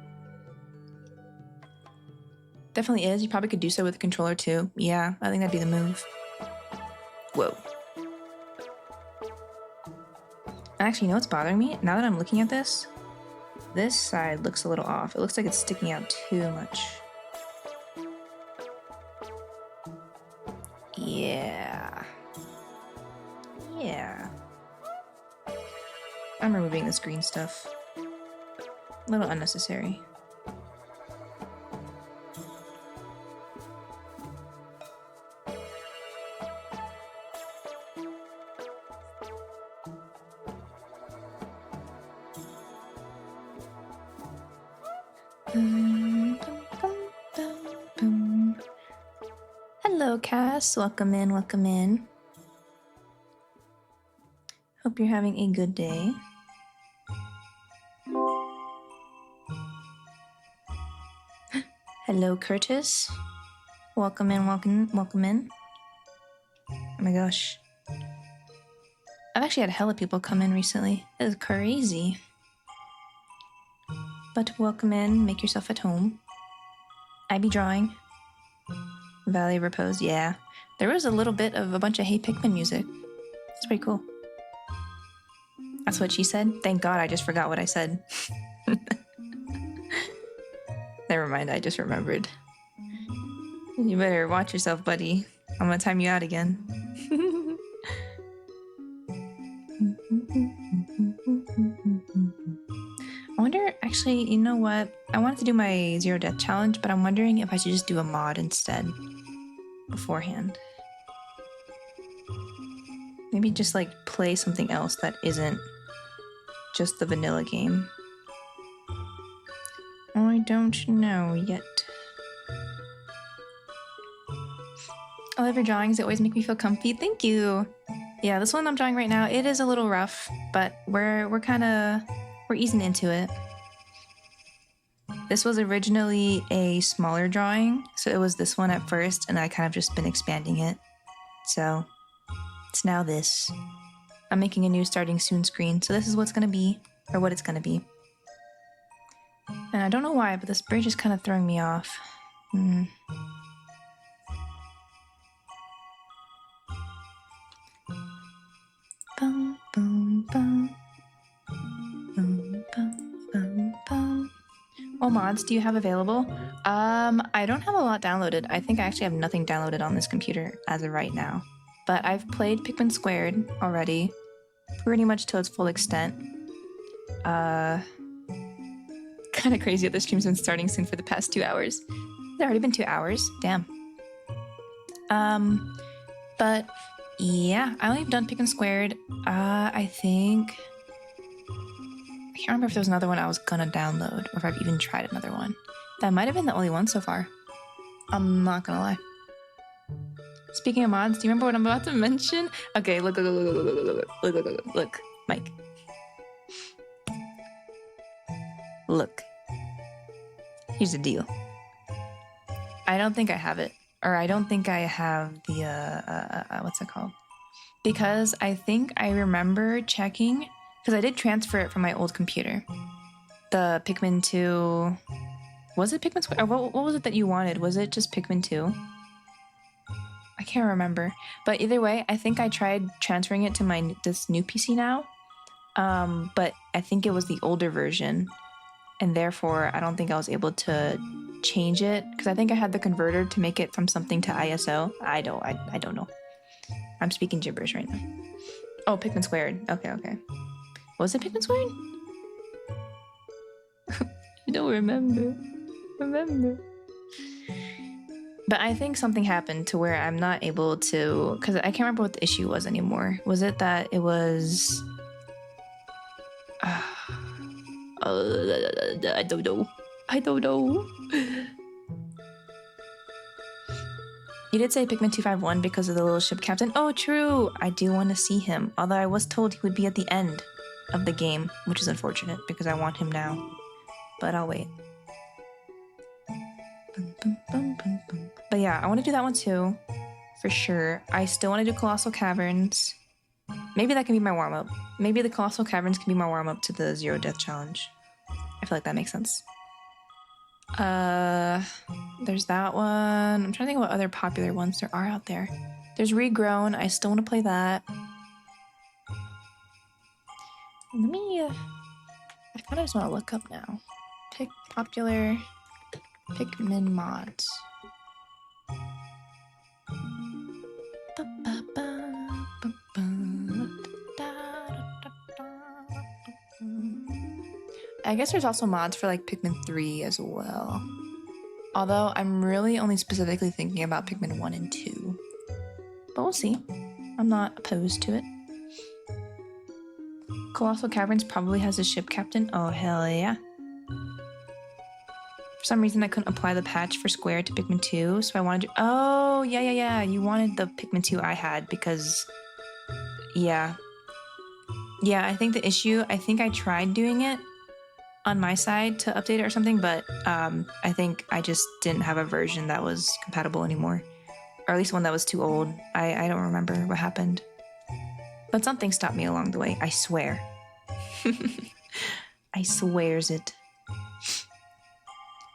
Definitely is. You probably could do so with a controller too. Yeah, I think that'd be the move. Whoa. Actually, you know what's bothering me? Now that I'm looking at this side looks a little off. It looks like it's sticking out too much. Yeah. Yeah. I'm removing this green stuff. A little unnecessary. Hello, Cass. Welcome in, welcome in. Hope you're having a good day. Hello, Curtis. Welcome in, welcome in. Oh my gosh. I've actually had hella people come in recently. That is crazy. But welcome in, make yourself at home. I be drawing. Valley of Repose, yeah. There was a little bit of a bunch of Hey Pikmin music. It's pretty cool. That's what she said? Thank God I just forgot what I said. Never mind, I just remembered. You better watch yourself, buddy. I'm gonna time you out again. I wonder, actually, you know what? I wanted to do my Zero Death Challenge, but I'm wondering if I should just do a mod instead beforehand. Maybe just like play something else that isn't just the vanilla game. I don't know yet. I love your drawings. They always make me feel comfy. Thank you. Yeah, this one I'm drawing right now, it is a little rough, but we're easing into it. This was originally a smaller drawing, so it was this one at first, and I kind of just been expanding it. So it's now this. I'm making a new starting soon screen, so this is what's gonna be, or what it's gonna be. And I don't know why, but this bridge is kind of throwing me off. Bum, bum, bum. Bum, bum, bum, bum. What mods do you have available? I don't have a lot downloaded. I think I actually have nothing downloaded on this computer as of right now. But I've played Pikmin Squared already, pretty much to its full extent. Kind of crazy that the stream's been starting soon for the past 2 hours. It's already been 2 hours. Damn. But yeah, I only have done Pikmin Squared. I think I can't remember if there was another one I was gonna download or if I've even tried another one. That might have been the only one so far. I'm not gonna lie. Speaking of mods, do you remember what I'm about to mention? Okay, look, Mike. Look. Here's the deal. I don't think I have it. Or I don't think I have the, what's it called? Because I think I remember checking, because I did transfer it from my old computer. The Pikmin 2... Was it Pikmin Square? Or what was it that you wanted? Was it just Pikmin 2? I can't remember. But either way, I think I tried transferring it to this new PC now. But I think it was the older version. And therefore, I don't think I was able to change it. Because I think I had the converter to make it from something to ISO. I don't know. I'm speaking gibberish right now. Oh, Pikmin Squared. Okay. Was it Pikmin Squared? I don't remember. But I think something happened to where I'm not able to... Because I can't remember what the issue was anymore. Was it that it was... I don't know. You did say Pikmin 251 because of the little ship captain. Oh, true! I do want to see him. Although I was told he would be at the end of the game, which is unfortunate because I want him now. But I'll wait. But yeah, I want to do that one too. For sure. I still want to do Colossal Caverns. Maybe that can be my warm-up. Maybe the Colossal Caverns can be my warm-up to the Zero Death Challenge. I feel like that makes sense. There's that one. I'm trying to think of what other popular ones there are out there. There's Regrown. I still want to play that. Let me, I kind of just want to look up now. Pick popular Pikmin mods. I guess there's also mods for like Pikmin 3 as well. Although I'm really only specifically thinking about Pikmin 1 and 2. But we'll see. I'm not opposed to it. Colossal Caverns probably has a ship captain. Oh, hell yeah. For some reason, I couldn't apply the patch for Square to Pikmin 2, so I wanted to... Oh, yeah. You wanted the Pikmin 2 I had because... Yeah. Yeah, I think the issue... I think I tried doing it on my side to update it or something, but I think I just didn't have a version that was compatible anymore. Or at least one that was too old. I don't remember what happened. But something stopped me along the way, I swear. I swears it.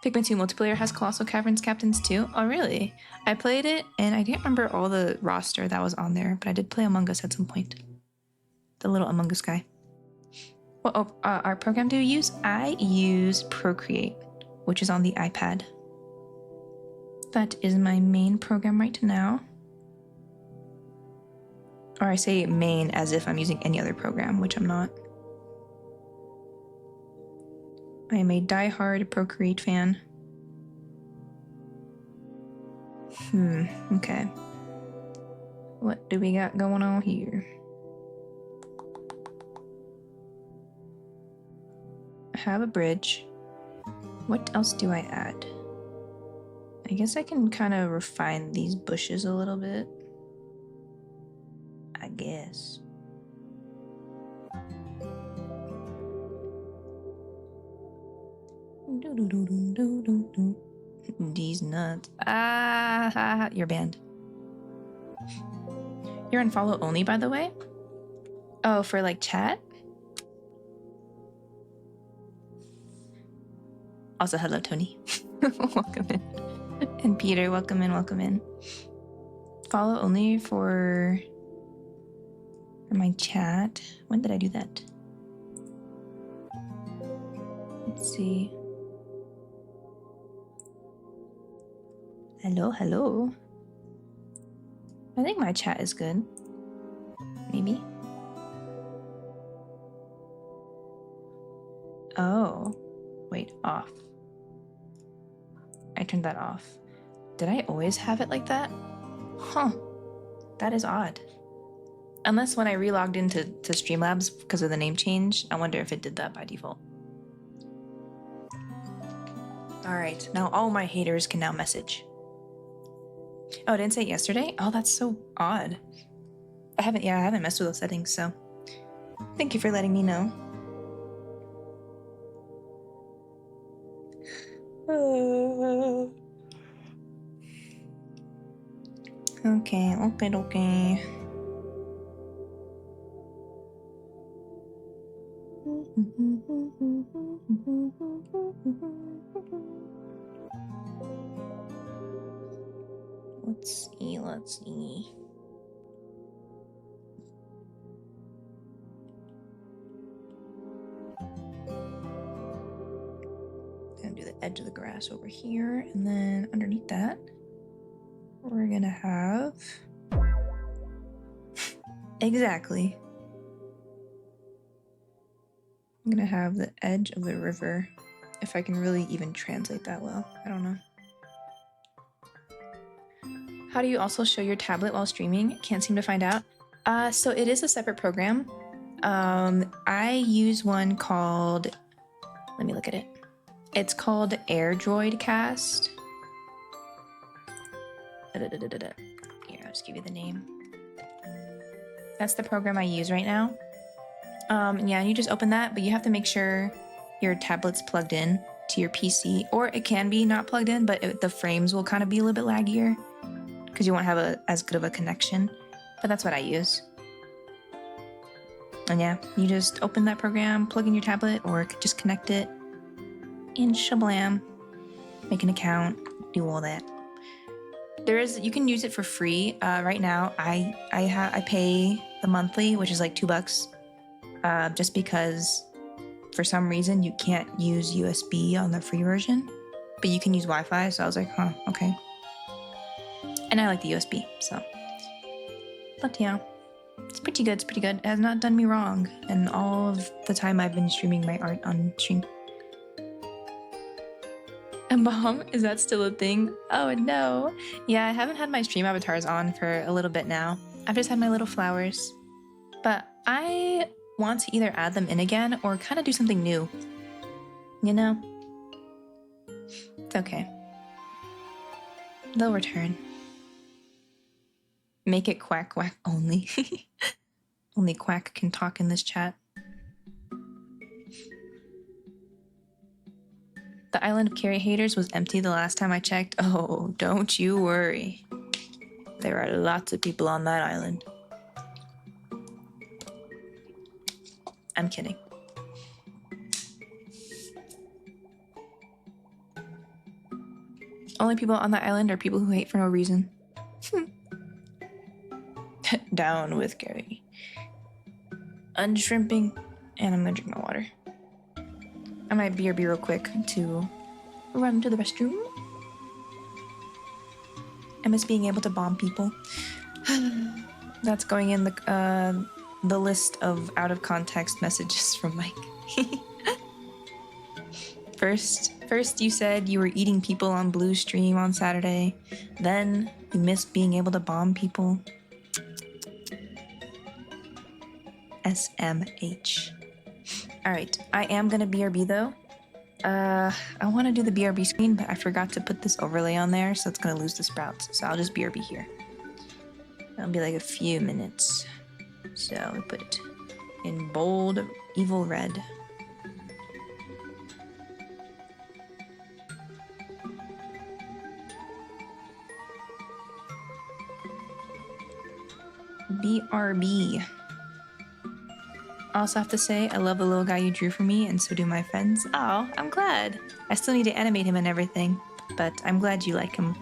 Pikmin 2 multiplayer has Colossal Caverns captains too? Oh, really? I played it, and I can't remember all the roster that was on there, but I did play Among Us at some point. The little Among Us guy. Our program do you use? I use Procreate, which is on the iPad. That is my main program right now. Or I say main as if I'm using any other program, which I'm not. I am a die-hard Procreate fan. Okay. What do we got going on here? I have a bridge. What else do I add? I guess I can kind of refine these bushes a little bit. I guess. These nuts. You're banned. You're on follow only, by the way? Oh, for like chat? Also, hello, Tony. Welcome in. And Peter, welcome in, welcome in. Follow only for my chat. When did I do that? Let's see. Hello, hello. I think my chat is good. Maybe. Oh, wait, off. I turned that off. Did I always have it like that? Huh. That is odd. Unless when I relogged into Streamlabs because of the name change, I wonder if it did that by default. Alright, now all my haters can now message. Oh, I didn't say it yesterday? Oh, that's so odd. I haven't messed with those settings, so thank you for letting me know. Okay. Let's see. Gonna do the edge of the grass over here, and then underneath that, we're gonna have exactly. I'm gonna have the edge of the river, if I can really even translate that well. I don't know. How do you also show your tablet while streaming? Can't seem to find out. So it is a separate program. I use one called, let me look at it. It's called AirDroid Cast. Here, I'll just give you the name. That's the program I use right now. Yeah, and you just open that, but you have to make sure your tablet's plugged in to your PC, or it can be not plugged in, but the frames will kind of be a little bit laggier because you won't have as good of a connection. But that's what I use. And yeah, you just open that program, plug in your tablet, or just connect it, and shablam, make an account, do all that. You can use it for free. Right now, I pay the monthly, which is like $2, just because for some reason you can't use USB on the free version, but you can use Wi-Fi. So I was like, huh, okay. And I like the USB, so. But yeah, it's pretty good. It has not done me wrong, and all of the time I've been streaming my art on stream. A bomb? Is that still a thing? Oh no. Yeah, I haven't had my stream avatars on for a little bit now. I've just had my little flowers. But I want to either add them in again or kind of do something new. You know? It's okay. They'll return. Make it quack quack only. Only Quack can talk in this chat. The island of Carrie haters was empty the last time I checked. Oh, don't you worry. There are lots of people on that island. I'm kidding. Only people on that island are people who hate for no reason. Down with Carrie. Unshrimping. And I'm gonna drink my water. I might BRB real quick to run to the restroom. I miss being able to bomb people. That's going in the list of out of context messages from Mike. First you said you were eating people on Blue Stream on Saturday. Then you missed being able to bomb people. SMH. Alright, I am gonna BRB though. I want to do the BRB screen, but I forgot to put this overlay on there, so it's gonna lose the sprouts. So I'll just BRB here. It'll be like a few minutes. So we put it in bold, evil red. BRB. I also have to say, I love the little guy you drew for me, and so do my friends. Oh, I'm glad. I still need to animate him and everything, but I'm glad you like him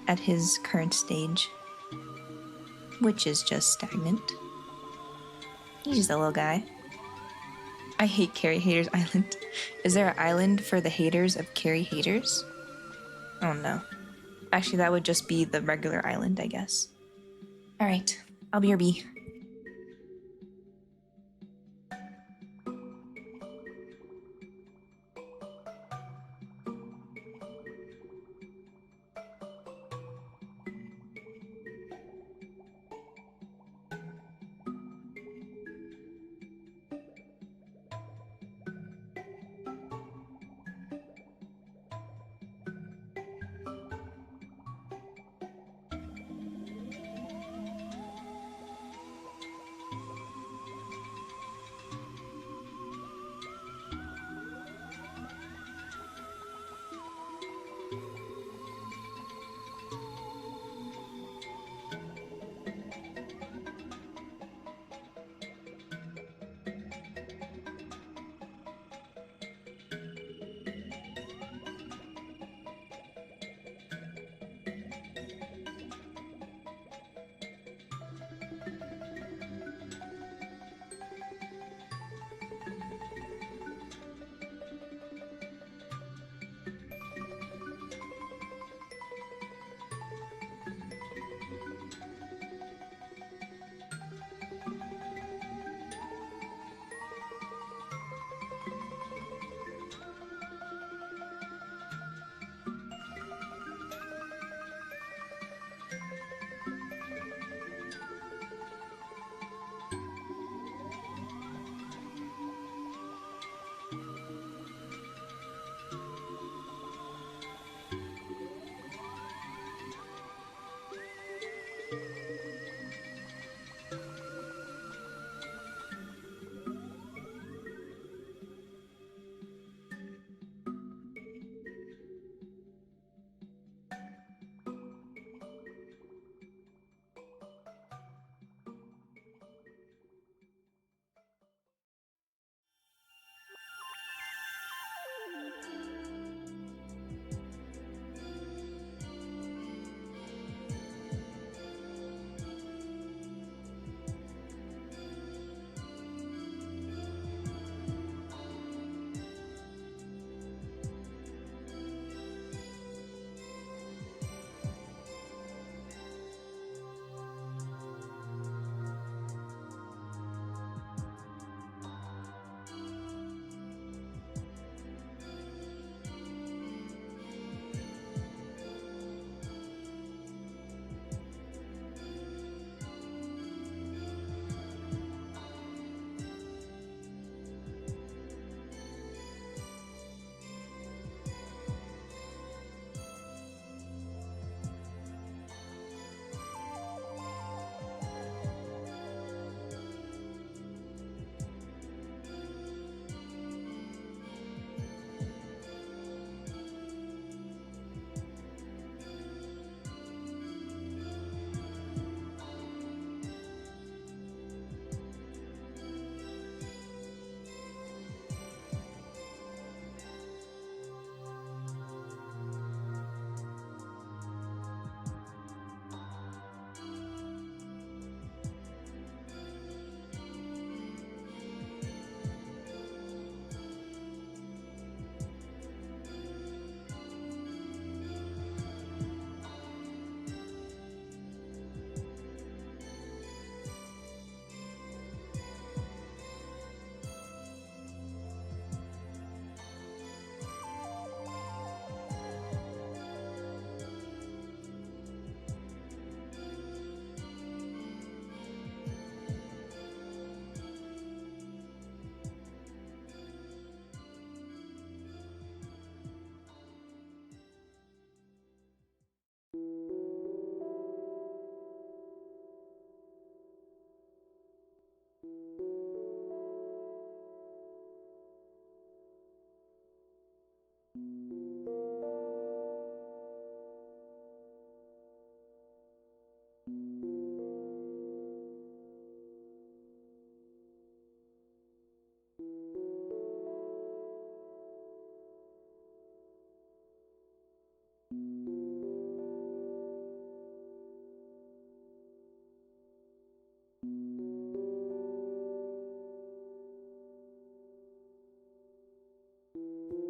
at his current stage, which is just stagnant. He's just a little guy. I hate Carrie Haters Island. Is there an island for the haters of Carrie Haters? Oh no. Actually, that would just be the regular island, I guess. Alright, I'll be your bee.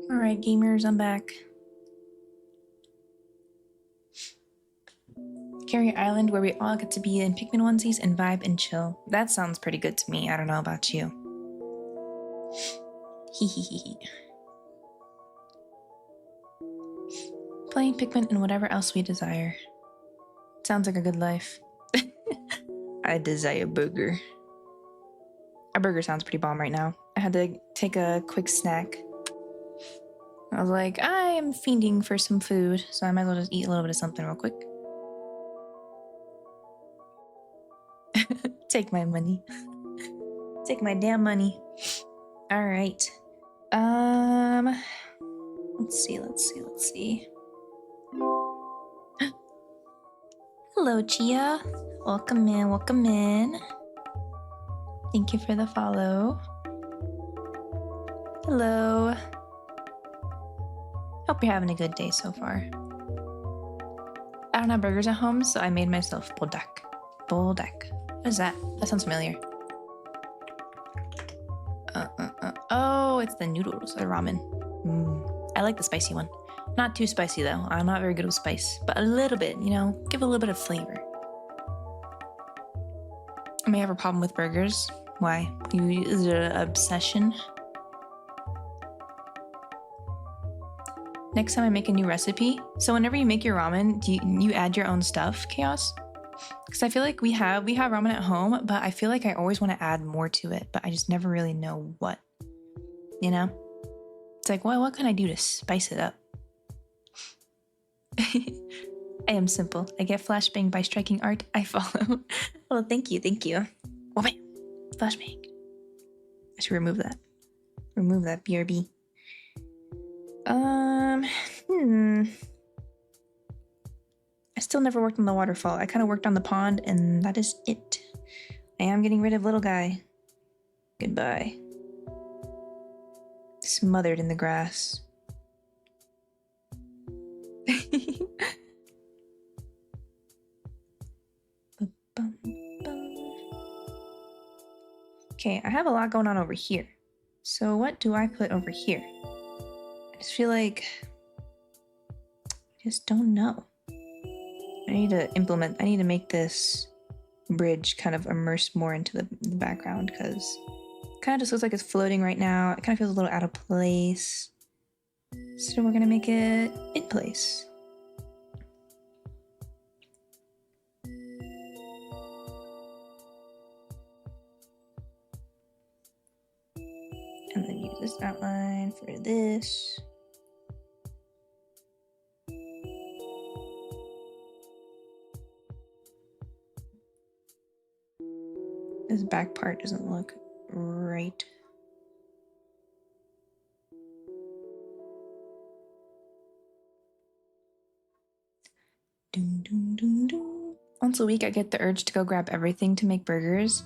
Alright, gamers, I'm back. Carry Island, where we all get to be in Pikmin onesies and vibe and chill. That sounds pretty good to me. I don't know about you. Hehehe. Playing Pikmin and whatever else we desire. Sounds like a good life. I desire a burger. A burger sounds pretty bomb right now. I had to take a quick snack. I was like, I am fiending for some food, so I might as well just eat a little bit of something real quick. Take my money. Take my damn money. All right. Let's see. Hello, Chia. Welcome in. Thank you for the follow. Hello. Hope you're having a good day so far. I don't have burgers at home, so I made myself buldak. Buldak. What is that? That sounds familiar. Oh, it's the noodles or ramen. I like the spicy one. Not too spicy though. I'm not very good with spice, but a little bit, you know, give a little bit of flavor. I may have a problem with burgers. Why? Is it an obsession? Next time I make a new recipe. So whenever you make your ramen, do you add your own stuff, Chaos? Because I feel like we have ramen at home, but I feel like I always want to add more to it, but I just never really know what, you know? It's like, well, what can I do to spice it up? I am simple. I get flashbang by striking art. I follow. Well, thank you. Oh, man. Flashbang. I should remove that. Remove that, BRB. I still never worked on the waterfall. I kind of worked on the pond, and that is it. I am getting rid of little guy. Goodbye. Smothered in the grass. Okay, I have a lot going on over here. So what do I put over here? I just feel like I just don't know. I need to make this bridge kind of immerse more into the background, because it kind of just looks like it's floating right now. It kind of feels a little out of place. So we're gonna make it in place. And then use this outline for this. This back part doesn't look right. Dun, dun, dun, dun. Once a week, I get the urge to go grab everything to make burgers.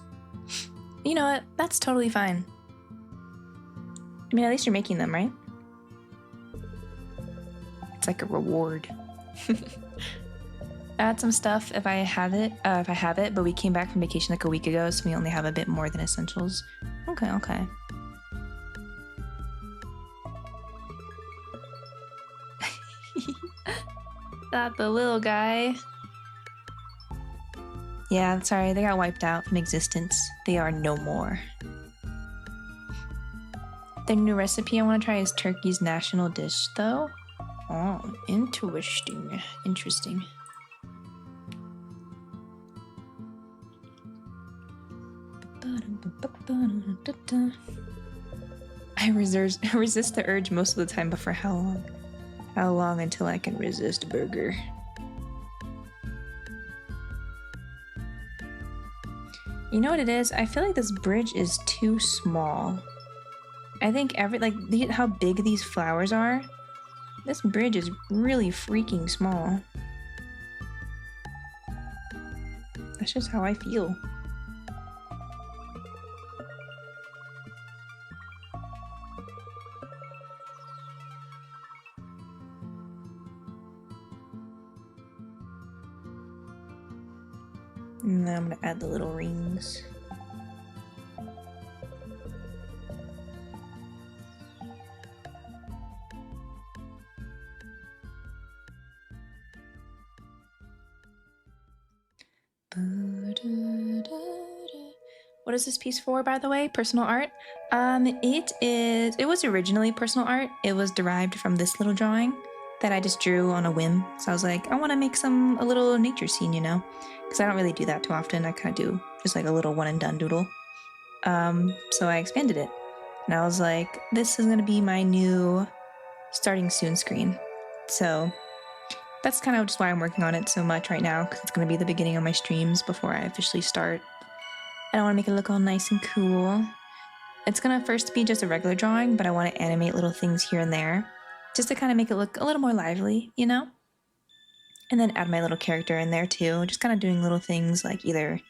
You know what? That's totally fine. I mean, at least you're making them, right? It's like a reward. Add some stuff if I have it, but we came back from vacation like a week ago, so we only have a bit more than essentials. Okay. Not the little guy. Yeah, sorry, they got wiped out from existence. They are no more. The new recipe I want to try is turkey's national dish, though. Oh, interesting. I resist the urge most of the time, but for how long? How long until I can resist burger? You know what it is? I feel like this bridge is too small. I think how big these flowers are. This bridge is really freaking small. That's just how I feel. And then I'm gonna add the little rings. What is this piece for, by the way? Personal art? It was originally personal art. It was derived from this little drawing that I just drew on a whim. So I was like, I want to make a little nature scene, you know? Because I don't really do that too often. I kind of do just like a little one and done doodle. So I expanded it. And I was like, this is going to be my new starting soon screen. So that's kind of just why I'm working on it so much right now, because it's going to be the beginning of my streams before I officially start. And I want to make it look all nice and cool. It's going to first be just a regular drawing, but I want to animate little things here and there, just to kind of make it look a little more lively, you know? And then add my little character in there too, just kind of doing little things like either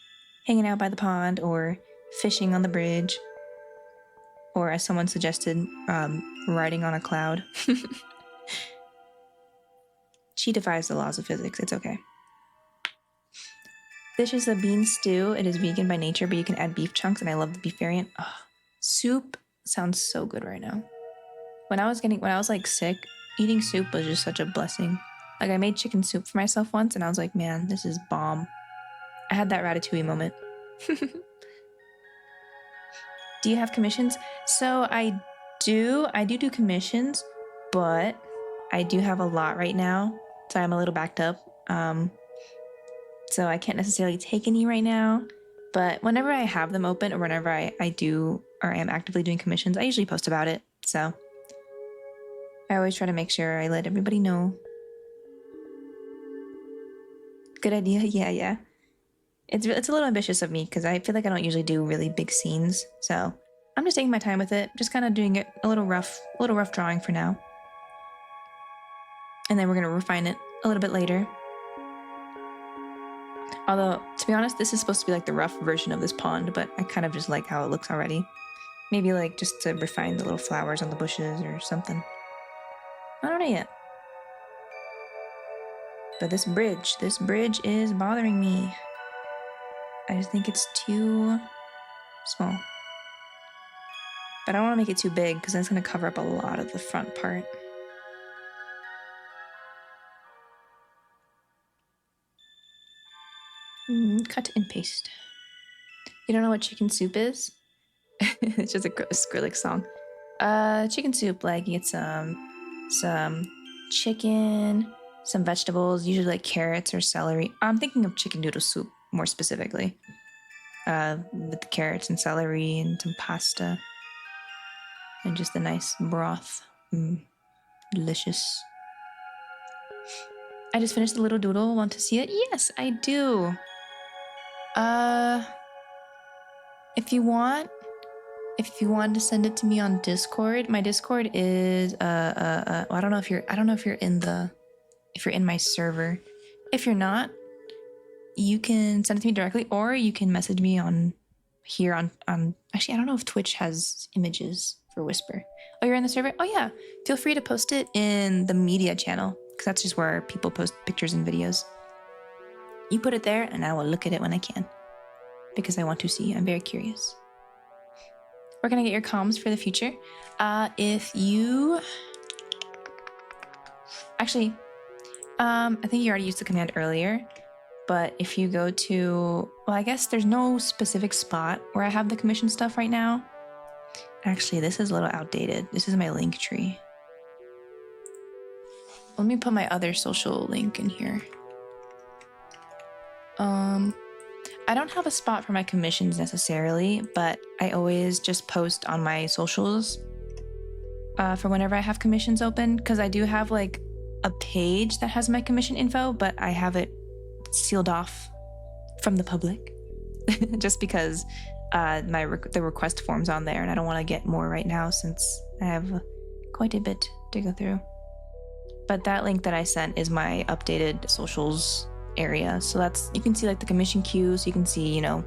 hanging out by the pond or fishing on the bridge, or as someone suggested, riding on a cloud. She defies the laws of physics. It's okay. This is a bean stew. It is vegan by nature, but you can add beef chunks, and I love the beef variant. Oh, soup sounds so good right now. When I was like sick, eating soup was just such a blessing. Like I made chicken soup for myself once, and I was like, man, this is bomb. I had that ratatouille moment. Do you have commissions? So I do commissions, but I do have a lot right now. So I'm a little backed up. So I can't necessarily take any right now, but whenever I have them open or whenever I do or am actively doing commissions, I usually post about it. So I always try to make sure I let everybody know. Good idea. Yeah. It's a little ambitious of me because I feel like I don't usually do really big scenes. So I'm just taking my time with it, just kind of doing it a little rough drawing for now. And then we're going to refine it a little bit later. Although, to be honest, this is supposed to be like the rough version of this pond, but I kind of just like how it looks already. Maybe like just to refine the little flowers on the bushes or something. I don't know yet. But this bridge is bothering me. I just think it's too small. But I don't want to make it too big because that's going to cover up a lot of the front part. Cut and paste. You don't know what chicken soup is? It's just a Skrillex song. Chicken soup, like you get some chicken, some vegetables, usually like carrots or celery. I'm thinking of chicken noodle soup more specifically. With the carrots and celery and some pasta. And just a nice broth. Delicious. I just finished the little doodle. Want to see it? Yes, I do. If you want to send it to me on Discord, my Discord is I don't know if you're in my server. If you're not, you can send it to me directly, or you can message me on actually I don't know if Twitch has images for Whisper. Oh, you're in the server? Oh yeah. Feel free to post it in the media channel, because that's just where people post pictures and videos. You put it there and I will look at it when I can, because I want to see. I'm very curious. Where can I get your comms for the future? If you... Actually, I think you already used the command earlier, but if you go to... Well, I guess there's no specific spot where I have the commission stuff right now. Actually, this is a little outdated. This is my link tree. Let me put my other social link in here. I don't have a spot for my commissions necessarily, but I always just post on my socials for whenever I have commissions open, because I do have like a page that has my commission info, but I have it sealed off from the public just because the request form's on there, and I don't want to get more right now since I have quite a bit to go through. But that link that I sent is my updated socials area. So that's, you can see like the commission queue, so you can see, you know,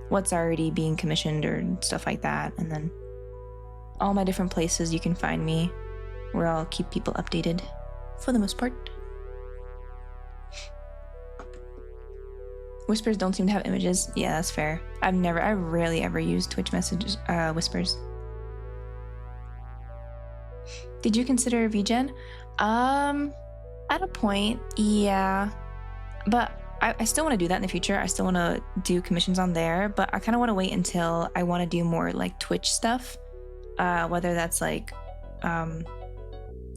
what's already being commissioned or stuff like that. And then all my different places you can find me, where I'll keep people updated for the most part. Whispers don't seem to have images. Yeah, that's fair. I rarely ever use Twitch messages, whispers. Did you consider VGen? At a point, yeah. But I still want to do that in the future. I still want to do commissions on there, but I kind of want to wait until I want to do more like Twitch stuff. Whether that's like, I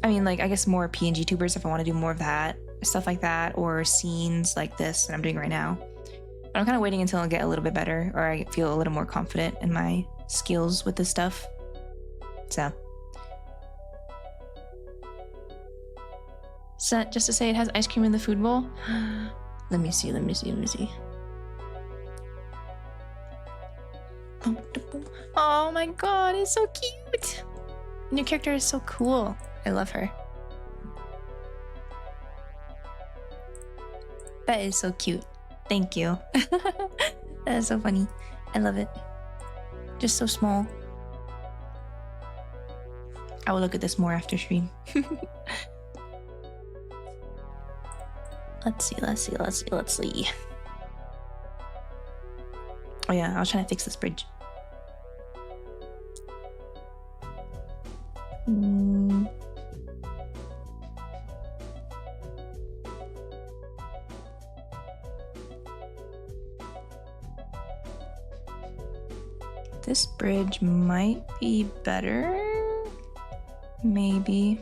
mean, like, I guess more PNG tubers if I want to do more of that, stuff like that, or scenes like this that I'm doing right now. But I'm kind of waiting until I get a little bit better, or I feel a little more confident in my skills with this stuff. So just to say it has ice cream in the food bowl. Let me see. Oh my god, it's so cute. New character is so cool. I love her. That is so cute. Thank you. That is so funny. I love it. Just so small. I will look at this more after stream. Let's see. Oh yeah, I was trying to fix this bridge. This bridge might be better. Maybe.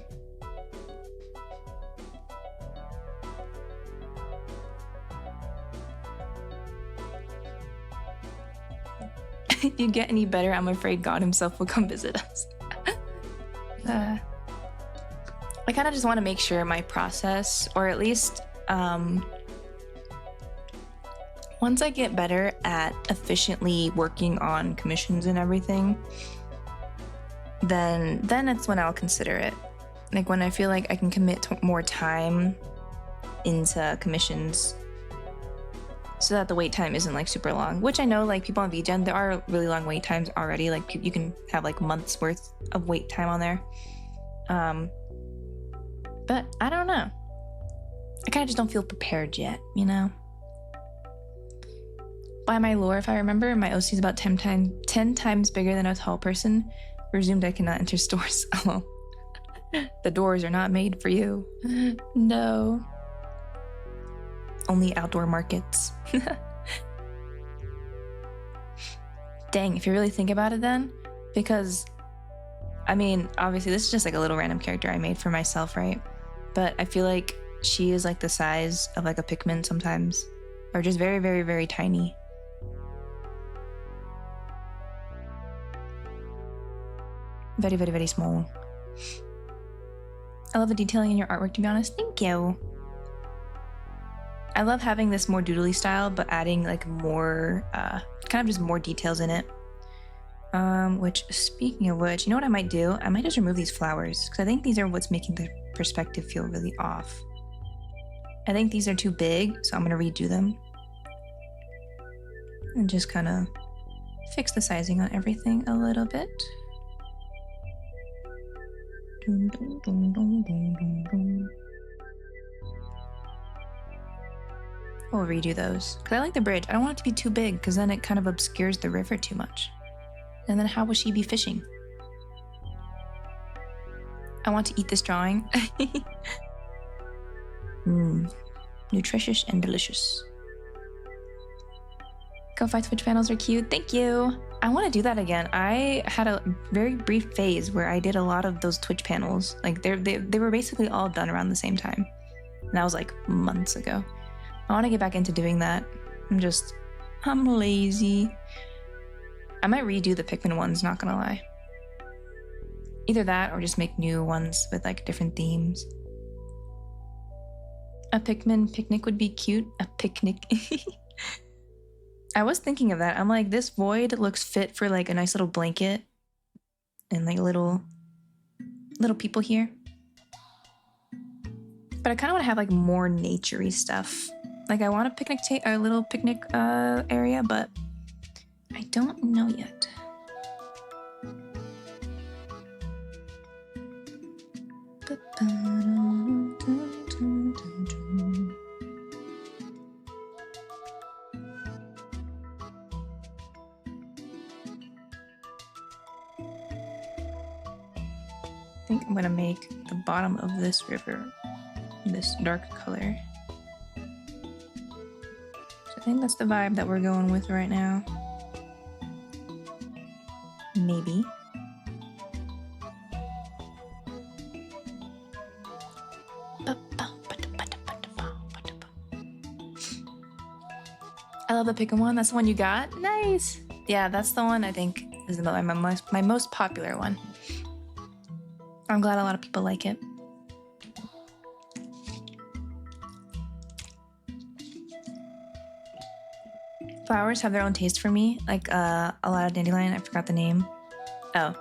If you get any better, I'm afraid God himself will come visit us. I kind of just want to make sure my process, or at least once I get better at efficiently working on commissions and everything, then it's when I'll consider it. Like when I feel like I can commit more time into commissions, so that the wait time isn't like super long, which I know like people on VGen, there are really long wait times already. Like you can have like months worth of wait time on there. But I don't know. I kind of just don't feel prepared yet, you know? By my lore, if I remember, my OC is about 10 times bigger than a tall person. Presumed I cannot enter stores. Oh, the doors are not made for you. No. Only outdoor markets. Dang, if you really think about it then, because, I mean, obviously this is just like a little random character I made for myself, right? But I feel like she is like the size of like a Pikmin sometimes, or just very, very, very tiny. Very, very, very small. I love the detailing in your artwork, to be honest. Thank you. I love having this more doodly style, but adding like more, kind of just more details in it. Which, speaking of which, you know what I might do? I might just remove these flowers, because I think these are what's making the perspective feel really off. I think these are too big, so I'm going to redo them. And just kind of fix the sizing on everything a little bit. Dun, dun, dun, dun, dun, dun, dun. I'll redo those, because I like the bridge. I don't want it to be too big, because then it kind of obscures the river too much. And then how will she be fishing? I want to eat this drawing. Nutritious and delicious. Ko-Fi Twitch panels are cute. Thank you. I want to do that again. I had a very brief phase where I did a lot of those Twitch panels. Like they were basically all done around the same time. And that was like months ago. I want to get back into doing that. I'm lazy. I might redo the Pikmin ones, not gonna lie. Either that or just make new ones with like different themes. A Pikmin picnic would be cute. A picnic. I was thinking of that. I'm like, this void looks fit for like a nice little blanket and like little people here. But I kind of want to have like more naturey stuff. Like I want a little picnic area, but I don't know yet. I think I'm gonna make the bottom of this river this dark color. So I think that's the vibe that we're going with right now. Maybe. I love the pickin' one. That's the one you got? Nice. Yeah, that's the one I think is my most popular one. I'm glad a lot of people like it. Flowers have their own taste for me, like a lot of dandelion. I forgot the name. Oh.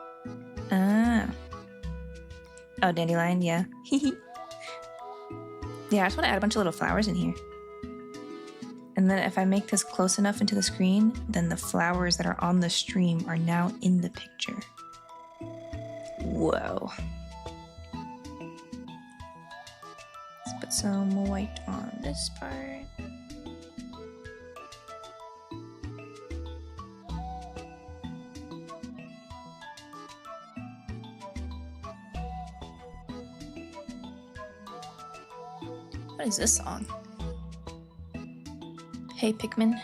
Oh, dandelion, yeah. Yeah, I just want to add a bunch of little flowers in here. And then if I make this close enough into the screen, then the flowers that are on the stream are now in the picture. Whoa. Let's put some white on this part. What is this song? Hey Pikmin.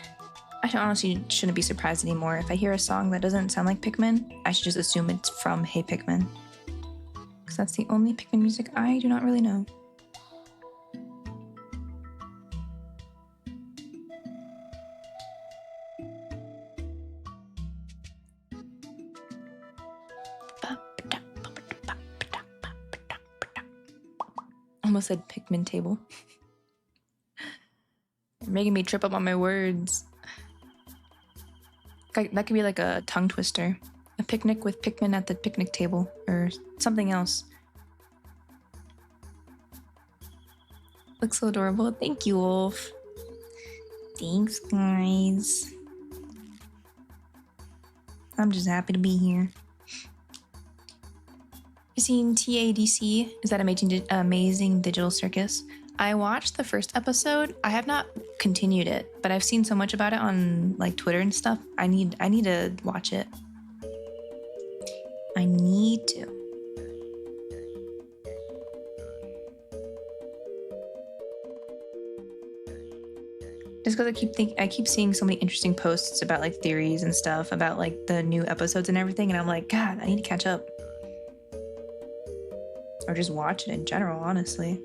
I honestly shouldn't be surprised anymore. If I hear a song that doesn't sound like Pikmin, I should just assume it's from Hey Pikmin. Because that's the only Pikmin music I do not really know. Almost said Pikmin table. You're making me trip up on my words. That could be like a tongue twister. A picnic with Pikmin at the picnic table, or something else. Looks so adorable. Thank you, Wolf. Thanks, guys. I'm just happy to be here. You seen TADC? Is that amazing digital circus? I watched the first episode. I have not continued it, but I've seen so much about it on like Twitter and stuff. I need to watch it. I need to. Just because I keep seeing so many interesting posts about like theories and stuff about like the new episodes and everything, and I'm like, God, I need to catch up. Or just watch it in general, honestly.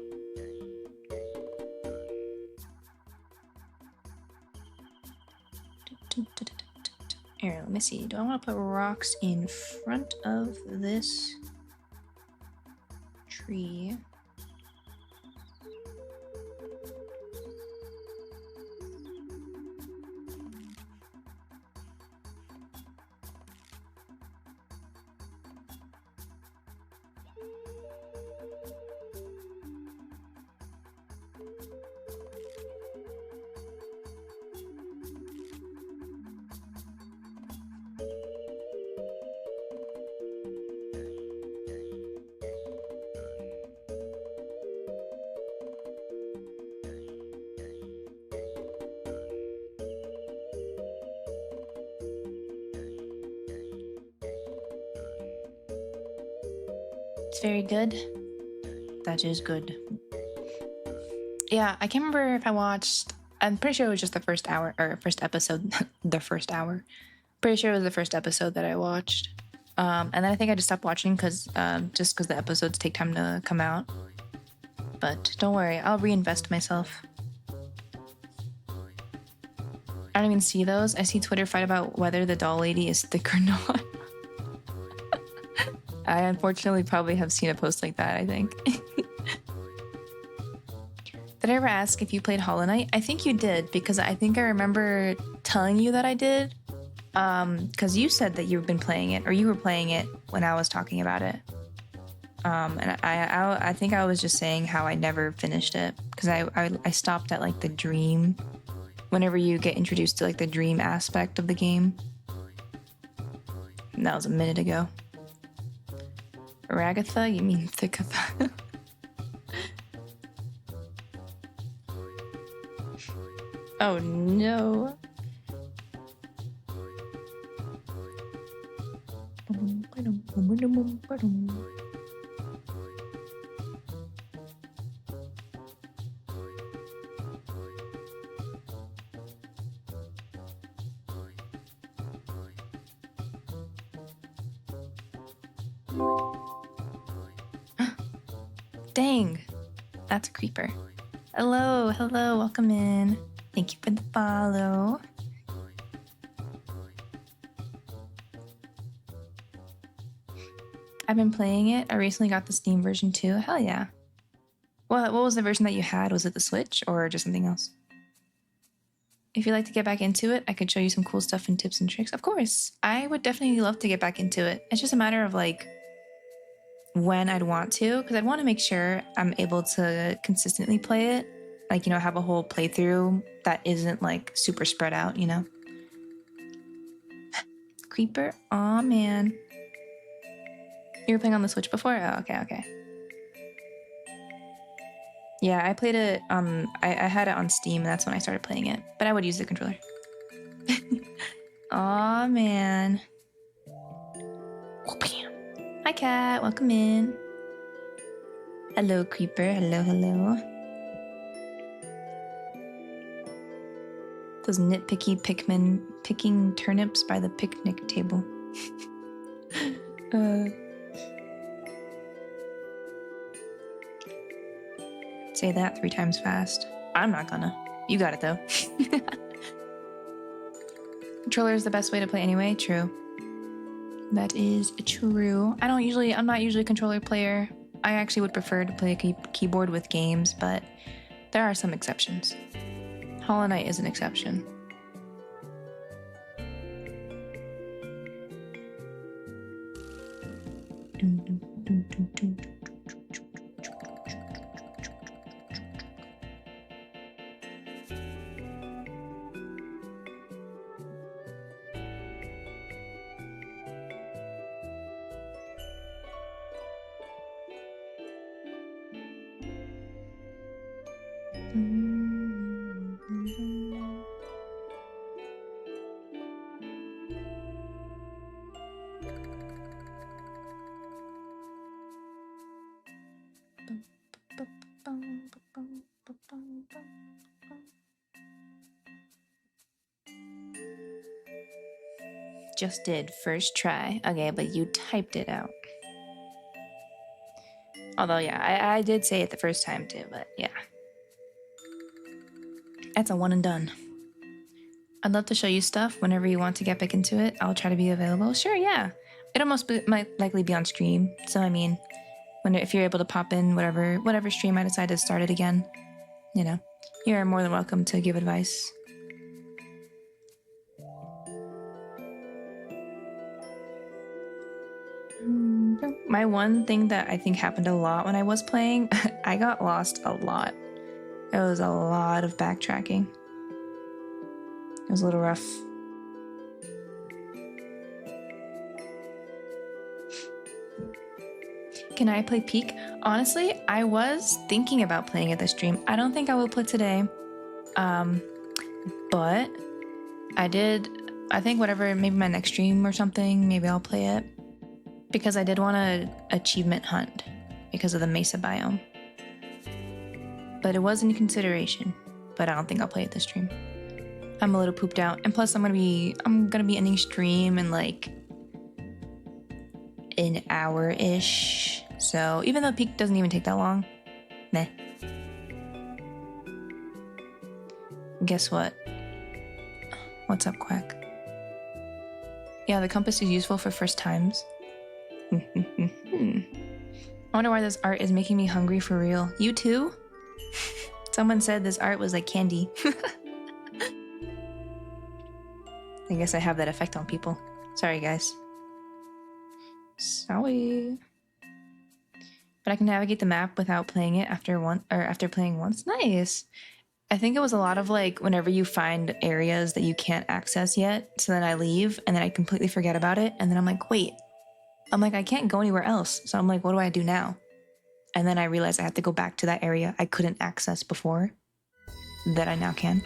Here, let me see. Do I want to put rocks in front of this tree? It's very good. That is good. Yeah, I can't remember if I watched. I'm pretty sure it was just the first hour or first episode. The first hour. Pretty sure it was the first episode that I watched. And then I think I just stopped watching because the episodes take time to come out. But don't worry, I'll reinvest myself. I don't even see those. I see Twitter fight about whether the doll lady is thick or not. I unfortunately probably have seen a post like that, I think. Did I ever ask if you played Hollow Knight? I think you did, because I think I remember telling you that I did. Because you said that you've been playing it, or you were playing it when I was talking about it. And I think I was just saying how I never finished it because I stopped at like the dream. Whenever you get introduced to like the dream aspect of the game. And that was a minute ago. Ragatha? You mean Thicatha? Oh no. Dang. That's a creeper. Hello, hello, welcome in. Thank you for the follow. I've been playing it. I recently got the Steam version too. Hell yeah. What was the version that you had? Was it the Switch or just something else? If you'd like to get back into it, I could show you some cool stuff and tips and tricks. Of course. I would definitely love to get back into it. It's just a matter of like when I'd want to, because I'd want to make sure I'm able to consistently play it. Like, you know, have a whole playthrough that isn't like super spread out, you know? Creeper? Aw, man. You were playing on the Switch before? Oh, okay. Yeah, I played it I had it on Steam, and that's when I started playing it. But I would use the controller. Aw, man. Hi, cat. Welcome in. Hello, creeper. Hello. Those nitpicky Pikmin picking turnips by the picnic table. Say that 3 times fast. I'm not gonna. You got it though. Controller is the best way to play anyway. True. That is true. I'm not usually a controller player. I actually would prefer to play a keyboard with games, but there are some exceptions. Hollow Knight is an exception. Just did first try. Okay, but you typed it out. Although, yeah, I did say it the first time too, but yeah. That's a one and done. I'd love to show you stuff whenever you want to get back into it. I'll try to be available. Sure, yeah. It'll might likely be on stream. So, I mean, if you're able to pop in whatever stream I decide to start it again, you know, you're more than welcome to give advice. My one thing that I think happened a lot when I was playing, I got lost a lot. It was a lot of backtracking. It was a little rough. Can I play Peak? Honestly, I was thinking about playing it this stream. I don't think I will play today. But I think whatever, maybe my next stream or something, maybe I'll play it. Because I did want to achievement hunt because of the Mesa biome. But it was in consideration. But I don't think I'll play it this stream. I'm a little pooped out. And plus I'm gonna be ending stream in like an hour-ish. So even though Peak doesn't even take that long, meh. Guess what? What's up, Quack? Yeah, the compass is useful for first times. I wonder why this art is making me hungry for real. You too? Someone said this art was like candy. I guess I have that effect on people. Sorry, guys. Sorry. but I can navigate the map without playing it after playing once. Nice. I think it was a lot of like whenever you find areas that you can't access yet, so then I leave and then I completely forget about it, and then I'm like, wait, I can't go anywhere else. So I'm like, what do I do now? And then I realize I have to go back to that area I couldn't access before that I now can.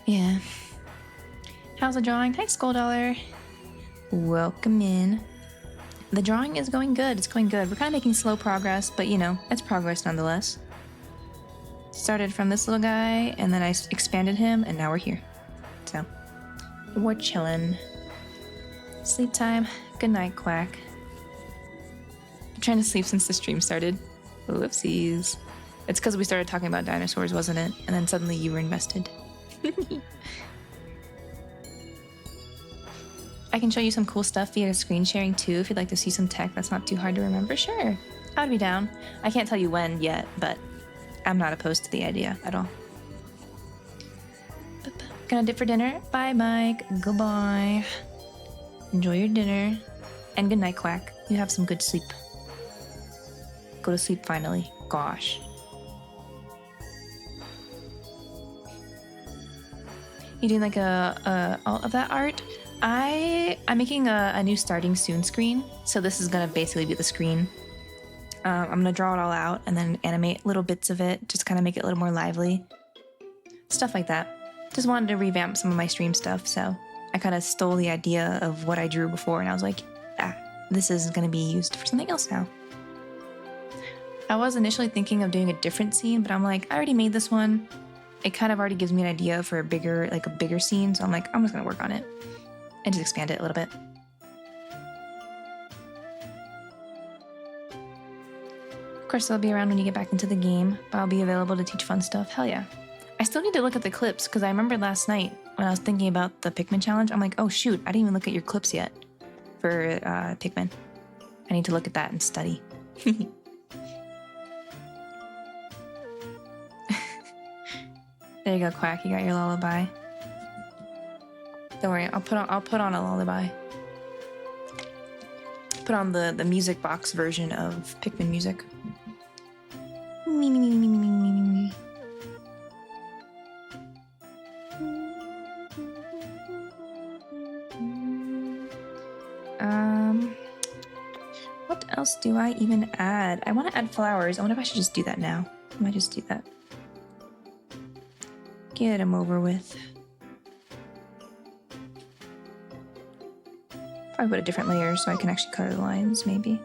Yeah. How's the drawing? Hi, Skull Dollar. Welcome in. The drawing is going good. It's going good. We're kind of making slow progress, but you know, it's progress nonetheless. Started from this little guy, and then I expanded him, and now we're here. So, we're chilling. Sleep time. Good night, Quack. I'm trying to sleep since the stream started. Whoopsies. It's because we started talking about dinosaurs, wasn't it? And then suddenly you were invested. I can show you some cool stuff via screen sharing too if you'd like to see some tech that's not too hard to remember. Sure, I'd be down. I can't tell you when yet, but I'm not opposed to the idea at all. Gonna dip for dinner. Bye, Mike. Goodbye. Enjoy your dinner. And good night, Quack. You have some good sleep. Go to sleep finally. Gosh. You doing like all of that art? I'm making a new starting soon screen, so this is gonna basically be the screen. I'm gonna draw it all out and then animate little bits of it, just kind of make it a little more lively. Stuff like that. Just wanted to revamp some of my stream stuff, so I kind of stole the idea of what I drew before, and I was like, this is gonna be used for something else now. I was initially thinking of doing a different scene, but I'm like, I already made this one. It kind of already gives me an idea for a bigger scene, so I'm like, I'm just gonna work on it and just expand it a little bit. Of course, I'll be around when you get back into the game, but I'll be available to teach fun stuff. Hell yeah. I still need to look at the clips, because I remember last night when I was thinking about the Pikmin challenge, I'm like, oh shoot, I didn't even look at your clips yet for Pikmin. I need to look at that and study. There you go, Quack. You got your lullaby. Don't worry, I'll put on a lullaby. Put on the music box version of Pikmin music. Me, me, me, me, me, me, me, me. What else do I even add? I want to add flowers. I wonder if I should just do that now. I might just do that. Get them over with. Probably put a different layer so I can actually color the lines, maybe.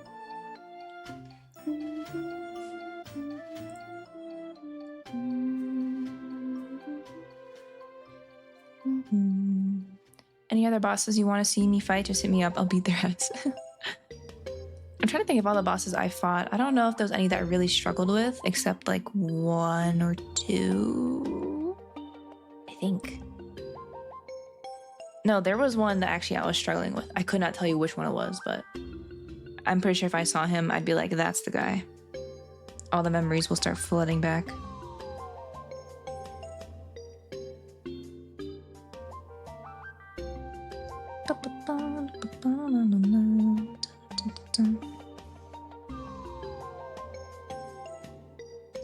Any other bosses you want to see me fight, just hit me up. I'll beat their heads. I'm trying to think of all the bosses I fought. I don't know if there was any that I really struggled with, except like 1 or 2. I think. No, there was one that actually I was struggling with. I could not tell you which one it was, but I'm pretty sure if I saw him, I'd be like, that's the guy. All the memories will start flooding back.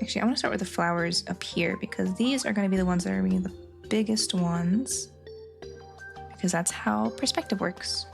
Actually, I want to start with the flowers up here because these are going to be the ones that are being the biggest ones. Because that's how perspective works.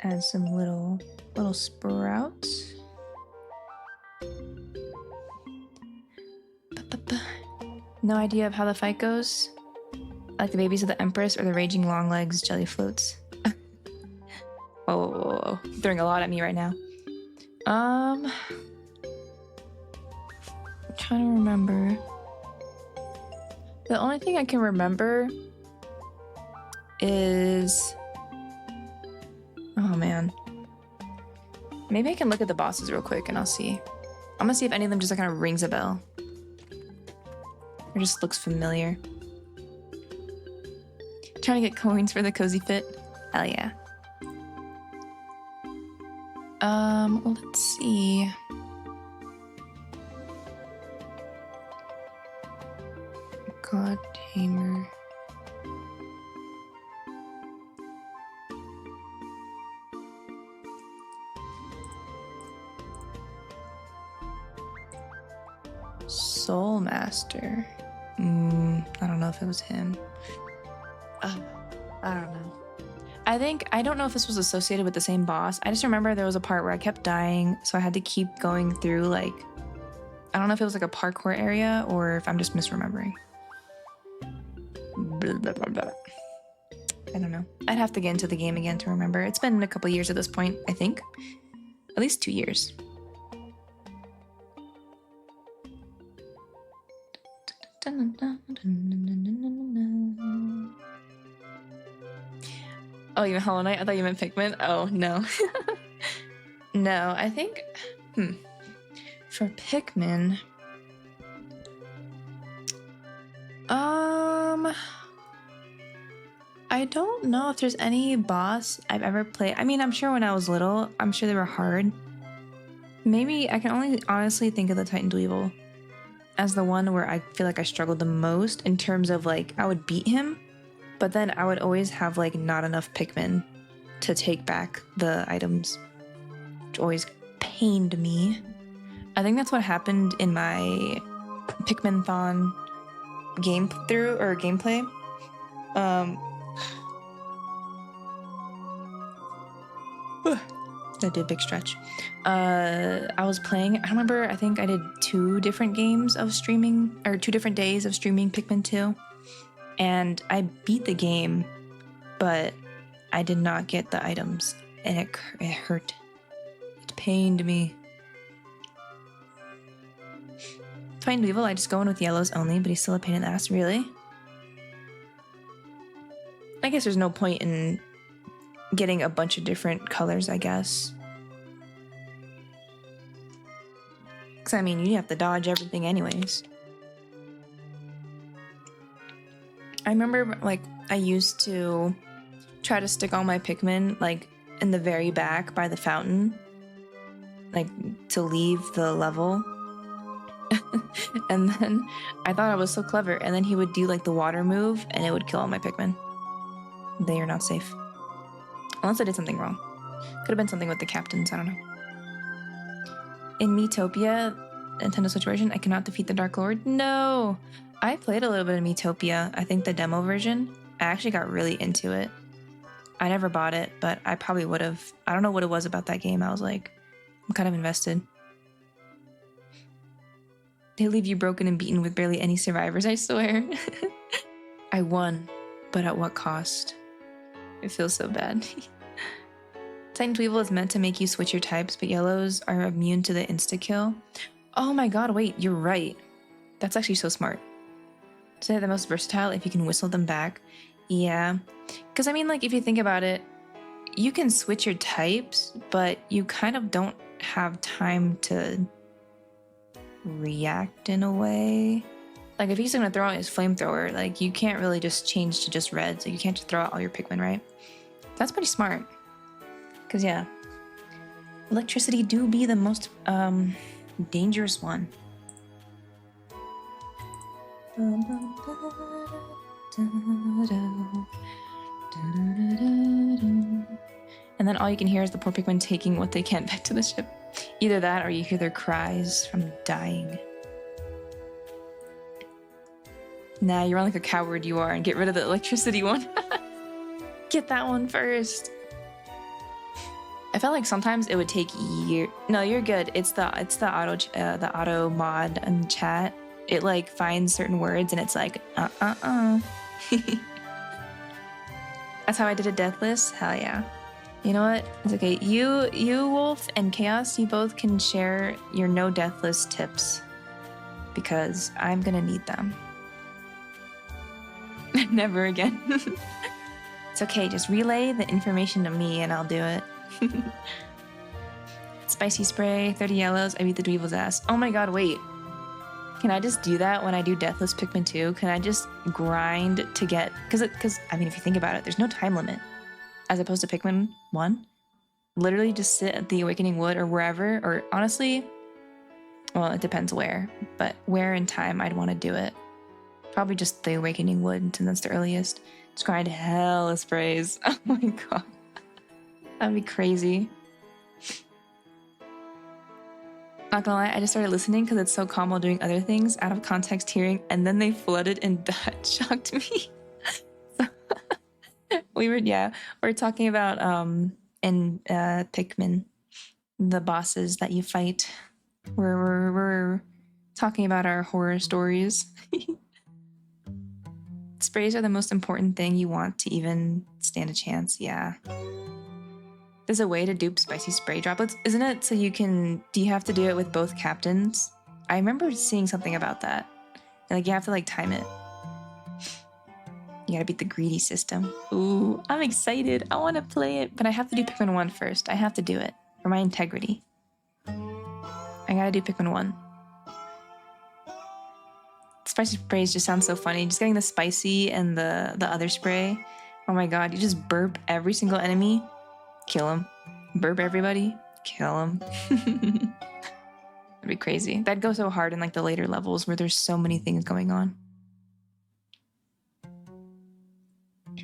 Add some little sprouts. No idea of how the fight goes. Like the babies of the Empress or the raging long legs jelly floats. Oh, throwing a lot at me right now. I'm trying to remember. The only thing I can remember is... Oh, man. Maybe I can look at the bosses real quick and I'll see. I'm gonna see if any of them just like, kind of rings a bell. Or just looks familiar. Trying to get coins for the cozy fit. Hell yeah. Let's see. God Tamer. Soul Master. I don't know if it was him. I don't know. I don't know if this was associated with the same boss. I just remember there was a part where I kept dying, so I had to keep going through, like, I don't know if it was like a parkour area or if I'm just misremembering. Blah, blah, blah, blah. I don't know. I'd have to get into the game again to remember. It's been a couple years at this point, I think. At least 2 years. Oh, you meant Hollow Knight? I thought you meant Pikmin. Oh, no. No, I think... For Pikmin... I don't know if there's any boss I've ever played. I mean, I'm sure when I was little, I'm sure they were hard. Maybe I can only honestly think of the Titan Dweevil as the one where I feel like I struggled the most in terms of, like, I would beat him, but then I would always have, like, not enough Pikmin to take back the items, which always pained me. I think that's what happened in my Pikmin-thon gameplay. I did a big stretch. I was playing, I remember, I think I did 2 different games of streaming, or 2 different days of streaming Pikmin 2. And I beat the game, but I did not get the items. And it hurt. It pained me. Titan Dweevil, I just go in with yellows only, but he's still a pain in the ass, really? I guess there's no point in getting a bunch of different colors, I guess. Because, I mean, you have to dodge everything anyways. I remember, like, I used to try to stick all my Pikmin, like, in the very back by the fountain. Like, to leave the level. And then I thought I was so clever. And then he would do, like, the water move, and it would kill all my Pikmin. They are not safe. Unless I did something wrong. Could have been something with the captains, I don't know. In Miitopia, Nintendo Switch version, I cannot defeat the Dark Lord. No! I played a little bit of Miitopia, I think the demo version. I actually got really into it. I never bought it, but I probably would have. I don't know what it was about that game. I was like, I'm kind of invested. They leave you broken and beaten with barely any survivors, I swear. I won, but at what cost? It feels so bad. Titan Dweevil is meant to make you switch your types, but yellows are immune to the insta-kill. Oh my god, wait, you're right. That's actually so smart. So they're the most versatile if you can whistle them back. Yeah. Because, I mean, like, if you think about it, you can switch your types, but you kind of don't have time to react in a way. Like, if he's going to throw out his flamethrower, like, you can't really just change to just red, so you can't just throw out all your Pikmin, right? That's pretty smart. Because, yeah, electricity do be the most dangerous one. And then all you can hear is the poor Pikmin taking what they can back to the ship. Either that or you hear their cries from dying. Nah, you run like a coward you are and get rid of the electricity one. Get that one first. I felt like sometimes it would take years. No, you're good. It's the auto mod in chat. It like finds certain words and it's like That's how I did a deathless. Hell yeah. You know what? It's okay. You Wolf and Chaos, you both can share your no deathless tips because I'm gonna need them. Never again. It's okay, just relay the information to me and I'll do it. Spicy spray, 30 yellows, I beat the Dweevil's ass. Oh my god, wait. Can I just do that when I do Deathless Pikmin 2? Can I just grind to get... Because, I mean, if you think about it, there's no time limit. As opposed to Pikmin 1. Literally just sit at the Awakening Wood or wherever, or honestly... Well, it depends where. But where in time I'd want to do it. Probably just the Awakening Wood, since that's the earliest. Just grind hella sprays. Oh my god. That'd be crazy. Not gonna lie, I just started listening because it's so calm while doing other things, out of context hearing, and then they flooded and that shocked me. So, we're talking about in Pikmin, the bosses that you fight. We're talking about our horror stories. Sprays are the most important thing you want to even stand a chance, yeah. There's a way to dupe spicy spray droplets, isn't it? So do you have to do it with both captains? I remember seeing something about that. Like, you have to, like, time it. You gotta beat the greedy system. Ooh, I'm excited. I want to play it, but I have to do Pikmin 1 first. I have to do it for my integrity. I gotta do Pikmin 1. Spicy sprays just sound so funny. Just getting the spicy and the other spray. Oh my god, you just burp every single enemy. Kill him. Burp everybody. Kill him. That'd be crazy. That'd go so hard in like the later levels where there's so many things going on.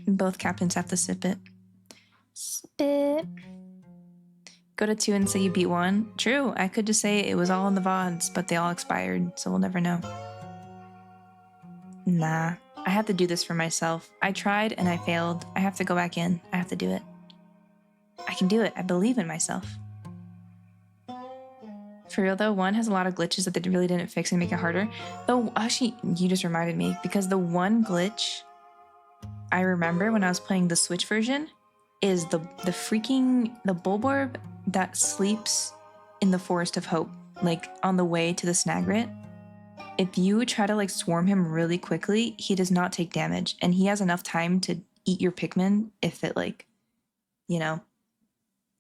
Both captains have to sip it. Spit. Go to 2 and say you beat 1. True, I could just say it was all in the VODs, but they all expired, so we'll never know. Nah, I have to do this for myself. I tried and I failed. I have to go back in. I have to do it. I can do it. I believe in myself. For real though, 1 has a lot of glitches that they really didn't fix and make it harder. Though, actually, you just reminded me, because the one glitch I remember when I was playing the Switch version is the Bulborb that sleeps in the Forest of Hope, like on the way to the Snagrit. If you try to like swarm him really quickly, he does not take damage, and he has enough time to eat your Pikmin if it like, you know,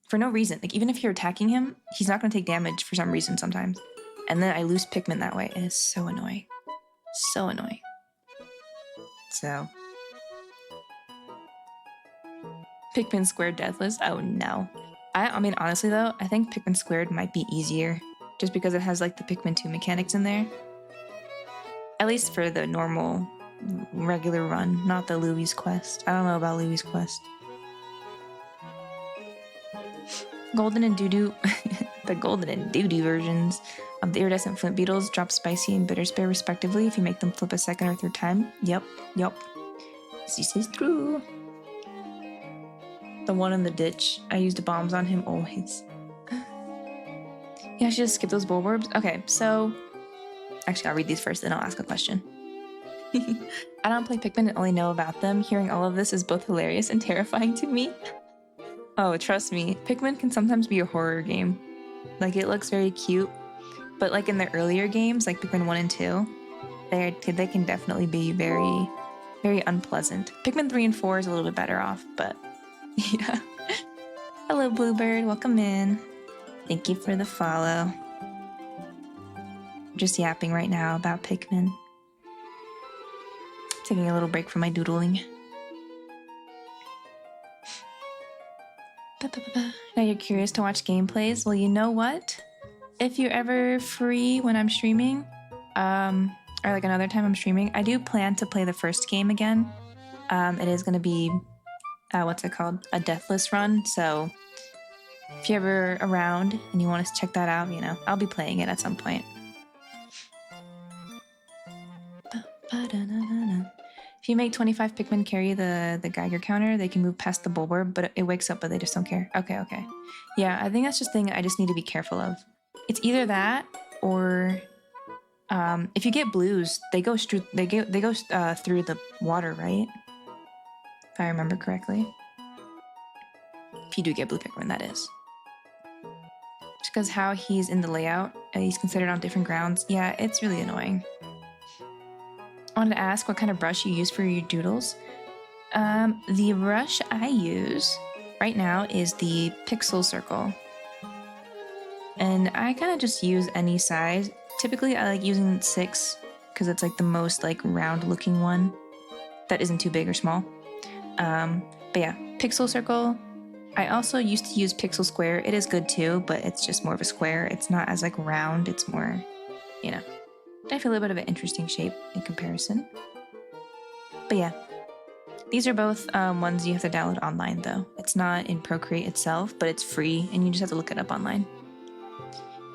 for no reason. Like, even if you're attacking him, he's not going to take damage for some reason sometimes. And then I lose Pikmin that way. It is so annoying. So annoying. So. Pikmin Squared Deathless? Oh no. I mean, honestly though, I think Pikmin Squared might be easier. Just because it has like the Pikmin 2 mechanics in there. At least for the normal, regular run, not the Louie's Quest. I don't know about Louie's Quest. Golden and Doo-Doo, the Golden and Doo-Doo versions of the iridescent flint beetles drop spicy and bitter spray respectively if you make them flip a second or third time. Yep. This is true. The one in the ditch, I used bombs on him always. Yeah, I should just skip those Bulborbs. Okay, so... Actually, I'll read these first, then I'll ask a question. I don't play Pikmin and only know about them. Hearing all of this is both hilarious and terrifying to me. Oh, trust me, Pikmin can sometimes be a horror game. Like, it looks very cute, but like in the earlier games, like Pikmin 1 and 2, they can definitely be very, very unpleasant. Pikmin 3 and 4 is a little bit better off, but yeah. Hello, Bluebird, welcome in. Thank you for the follow. I'm just yapping right now about Pikmin. Taking a little break from my doodling. Now you're curious to watch gameplays? Well, you know what? If you're ever free when I'm streaming, or like another time I'm streaming, I do plan to play the first game again. It is going to be, what's it called? A Deathless run. So if you're ever around and you want to check that out, you know, I'll be playing it at some point. If you make 25 Pikmin carry the Geiger counter, they can move past the Bulborb, but it wakes up, but they just don't care. Okay. Yeah, I think that's just a thing I just need to be careful of. It's either that or if you get blues, they go through the water, right? If I remember correctly. If you do get blue Pikmin, that is. Just because how he's in the layout, he's considered on different grounds. Yeah, it's really annoying. wanted to ask what kind of brush you use for your doodles. The brush I use right now is the Pixel Circle. And I kind of just use any size. Typically, I like using 6 because it's like the most like round looking one that isn't too big or small. But yeah, Pixel Circle. I also used to use Pixel Square. It is good too, but it's just more of a square. It's not as like round. It's more, you know, I feel a little bit of an interesting shape in comparison. But yeah, these are both ones you have to download online though. It's not in Procreate itself, but it's free and you just have to look it up online.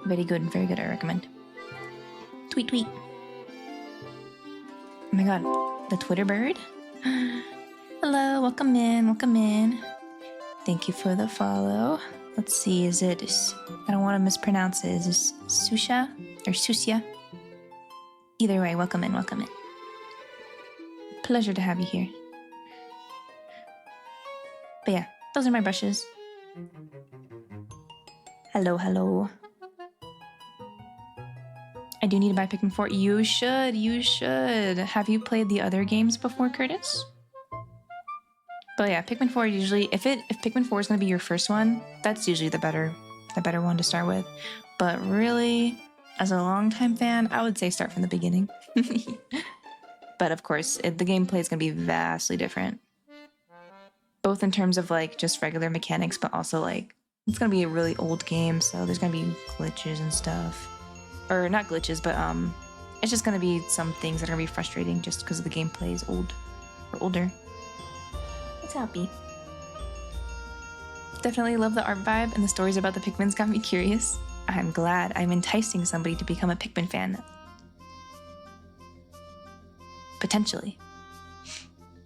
Very good, very good, I recommend. Tweet, tweet. Oh my god, the Twitter bird? Hello, welcome in, welcome in. Thank you for the follow. Let's see, is it, I don't want to mispronounce it. Is this Susha or Susia? Either way, welcome in, welcome in. Pleasure to have you here. But yeah, those are my brushes. Hello, hello. I do need to buy Pikmin 4. You should, you should. Have you played the other games before, Curtis? But yeah, Pikmin 4 usually, if Pikmin 4 is going to be your first one, that's usually the better one to start with. But really, as a longtime fan, I would say start from the beginning. But of course, the gameplay is going to be vastly different. Both in terms of like just regular mechanics, but also like, it's going to be a really old game, so there's going to be glitches and stuff. Or not glitches, but it's just going to be some things that are going to be frustrating just because the gameplay is old or older. It's happy. Definitely love the art vibe, and the stories about the Pikmins got me curious. I'm glad I'm enticing somebody to become a Pikmin fan. Potentially.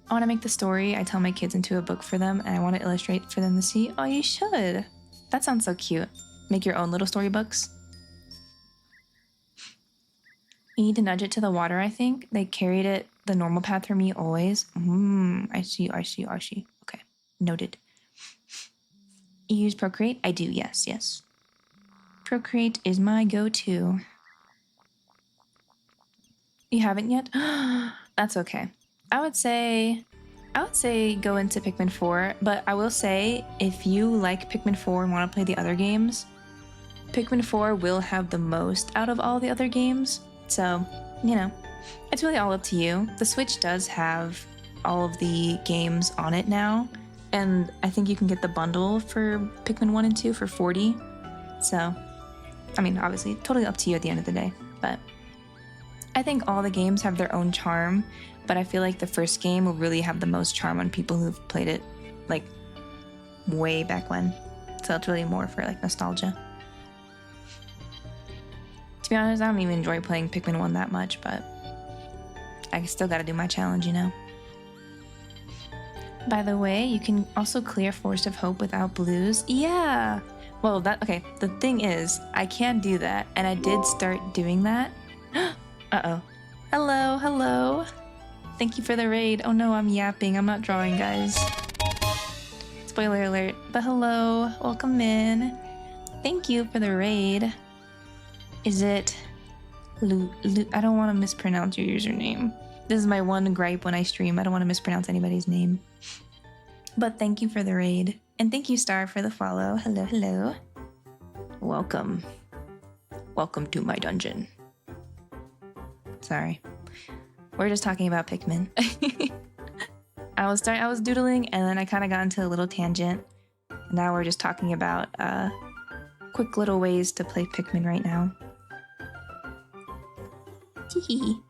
I want to make the story I tell my kids into a book for them, and I want to illustrate for them to see. Oh, you should. That sounds so cute. Make your own little storybooks. You need to nudge it to the water, I think. They carried it the normal path for me always. I see. Okay, noted. You use Procreate? I do, yes. Procreate is my go-to. You haven't yet? That's okay. I would say go into Pikmin 4, but I will say if you like Pikmin 4 and want to play the other games, Pikmin 4 will have the most out of all the other games. So, you know, it's really all up to you. The Switch does have all of the games on it now, and I think you can get the bundle for Pikmin 1 and 2 for $40. So, I mean, obviously, totally up to you at the end of the day, but I think all the games have their own charm, but I feel like the first game will really have the most charm on people who've played it, like, way back when. So it's really more for, like, nostalgia. To be honest, I don't even enjoy playing Pikmin 1 that much, but I still gotta do my challenge, you know? By the way, you can also clear Forest of Hope without blues. Yeah! Well, okay, the thing is, I can do that, and I did start doing that. Uh-oh. Hello. Thank you for the raid. Oh no, I'm yapping. I'm not drawing, guys. Spoiler alert. But hello, welcome in. Thank you for the raid. Is it I don't want to mispronounce your username. This is my one gripe when I stream. I don't want to mispronounce anybody's name. But thank you for the raid. And thank you, Star, for the follow. Hello. Welcome. Welcome to my dungeon. Sorry. We're just talking about Pikmin. I was doodling, and then I kind of got into a little tangent. Now we're just talking about quick little ways to play Pikmin right now. Teehee.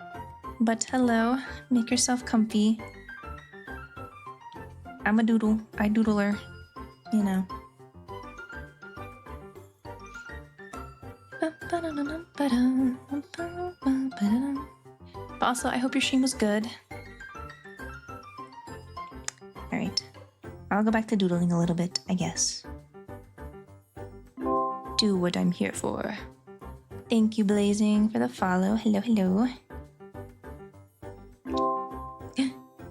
But hello, make yourself comfy. I'm a doodle. I doodler. You know. But also, I hope your stream was good. Alright. I'll go back to doodling a little bit, I guess. Do what I'm here for. Thank you, Blazing, for the follow. Hello.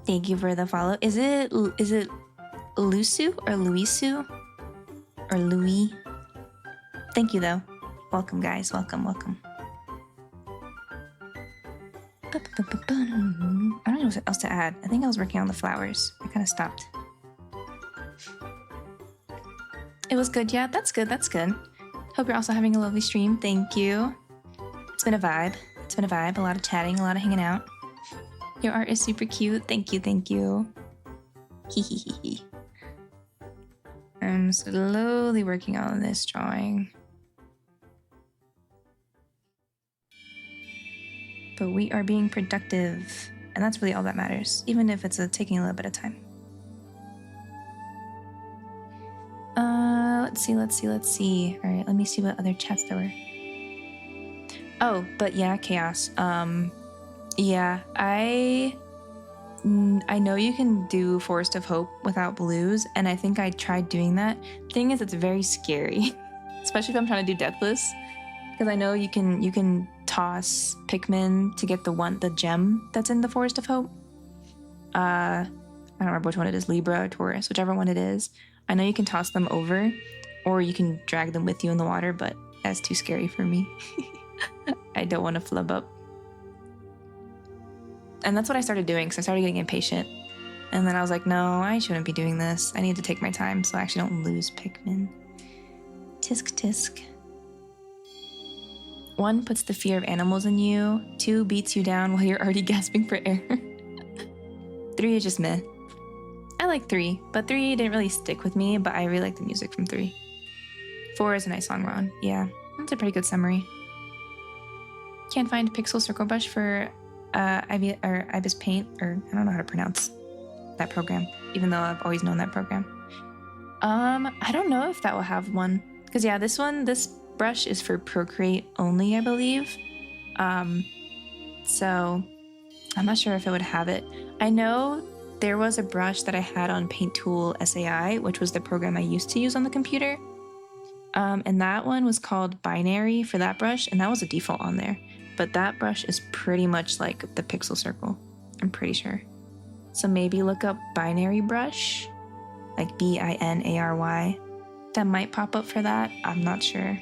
Thank you for the follow. Is it Lusu or Luisu? Or Louis? Thank you, though. Welcome, guys. Welcome. don't know what else to add. I think I was working on the flowers. I kind of stopped. It was good, yeah. That's good. That's good. Hope you're also having a lovely stream. Thank you. It's been a vibe. It's been a vibe. A lot of chatting, a lot of hanging out. Your art is super cute. Thank you. Thank you. Hee. I'm slowly working on this drawing. But we are being productive, and that's really all that matters, even if it's taking a little bit of time. Let's see. All right, let me see what other chats there were. Oh, but yeah, Chaos. Yeah, I know you can do Forest of Hope without blues, and I think I tried doing that. Thing is, it's very scary, especially if I'm trying to do Deathless, because I know you can toss Pikmin to get the gem that's in the Forest of Hope. I don't remember which one it is, Libra or Taurus, whichever one it is. I know you can toss them over, or you can drag them with you in the water, but that's too scary for me. I don't want to flub up. And that's what I started doing, because I started getting impatient. And then I was like, no, I shouldn't be doing this. I need to take my time so I actually don't lose Pikmin. Tisk tisk. 1 puts the fear of animals in you. 2 beats you down while you're already gasping for air. 3 is just meh. I like 3, but 3 didn't really stick with me, but I really like the music from 3. 4 is a nice song, Ron. Yeah, that's a pretty good summary. Can't find Pixel Circle Brush for Ibis Paint, or I don't know how to pronounce that program, even though I've always known that program. I don't know if that will have one, because yeah, this brush is for Procreate only, I believe. So I'm not sure if it would have it. I know there was a brush that I had on Paint Tool SAI, which was the program I used to use on the computer. And that one was called Binary for that brush, and that was a default on there. But that brush is pretty much like the Pixel Circle, I'm pretty sure. So maybe look up Binary Brush, like BINARY. That might pop up for that, I'm not sure.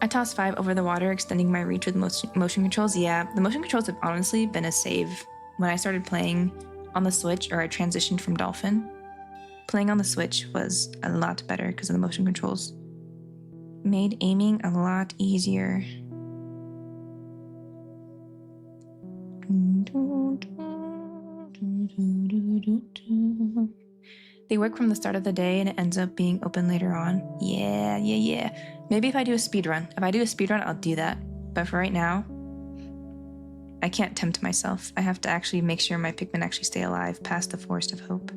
I tossed 5 over the water, extending my reach with motion controls. Yeah, the motion controls have honestly been a save. When I started playing on the Switch, or I transitioned from Dolphin, playing on the Switch was a lot better because of the motion controls. Made aiming a lot easier. They work from the start of the day and it ends up being open later on. Yeah. Maybe if I do a speedrun. If I do a speedrun, I'll do that. But for right now, I can't tempt myself. I have to actually make sure my Pikmin actually stay alive past the Forest of Hope.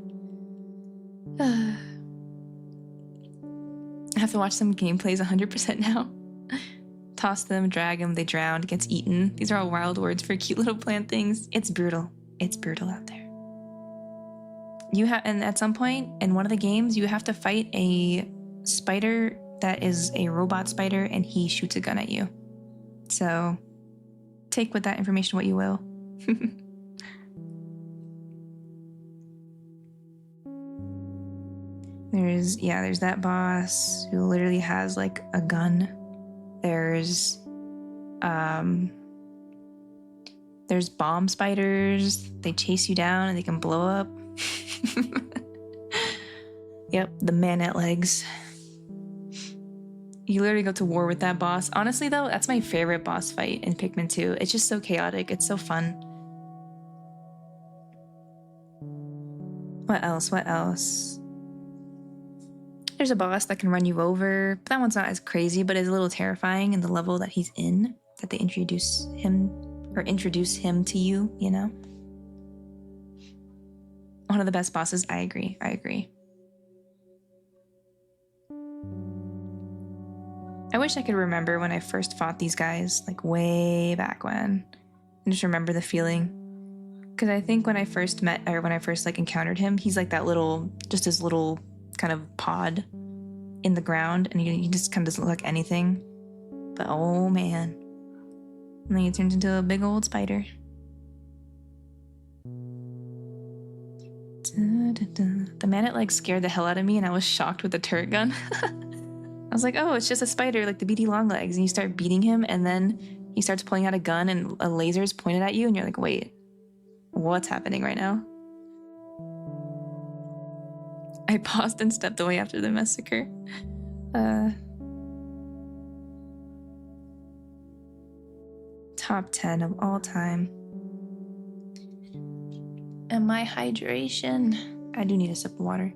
I have to watch some gameplays 100% now. Toss them, drag them, they drown, gets eaten. These are all wild words for cute little plant things. It's brutal. It's brutal out there. And at some point in one of the games, you have to fight a spider that is a robot spider, and he shoots a gun at you. So take with that information what you will. There's that boss who literally has like a gun. There's bomb spiders. They chase you down and they can blow up. Yep, the man-at legs. You literally go to war with that boss. Honestly though, that's my favorite boss fight in Pikmin 2. It's just so chaotic. It's so fun. What else? There's a boss that can run you over. That one's not as crazy, but it's a little terrifying in the level that he's in, that they introduce him to you, you know? One of the best bosses, I agree. I wish I could remember when I first fought these guys, like way back when, and just remember the feeling. Because I think when I first encountered him, he's like just this little kind of pod in the ground, and he just kind of doesn't look like anything. But oh man. And then he turns into a big old spider. The man scared the hell out of me, and I was shocked with the turret gun. I was like, oh, it's just a spider, like the beady long legs. And you start beating him, and then He starts pulling out a gun and a laser is pointed at you and you're like, wait, what's happening right now? I paused and stepped away after the massacre. Top 10 of all time. And my hydration. I do need a sip of water.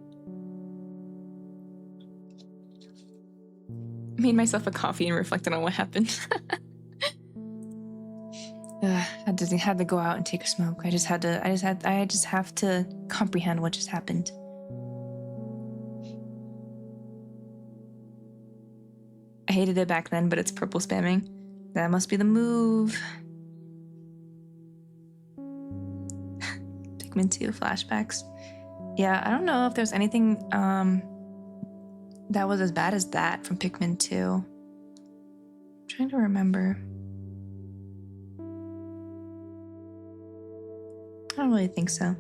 Made myself a coffee and reflected on what happened. Had to go out and take a smoke. I just have to comprehend what just happened. I hated it back then, but it's purple spamming. That must be the move. Pikmin 2 flashbacks. Yeah, I don't know if there's anything that was as bad as that from Pikmin 2. I'm trying to remember. I don't really think so.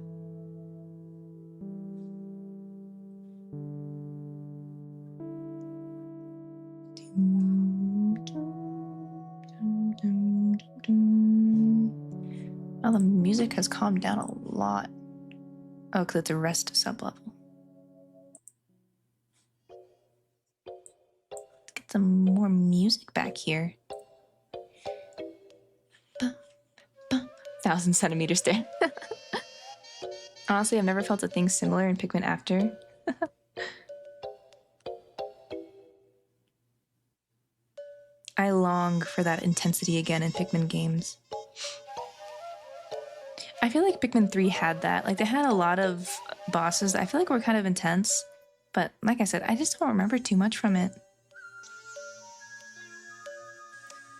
Oh, the music has calmed down a lot. Oh, because it's a rest sublevel. Let's get some more music back here. 1,000 centimeter stare. Honestly, I've never felt a thing similar in Pikmin After. I long for that intensity again in Pikmin games. I feel like Pikmin 3 had that. Like, they had a lot of bosses that I feel like were kind of intense. But like I said, I just don't remember too much from it.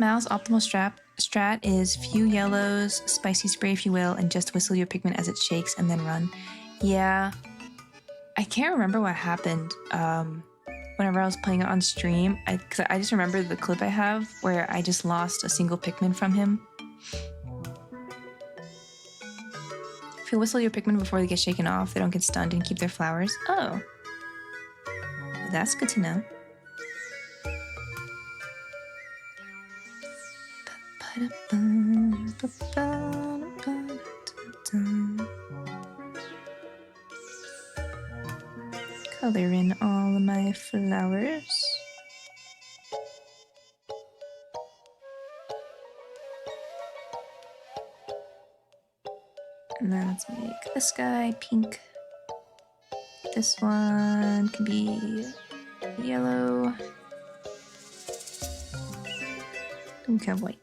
Mal's optimal strat is few yellows, spicy spray if you will, and just whistle your Pikmin as it shakes and then run. Yeah. I can't remember what happened whenever I was playing it on stream. Because I just remember the clip I have where I just lost a single Pikmin from him. If you whistle your Pikmin before they get shaken off, they don't get stunned and keep their flowers. Oh. That's good to know. Color in all of my flowers. And then let's make this guy pink. This one can be yellow. We can have white.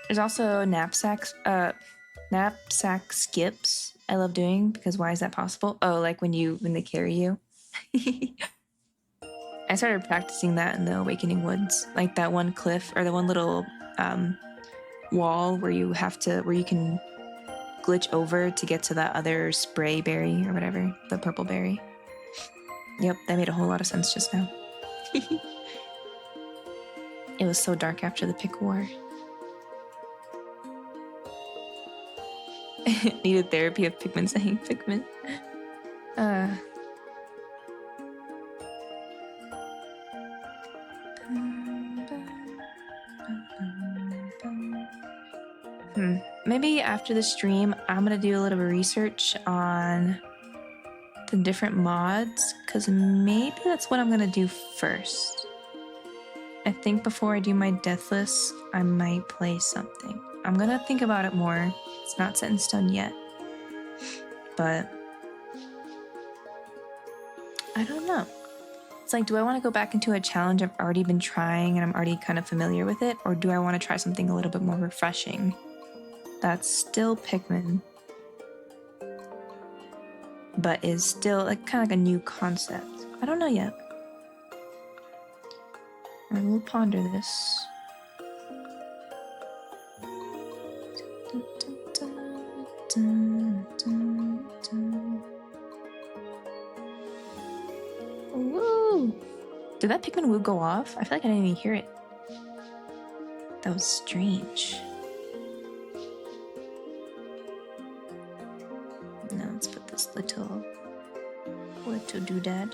There's also knapsack skips I love doing because why is that possible? Oh, like when they carry you. I started practicing that in the Awakening Woods, like that one cliff or the one little wall where you can glitch over to get to that other spray berry or whatever, the purple berry. Yep, that made a whole lot of sense just now. It was so dark after the pick war. Needed therapy of Pikmin saying Pikmin. Maybe after the stream, I'm gonna do a little bit of research on the different mods, because maybe that's what I'm gonna do first. I think before I do my Deathless, I might play something. I'm gonna think about it more. It's not set in stone yet. But I don't know. It's like, do I want to go back into a challenge I've already been trying and I'm already kind of familiar with it? Or do I want to try something a little bit more refreshing? That's still Pikmin, but is still like kind of like a new concept. I don't know yet. I will ponder this. Woo! Did that Pikmin woo go off? I feel like I didn't even hear it. That was strange. Now let's put this little doodad.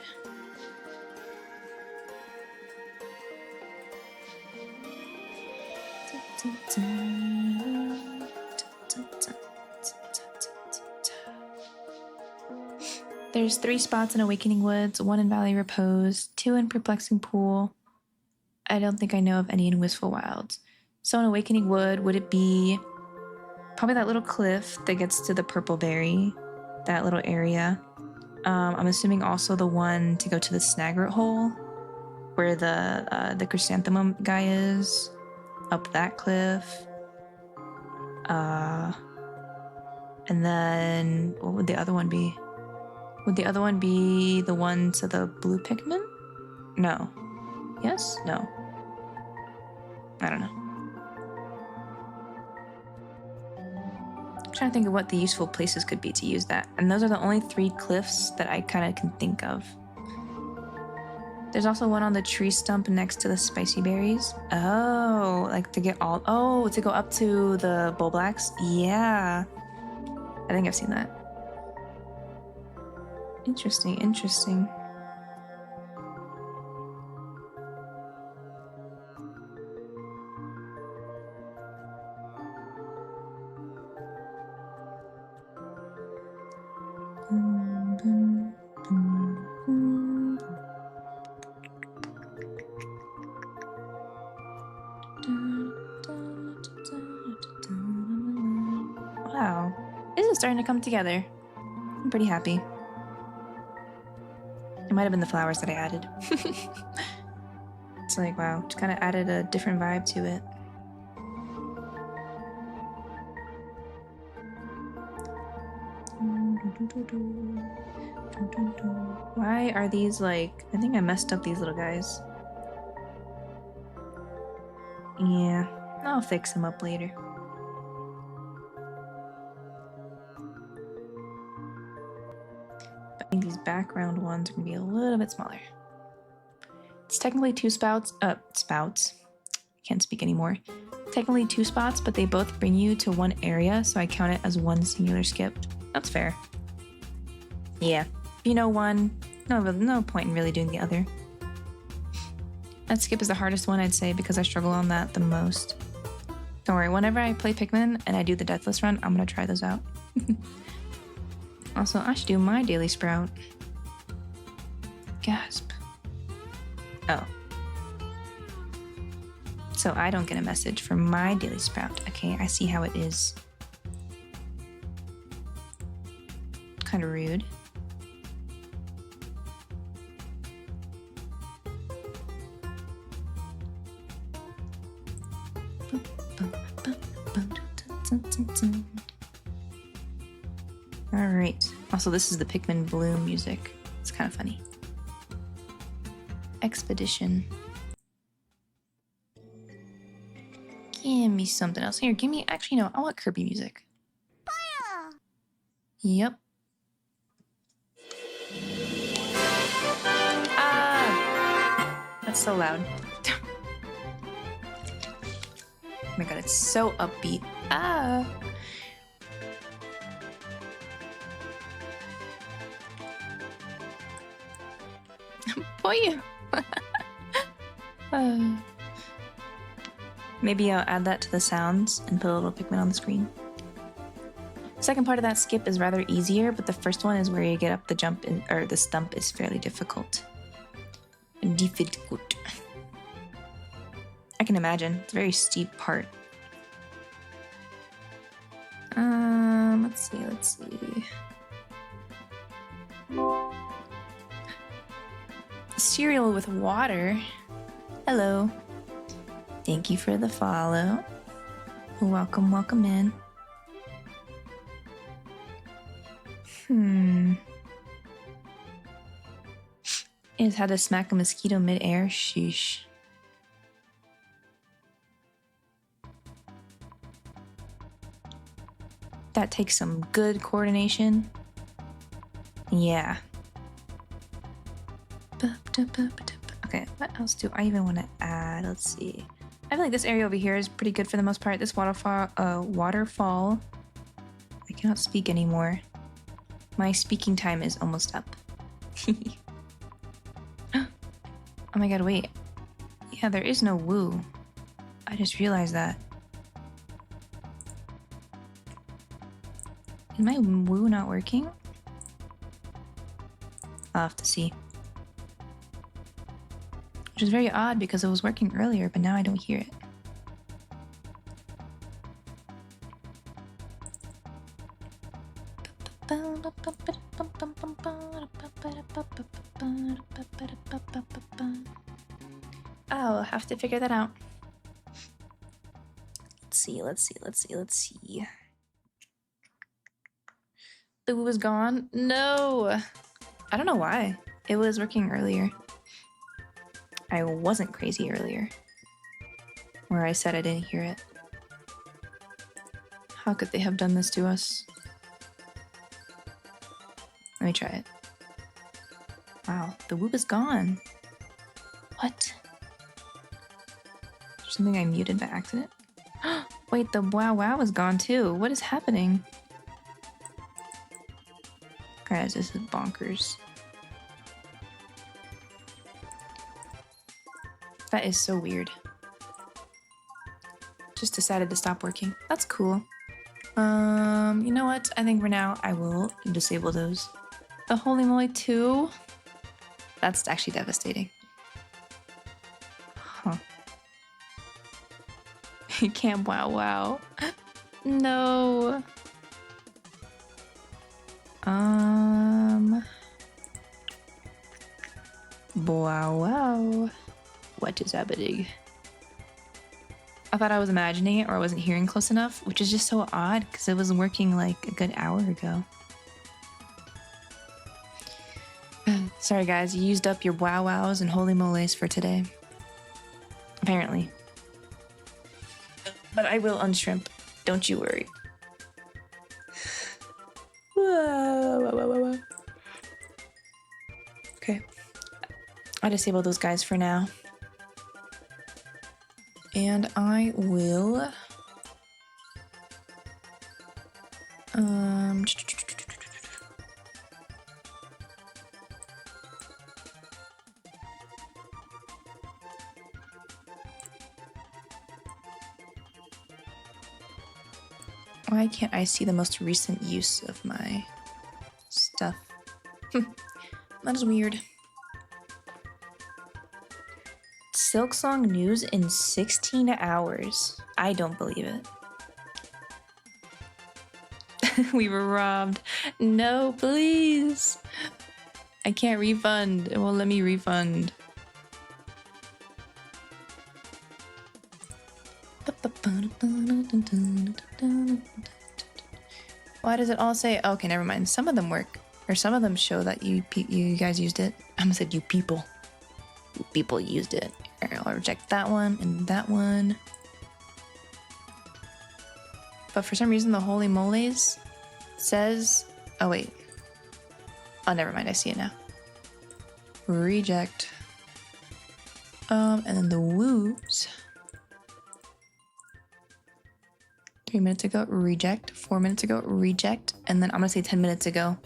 There's 3 spots in Awakening Woods, 1 in Valley Repose, 2 in Perplexing Pool. I don't think I know of any in Wistful Wilds. So in Awakening Wood, would it be probably that little cliff that gets to the Purple Berry, that little area? I'm assuming also the one to go to the Snagret Hole, where the chrysanthemum guy is, up that cliff. And then what would the other one be? Would the other one be the one to the blue pigment? No. Yes? No. I don't know. I'm trying to think of what the useful places could be to use that. And those are the only 3 cliffs that I kind of can think of. There's also one on the tree stump next to the spicy berries. Oh, like to get all... Oh, to go up to the bullblacks? Yeah. I think I've seen that. Interesting, interesting. Wow, this is starting to come together. I'm pretty happy. It might have been the flowers that I added. It's like, wow, just kind of added a different vibe to it. Why are these like... I think I messed up these little guys. Yeah, I'll fix them up later. I think these background ones are gonna be a little bit smaller. It's technically 2 spouts. Spouts. Can't speak anymore. Technically 2 spots, but they both bring you to one area, so I count it as 1 singular skip. That's fair. Yeah. If you know one, no point in really doing the other. That skip is the hardest one, I'd say, because I struggle on that the most. Don't worry, whenever I play Pikmin and I do the Deathless run, I'm gonna try those out. Also, I should do my Daily Sprout. Gasp. Oh. So I don't get a message from my Daily Sprout. Okay, I see how it is. Kind of rude. Alright. Also, this is the Pikmin Bloom music. It's kind of funny. Expedition. Give me something else. Here, give me... Actually, no. I want Kirby music. Yep. Ah! That's so loud. Oh my god, it's so upbeat. Ah! Boy! Maybe I'll add that to the sounds and put a little Pikmin on the screen. Second part of that skip is rather easier, but the first one is where you get up the jump or the stump is fairly difficult. Difficult. I can imagine. It's a very steep part. Let's see. Cereal with water. Hello. Thank you for the follow. Welcome, welcome in. Is how to smack a mosquito mid-air? Sheesh. That takes some good coordination. Yeah. Okay, what else do I even want to add? Let's see. I feel like this area over here is pretty good for the most part. This waterfall. I cannot speak anymore. My speaking time is almost up. Oh my god, wait. Yeah, there is no woo. I just realized that. Is my woo not working? I'll have to see. Which is very odd because it was working earlier, but now I don't hear it. I'll have to figure that out. Let's see. The woo was gone? No! I don't know why. It was working earlier. I wasn't crazy earlier. Where I said I didn't hear it. How could they have done this to us? Let me try it. Wow, the whoop is gone. What? Is there something I muted by accident? Wait, the wow wow is gone too. What is happening? Guys, this is bonkers. That is so weird. Just decided to stop working. That's cool. You know what? I think for now I will disable those. The holy moly 2? That's actually devastating. Huh. You can't wow wow. No. Wow wow. What is happening? I thought I was imagining it or I wasn't hearing close enough, which is just so odd because it was working like a good hour ago. Sorry guys, you used up your wow wows and holy moles for today. Apparently. But I will unshrimp. Don't you worry. Okay. I disable those guys for now. And I will why can't I see the most recent use of my stuff? That is weird. Silksong news in 16 hours. I don't believe it. We were robbed. No, please. I can't refund. It won't let me refund. Why does it all say? Okay, never mind. Some of them work, or some of them show that you guys used it. I almost said you people. You people used it. I'll reject that one and that one. But for some reason, the holy moles says, oh wait. Oh, never mind. I see it now. Reject. And then the woos. 3 minutes ago, reject. 4 minutes ago, reject. And then I'm gonna say 10 minutes ago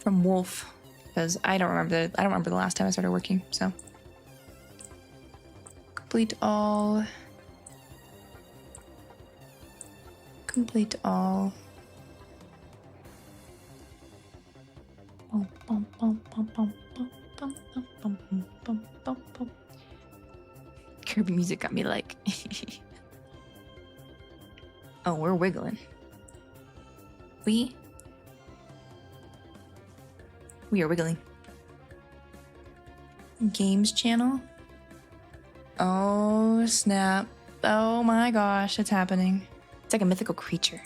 from Wolf, because I don't remember the last time I started working. So complete all. Complete all. Kirby music got me like. Oh, we're wiggling. We are wiggling. Games channel. Oh snap. Oh my gosh, it's happening. It's like a mythical creature.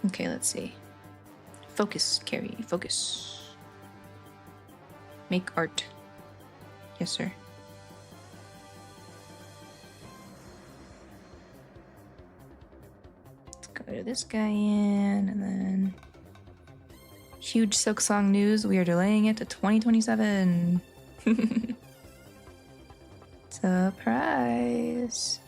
Okay, let's see. Focus, Carrie, focus. Make art. Yes, sir. Let's go to this guy in, and then Huge Silksong news. We are delaying it to 2027. Surprise.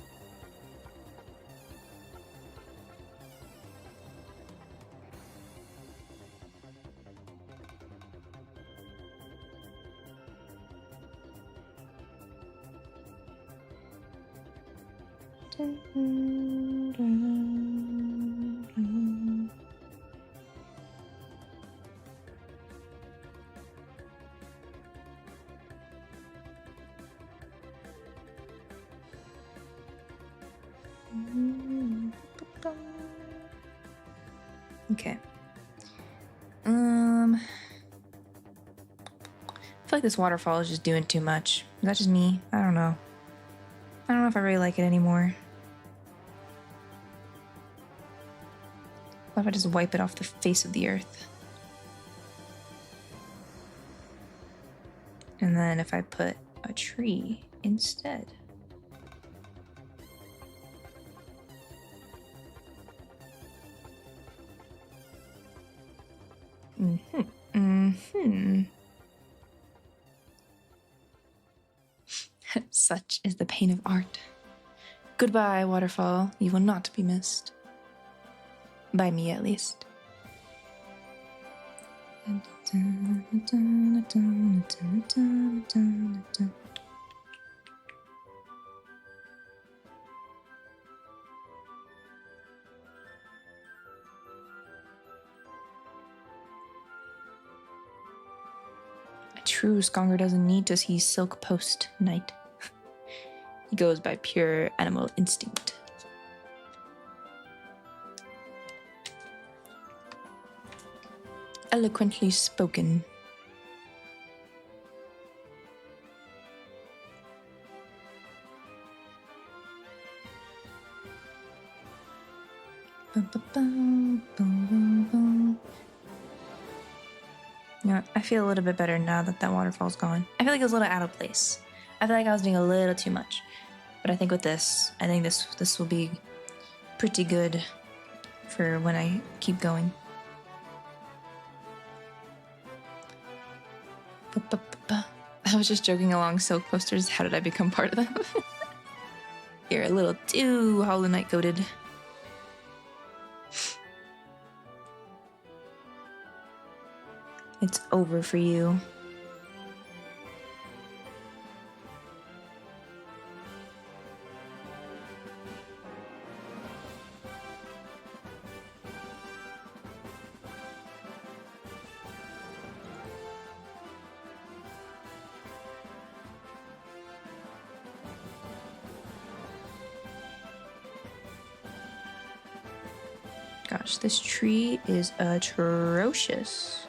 Okay. I feel like this waterfall is just doing too much. Is that just me? I don't know. I don't know if I really like it anymore. What if I just wipe it off the face of the earth? And then if I put a tree instead. Such is the pain of art. Goodbye, waterfall. You will not be missed. By me, at least. A true Skonger doesn't need to see Silk Post Knight. He goes by pure animal instinct. Eloquently spoken. Yeah, I feel a little bit better now that that waterfall's gone. I feel like it was a little out of place. I feel like I was doing a little too much. But I think with this, I think this will be pretty good for when I keep going. I was just joking along silk posters. How did I become part of them? You're a little too Hollow Knight coded. It's over for you. Gosh, this tree is atrocious.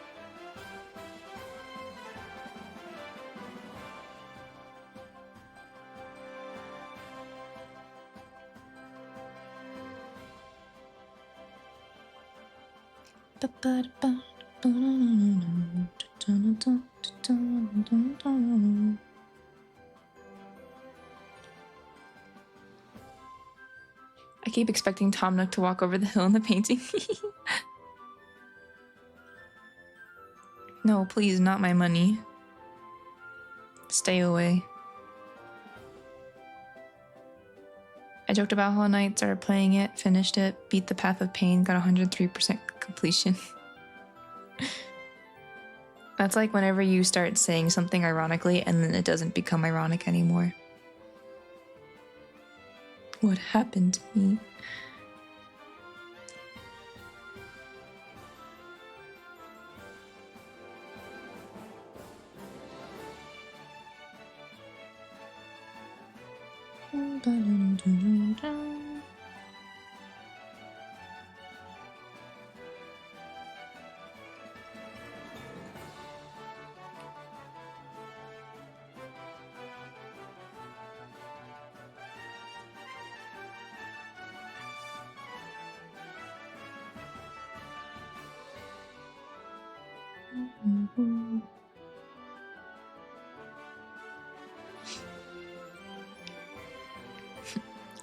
I keep expecting Tom Nook to walk over the hill in the painting. No, please, not my money. Stay away. I joked about Hollow Knight, started playing it, finished it, beat the Path of Pain, got 103% completion. That's like whenever you start saying something ironically and then it doesn't become ironic anymore. What happened to me?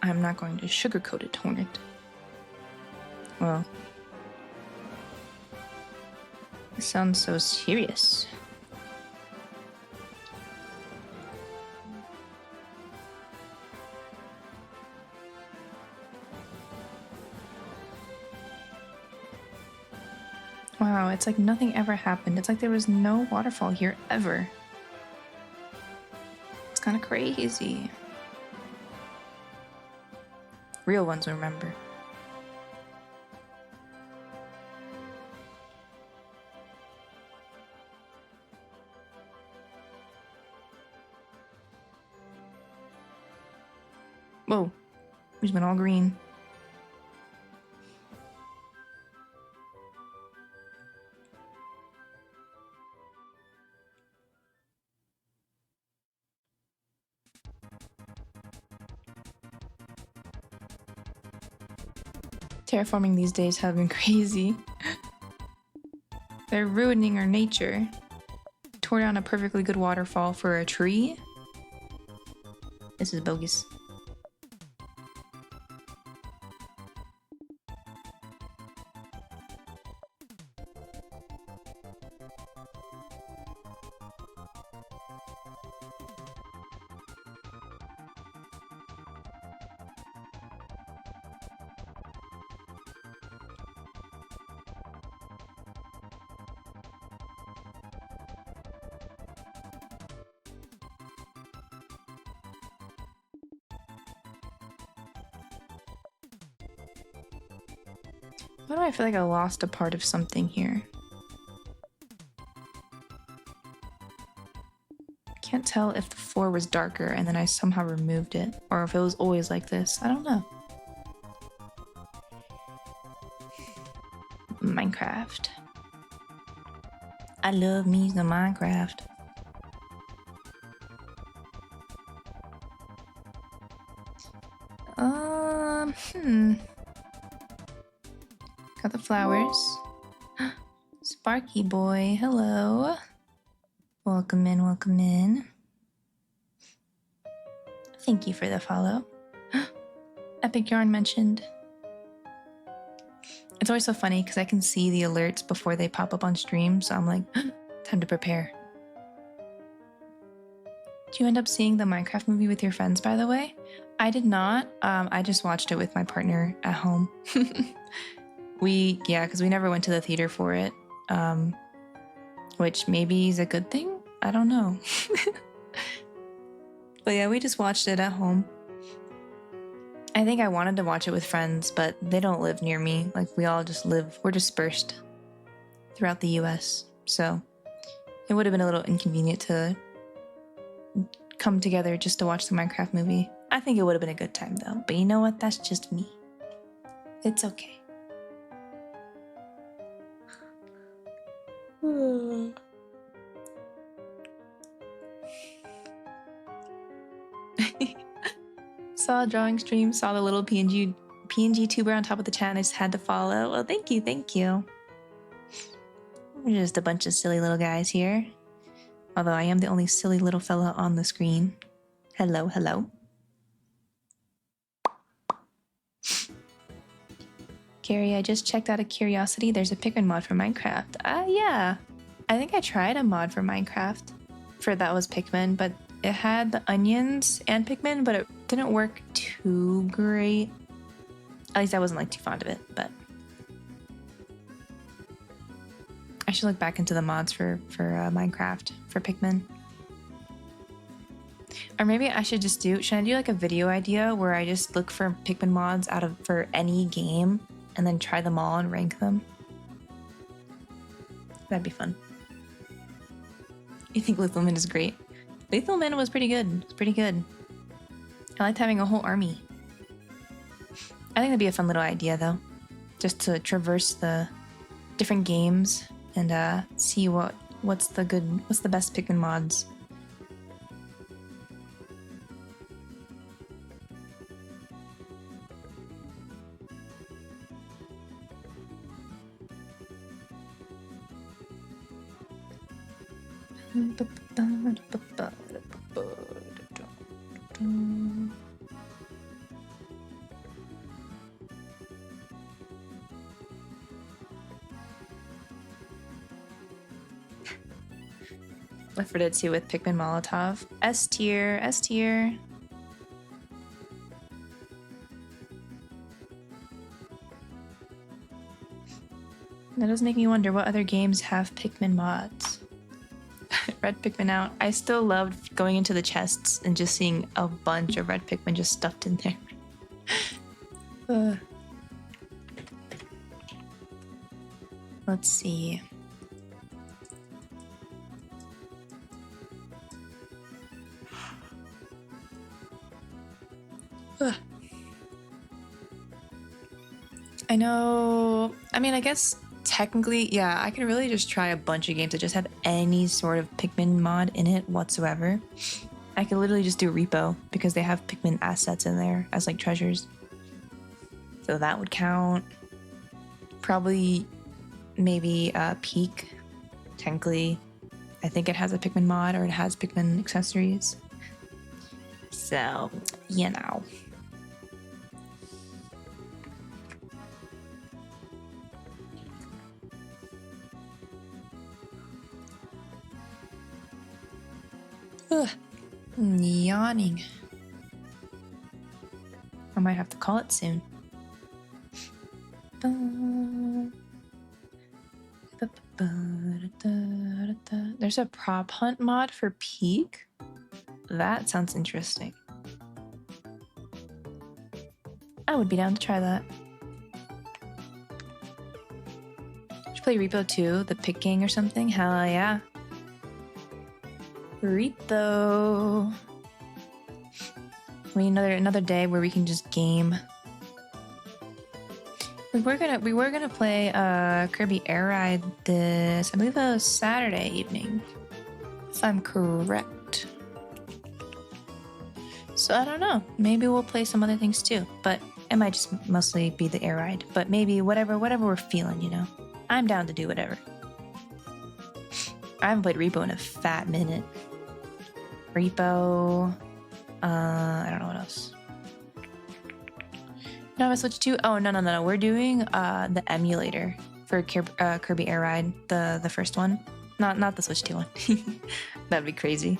I'm not going to sugarcoat it, Hornet. Well, This sounds so serious. Wow, it's like nothing ever happened. It's like there was no waterfall here ever. It's kind of crazy. Real ones remember. Whoa, we just went all green. Terraforming these days have been crazy. They're ruining our nature. Tore down a perfectly good waterfall for a tree? This is bogus. Why do I feel like I lost a part of something here? Can't tell if the floor was darker and then I somehow removed it, or if it was always like this. I don't know. Minecraft. I love me some Minecraft. Got the flowers. Sparky boy, hello. Welcome in, welcome in. Thank you for the follow. Epic Yarn mentioned. It's always so funny because I can see the alerts before they pop up on stream, so I'm like, time to prepare. Did you end up seeing the Minecraft movie with your friends, by the way? I did not. I just watched it with my partner at home. Because we never went to the theater for it, which maybe is a good thing? I don't know. But yeah, we just watched it at home. I think I wanted to watch it with friends, but they don't live near me. Like, we're dispersed throughout the US, so it would have been a little inconvenient to come together just to watch the Minecraft movie. I think it would have been a good time though, but you know what? That's just me. It's okay. Saw a drawing stream, saw the little PNG tuber on top of the chat, and I just had to follow. Well, thank you, thank you. We're just a bunch of silly little guys here. Although I am the only silly little fella on the screen. Hello, hello. Carrie, I just checked out of curiosity. There's a Pikmin mod for Minecraft. Yeah. I think I tried a mod for Minecraft that was Pikmin, but it had the onions and Pikmin, but it didn't work too great. At least I wasn't like too fond of it, but I should look back into the mods for Minecraft for Pikmin. Or maybe I should I do like a video idea where I just look for Pikmin mods for any game and then try them all and rank them? That'd be fun. You think Lethal Min is great? Lethal Min was pretty good. It's pretty good. I liked having a whole army. I think that'd be a fun little idea though. Just to traverse the different games and see what's the best Pikmin mods. Left 4 Dead 2 with Pikmin Molotov. S tier, S tier. That does make me wonder what other games have Pikmin mods. Red Pikmin out. I still loved going into the chests and just seeing a bunch of red Pikmin just stuffed in there. Let's see. I know. I mean, I guess technically, yeah, I could really just try a bunch of games that just have any sort of Pikmin mod in it whatsoever. I could literally just do Repo because they have Pikmin assets in there as like treasures. So that would count. Probably maybe Peak. Technically, I think it has a Pikmin mod or it has Pikmin accessories. So, you know. Ugh. Yawning. I might have to call it soon. There's a prop hunt mod for Peak? That sounds interesting. I would be down to try that. Should play Repo 2, the Pick Gang or something? Hell yeah. Repo. We need another day where we can just game. We were gonna play Kirby Air Ride this, I believe it was Saturday evening, if I'm correct. So I don't know. Maybe we'll play some other things too, but it might just mostly be the Air Ride. But maybe whatever we're feeling, you know. I'm down to do whatever. I haven't played Repo in a fat minute. Repo. I don't know what else. No, I switched to. Oh no! We're doing the emulator for Kirby Air Ride, the first one, not the Switch 2 one. That'd be crazy.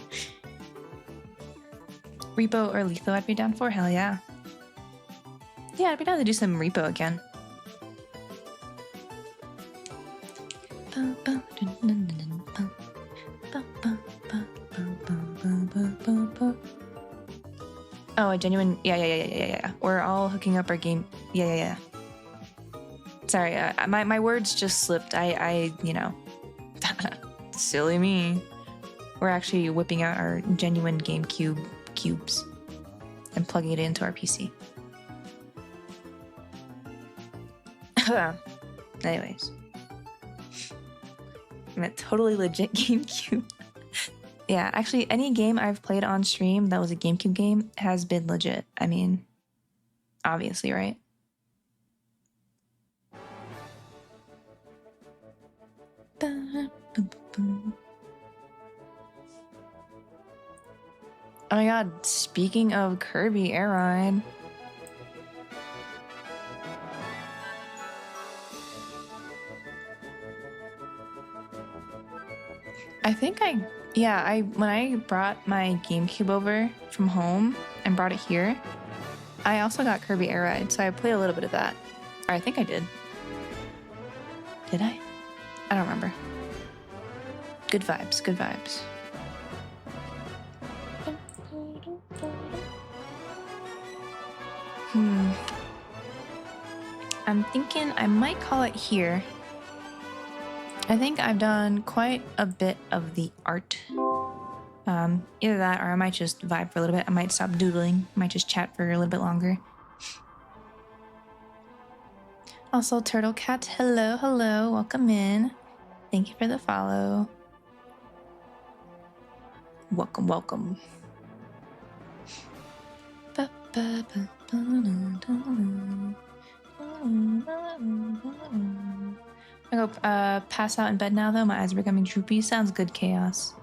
Repo or Letho, I'd be down for. Hell yeah. Yeah, I'd be down to do some Repo again. Oh, a genuine. Yeah. We're all hooking up our game. Yeah. Sorry, my words just slipped. I you know, silly me. We're actually whipping out our genuine GameCube cubes and plugging it into our PC. Anyways, I'm a totally legit GameCube. Yeah, actually, any game I've played on stream that was a GameCube game has been legit. I mean, obviously, right? Oh my god, speaking of Kirby Air Ride. When I brought my GameCube over from home and brought it here, I also got Kirby Air Ride, so I played a little bit of that. Or I think I did. Did I? I don't remember. Good vibes, good vibes. I'm thinking I might call it here. I think I've done quite a bit of the art. Either that or I might just vibe for a little bit. I might stop doodling. I might just chat for a little bit longer. Also, Turtle Cat, hello. Welcome in. Thank you for the follow. Welcome. I go pass out in bed now, though. My eyes are becoming droopy. Sounds good, Chaos.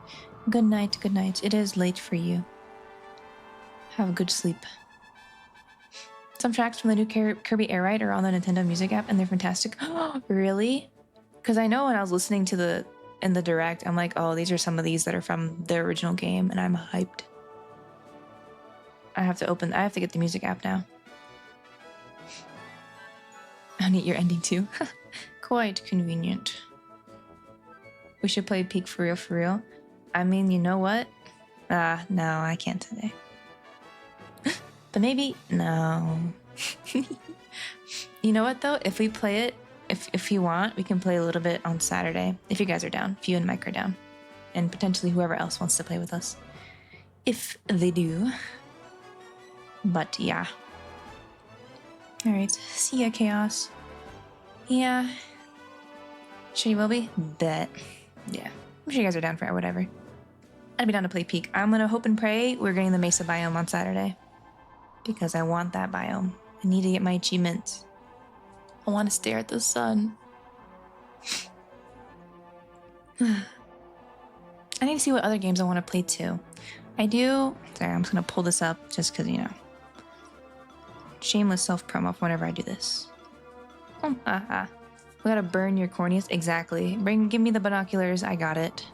Good night. It is late for you. Have a good sleep. Some tracks from the new Kirby Air Ride are on the Nintendo Music app, and they're fantastic. Really? Because I know when I was listening to the in the direct, I'm like, oh, these are some of these that are from the original game, and I'm hyped. I have to get the music app now. I need your ending too. Quite convenient. We should play Peak for real, for real. I mean, you know what? No, I can't today. But maybe, no. You know what though? If we play it, if you want, we can play a little bit on Saturday. If you guys are down, if you and Mike are down. And potentially whoever else wants to play with us. If they do. But yeah. Alright, see ya, Chaos. Yeah. Sure you will be? Bet. Yeah. I'm sure you guys are down for it, whatever. I'd be down to play Peak. I'm gonna hope and pray we're getting the Mesa biome on Saturday. Because I want that biome. I need to get my achievements. I want to stare at the sun. I need to see what other games I want to play too. I do... Sorry, I'm just gonna pull this up just because, you know. Shameless self-promo whenever I do this. We gotta burn your corneas. Exactly. Give me the binoculars. I got it.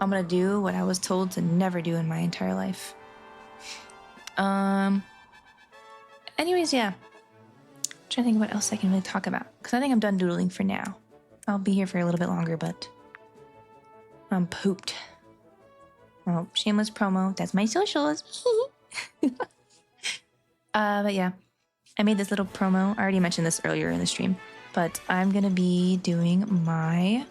I'm gonna do what I was told to never do in my entire life. Anyways, yeah. I'm trying to think of what else I can really talk about. Because I think I'm done doodling for now. I'll be here for a little bit longer, but... I'm pooped. Oh, shameless promo. That's my socials. But yeah. I made this little promo. I already mentioned this earlier in the stream. But I'm going to be doing my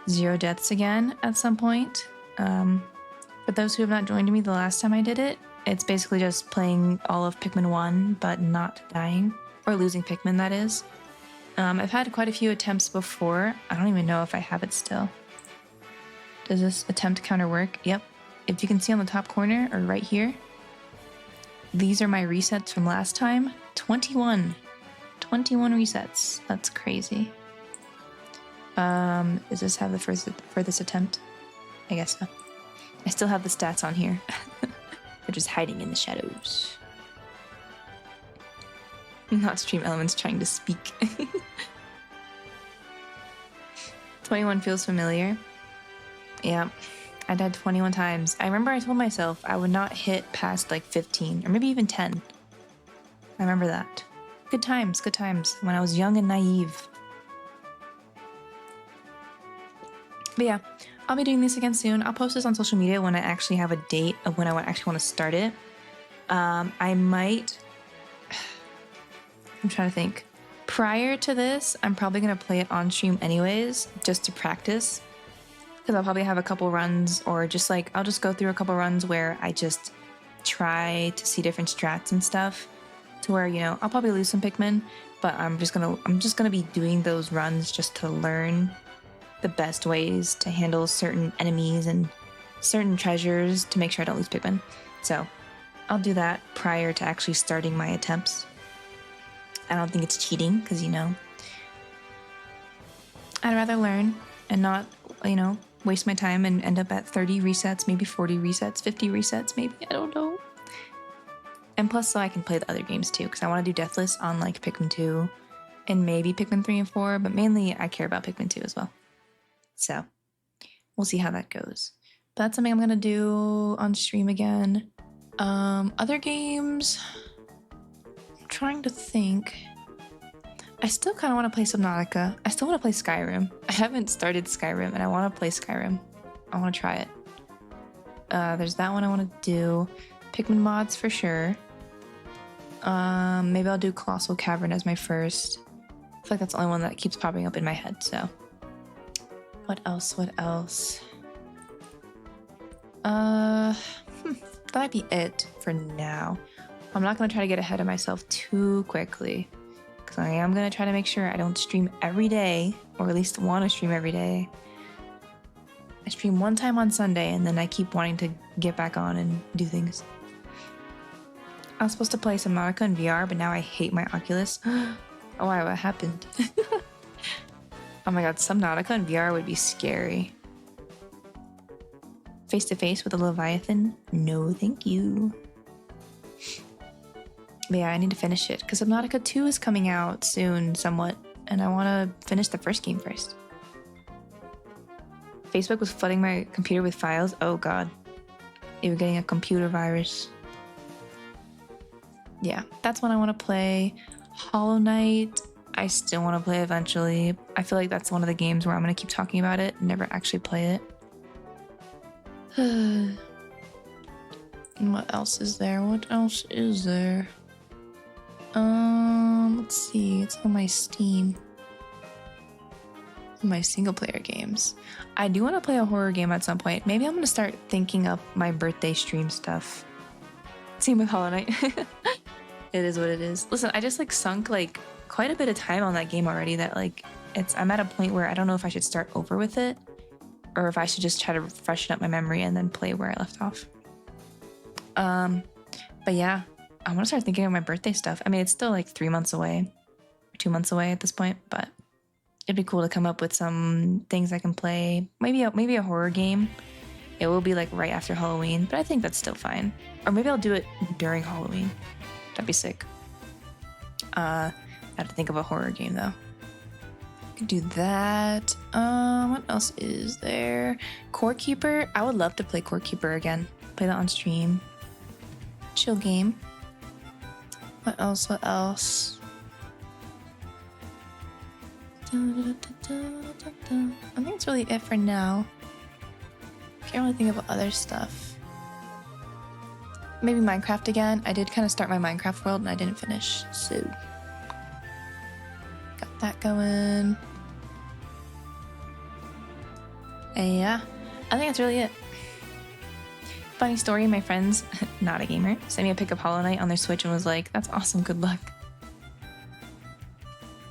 0 deaths again at some point. For those who have not joined me the last time I did it, it's basically just playing all of Pikmin 1, but not dying. Or losing Pikmin, that is. I've had quite a few attempts before. I don't even know if I have it still. Does this attempt counter work? Yep. If you can see on the top corner, or right here, these are my resets from last time. 21. 21 resets. That's crazy. Does this have the furthest attempt? I guess so. I still have the stats on here. They're just hiding in the shadows. Not stream elements trying to speak. 21 feels familiar. Yeah, I died 21 times. I remember I told myself I would not hit past like 15 or maybe even 10. I remember that. Good times when I was young and naive. But yeah, I'll be doing this again soon. I'll post this on social media when I actually have a date of when I actually want to start it. I might... I'm trying to think. Prior to this, I'm probably going to play it on stream anyways, just to practice. Because I'll probably have a couple runs, or just like, I'll just go through a couple runs where I just try to see different strats and stuff. To where, you know, I'll probably lose some Pikmin, but I'm just gonna be doing those runs just to learn the best ways to handle certain enemies and certain treasures to make sure I don't lose Pikmin. So I'll do that prior to actually starting my attempts. I don't think it's cheating, because, you know, I'd rather learn and not, you know, waste my time and end up at 30 resets, maybe 40 resets, 50 resets, maybe. I don't know. And plus, so I can play the other games too, because I want to do Deathless on like Pikmin 2 and maybe Pikmin 3 and 4, but mainly I care about Pikmin 2 as well. So we'll see how that goes. But that's something I'm going to do on stream again. Other games, I'm trying to think. I still kind of want to play Subnautica. I still want to play Skyrim. I haven't started Skyrim, and I want to play Skyrim. I want to try it. There's that one I want to do. Pikmin mods for sure. Maybe I'll do Colossal Cavern as my first. I feel like that's the only one that keeps popping up in my head, so. What else? That might be it for now. I'm not going to try to get ahead of myself too quickly. Because I am going to try to make sure I don't stream every day, or at least want to stream every day. I stream one time on Sunday, and then I keep wanting to get back on and do things. I was supposed to play Subnautica in VR, but now I hate my Oculus. Oh, wow, what happened? Oh my god, Subnautica in VR would be scary. Face to face with a Leviathan? No, thank you. But yeah, I need to finish it, because Subnautica 2 is coming out soon, somewhat, and I want to finish the first game first. Facebook was flooding my computer with files. Oh god. You were getting a computer virus. Yeah, that's when I want to play. Hollow Knight, I still want to play eventually. I feel like that's one of the games where I'm going to keep talking about it and never actually play it. And what else is there? What else is there? Let's see. It's on my Steam. My single player games. I do want to play a horror game at some point. Maybe I'm going to start thinking up my birthday stream stuff. Same with Hollow Knight. It is what it is. Listen, I just like sunk like quite a bit of time on that game already that like I'm at a point where I don't know if I should start over with it or if I should just try to freshen up my memory and then play where I left off. But yeah, I want to start thinking of my birthday stuff. I mean, it's still like 3 months away, 2 months away at this point, but it'd be cool to come up with some things I can play. Maybe a horror game. It will be like right after Halloween, but I think that's still fine. Or maybe I'll do it during Halloween. That'd be sick. I have to think of a horror game though. Could do that. What else is there? Core Keeper. I would love to play Core Keeper again. Play that on stream. Chill game. What else? What else? I think it's really it for now. Can't really think of other stuff. Maybe Minecraft again. I did kind of start my Minecraft world and I didn't finish, so got that going. And yeah, I think that's really it. Funny story, my friends, not a gamer, sent me a pic of Hollow Knight on their Switch and was like, "That's awesome, good luck."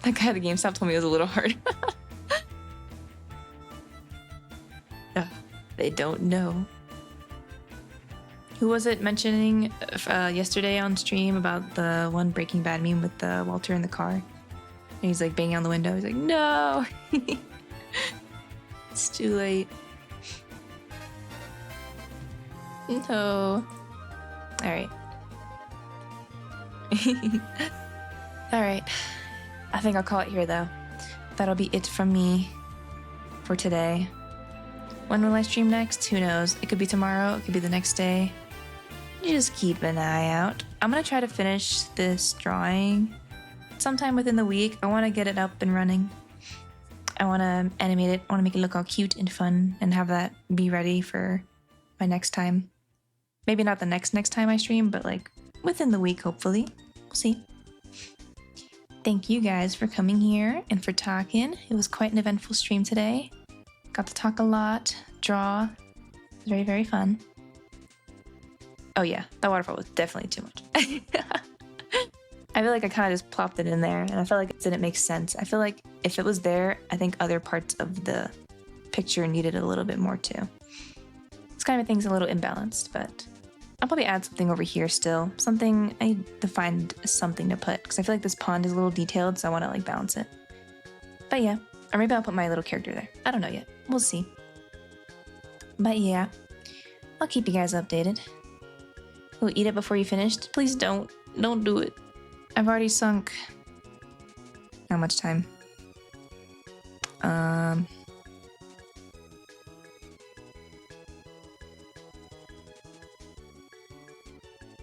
That guy at the GameStop told me it was a little hard. They don't know. Who was it mentioning yesterday on stream about the one Breaking Bad meme with the Walter in the car? And he's like banging on the window. He's like, no! It's too late. No. Alright. Alright. I think I'll call it here though. That'll be it from me for today. When will I stream next? Who knows? It could be tomorrow, it could be the next day. Just keep an eye out. I'm gonna try to finish this drawing sometime within the week. I want to get it up and running. I want to animate it. I want to make it look all cute and fun and have that be ready for my next time. Maybe not the next time I stream, but like within the week, hopefully. We'll see. Thank you guys for coming here and for talking. It was quite an eventful stream today. Got to talk a lot, draw. It was very, very fun. Oh yeah, that waterfall was definitely too much. I feel like I kind of just plopped it in there and I felt like it didn't make sense. I feel like if it was there, I think other parts of the picture needed a little bit more too. This kind of thing's a little imbalanced, but I'll probably add something over here still. Something, I defined something to put because I feel like this pond is a little detailed, so I want to like balance it. But yeah, or maybe I'll put my little character there. I don't know yet. We'll see. But yeah, I'll keep you guys updated. Oh, eat it before you finished? Please don't. Don't do it. I've already sunk... How much time?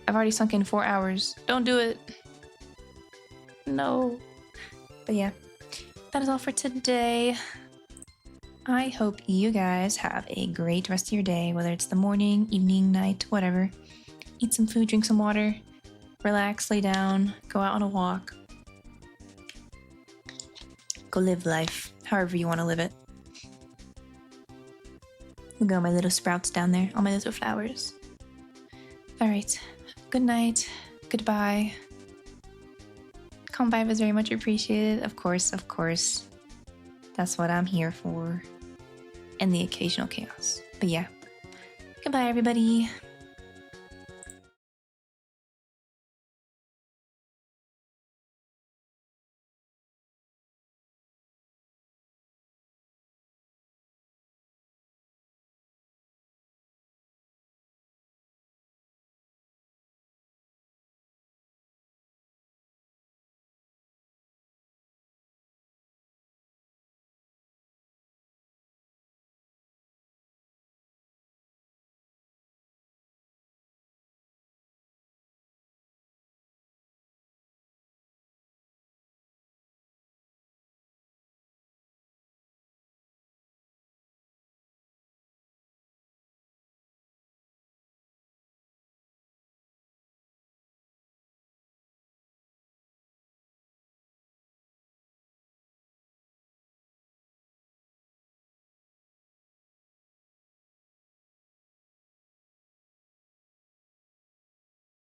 I've already sunk in 4 hours. Don't do it. No. But yeah, that is all for today. I hope you guys have a great rest of your day, whether it's the morning, evening, night, whatever. Eat some food, drink some water, relax, lay down, go out on a walk. Go live life, however you want to live it. Look at all my little sprouts down there, all my little flowers. Alright, good night, goodbye. Calm vibe is very much appreciated, of course, of course. That's what I'm here for. And the occasional chaos. But yeah, goodbye everybody.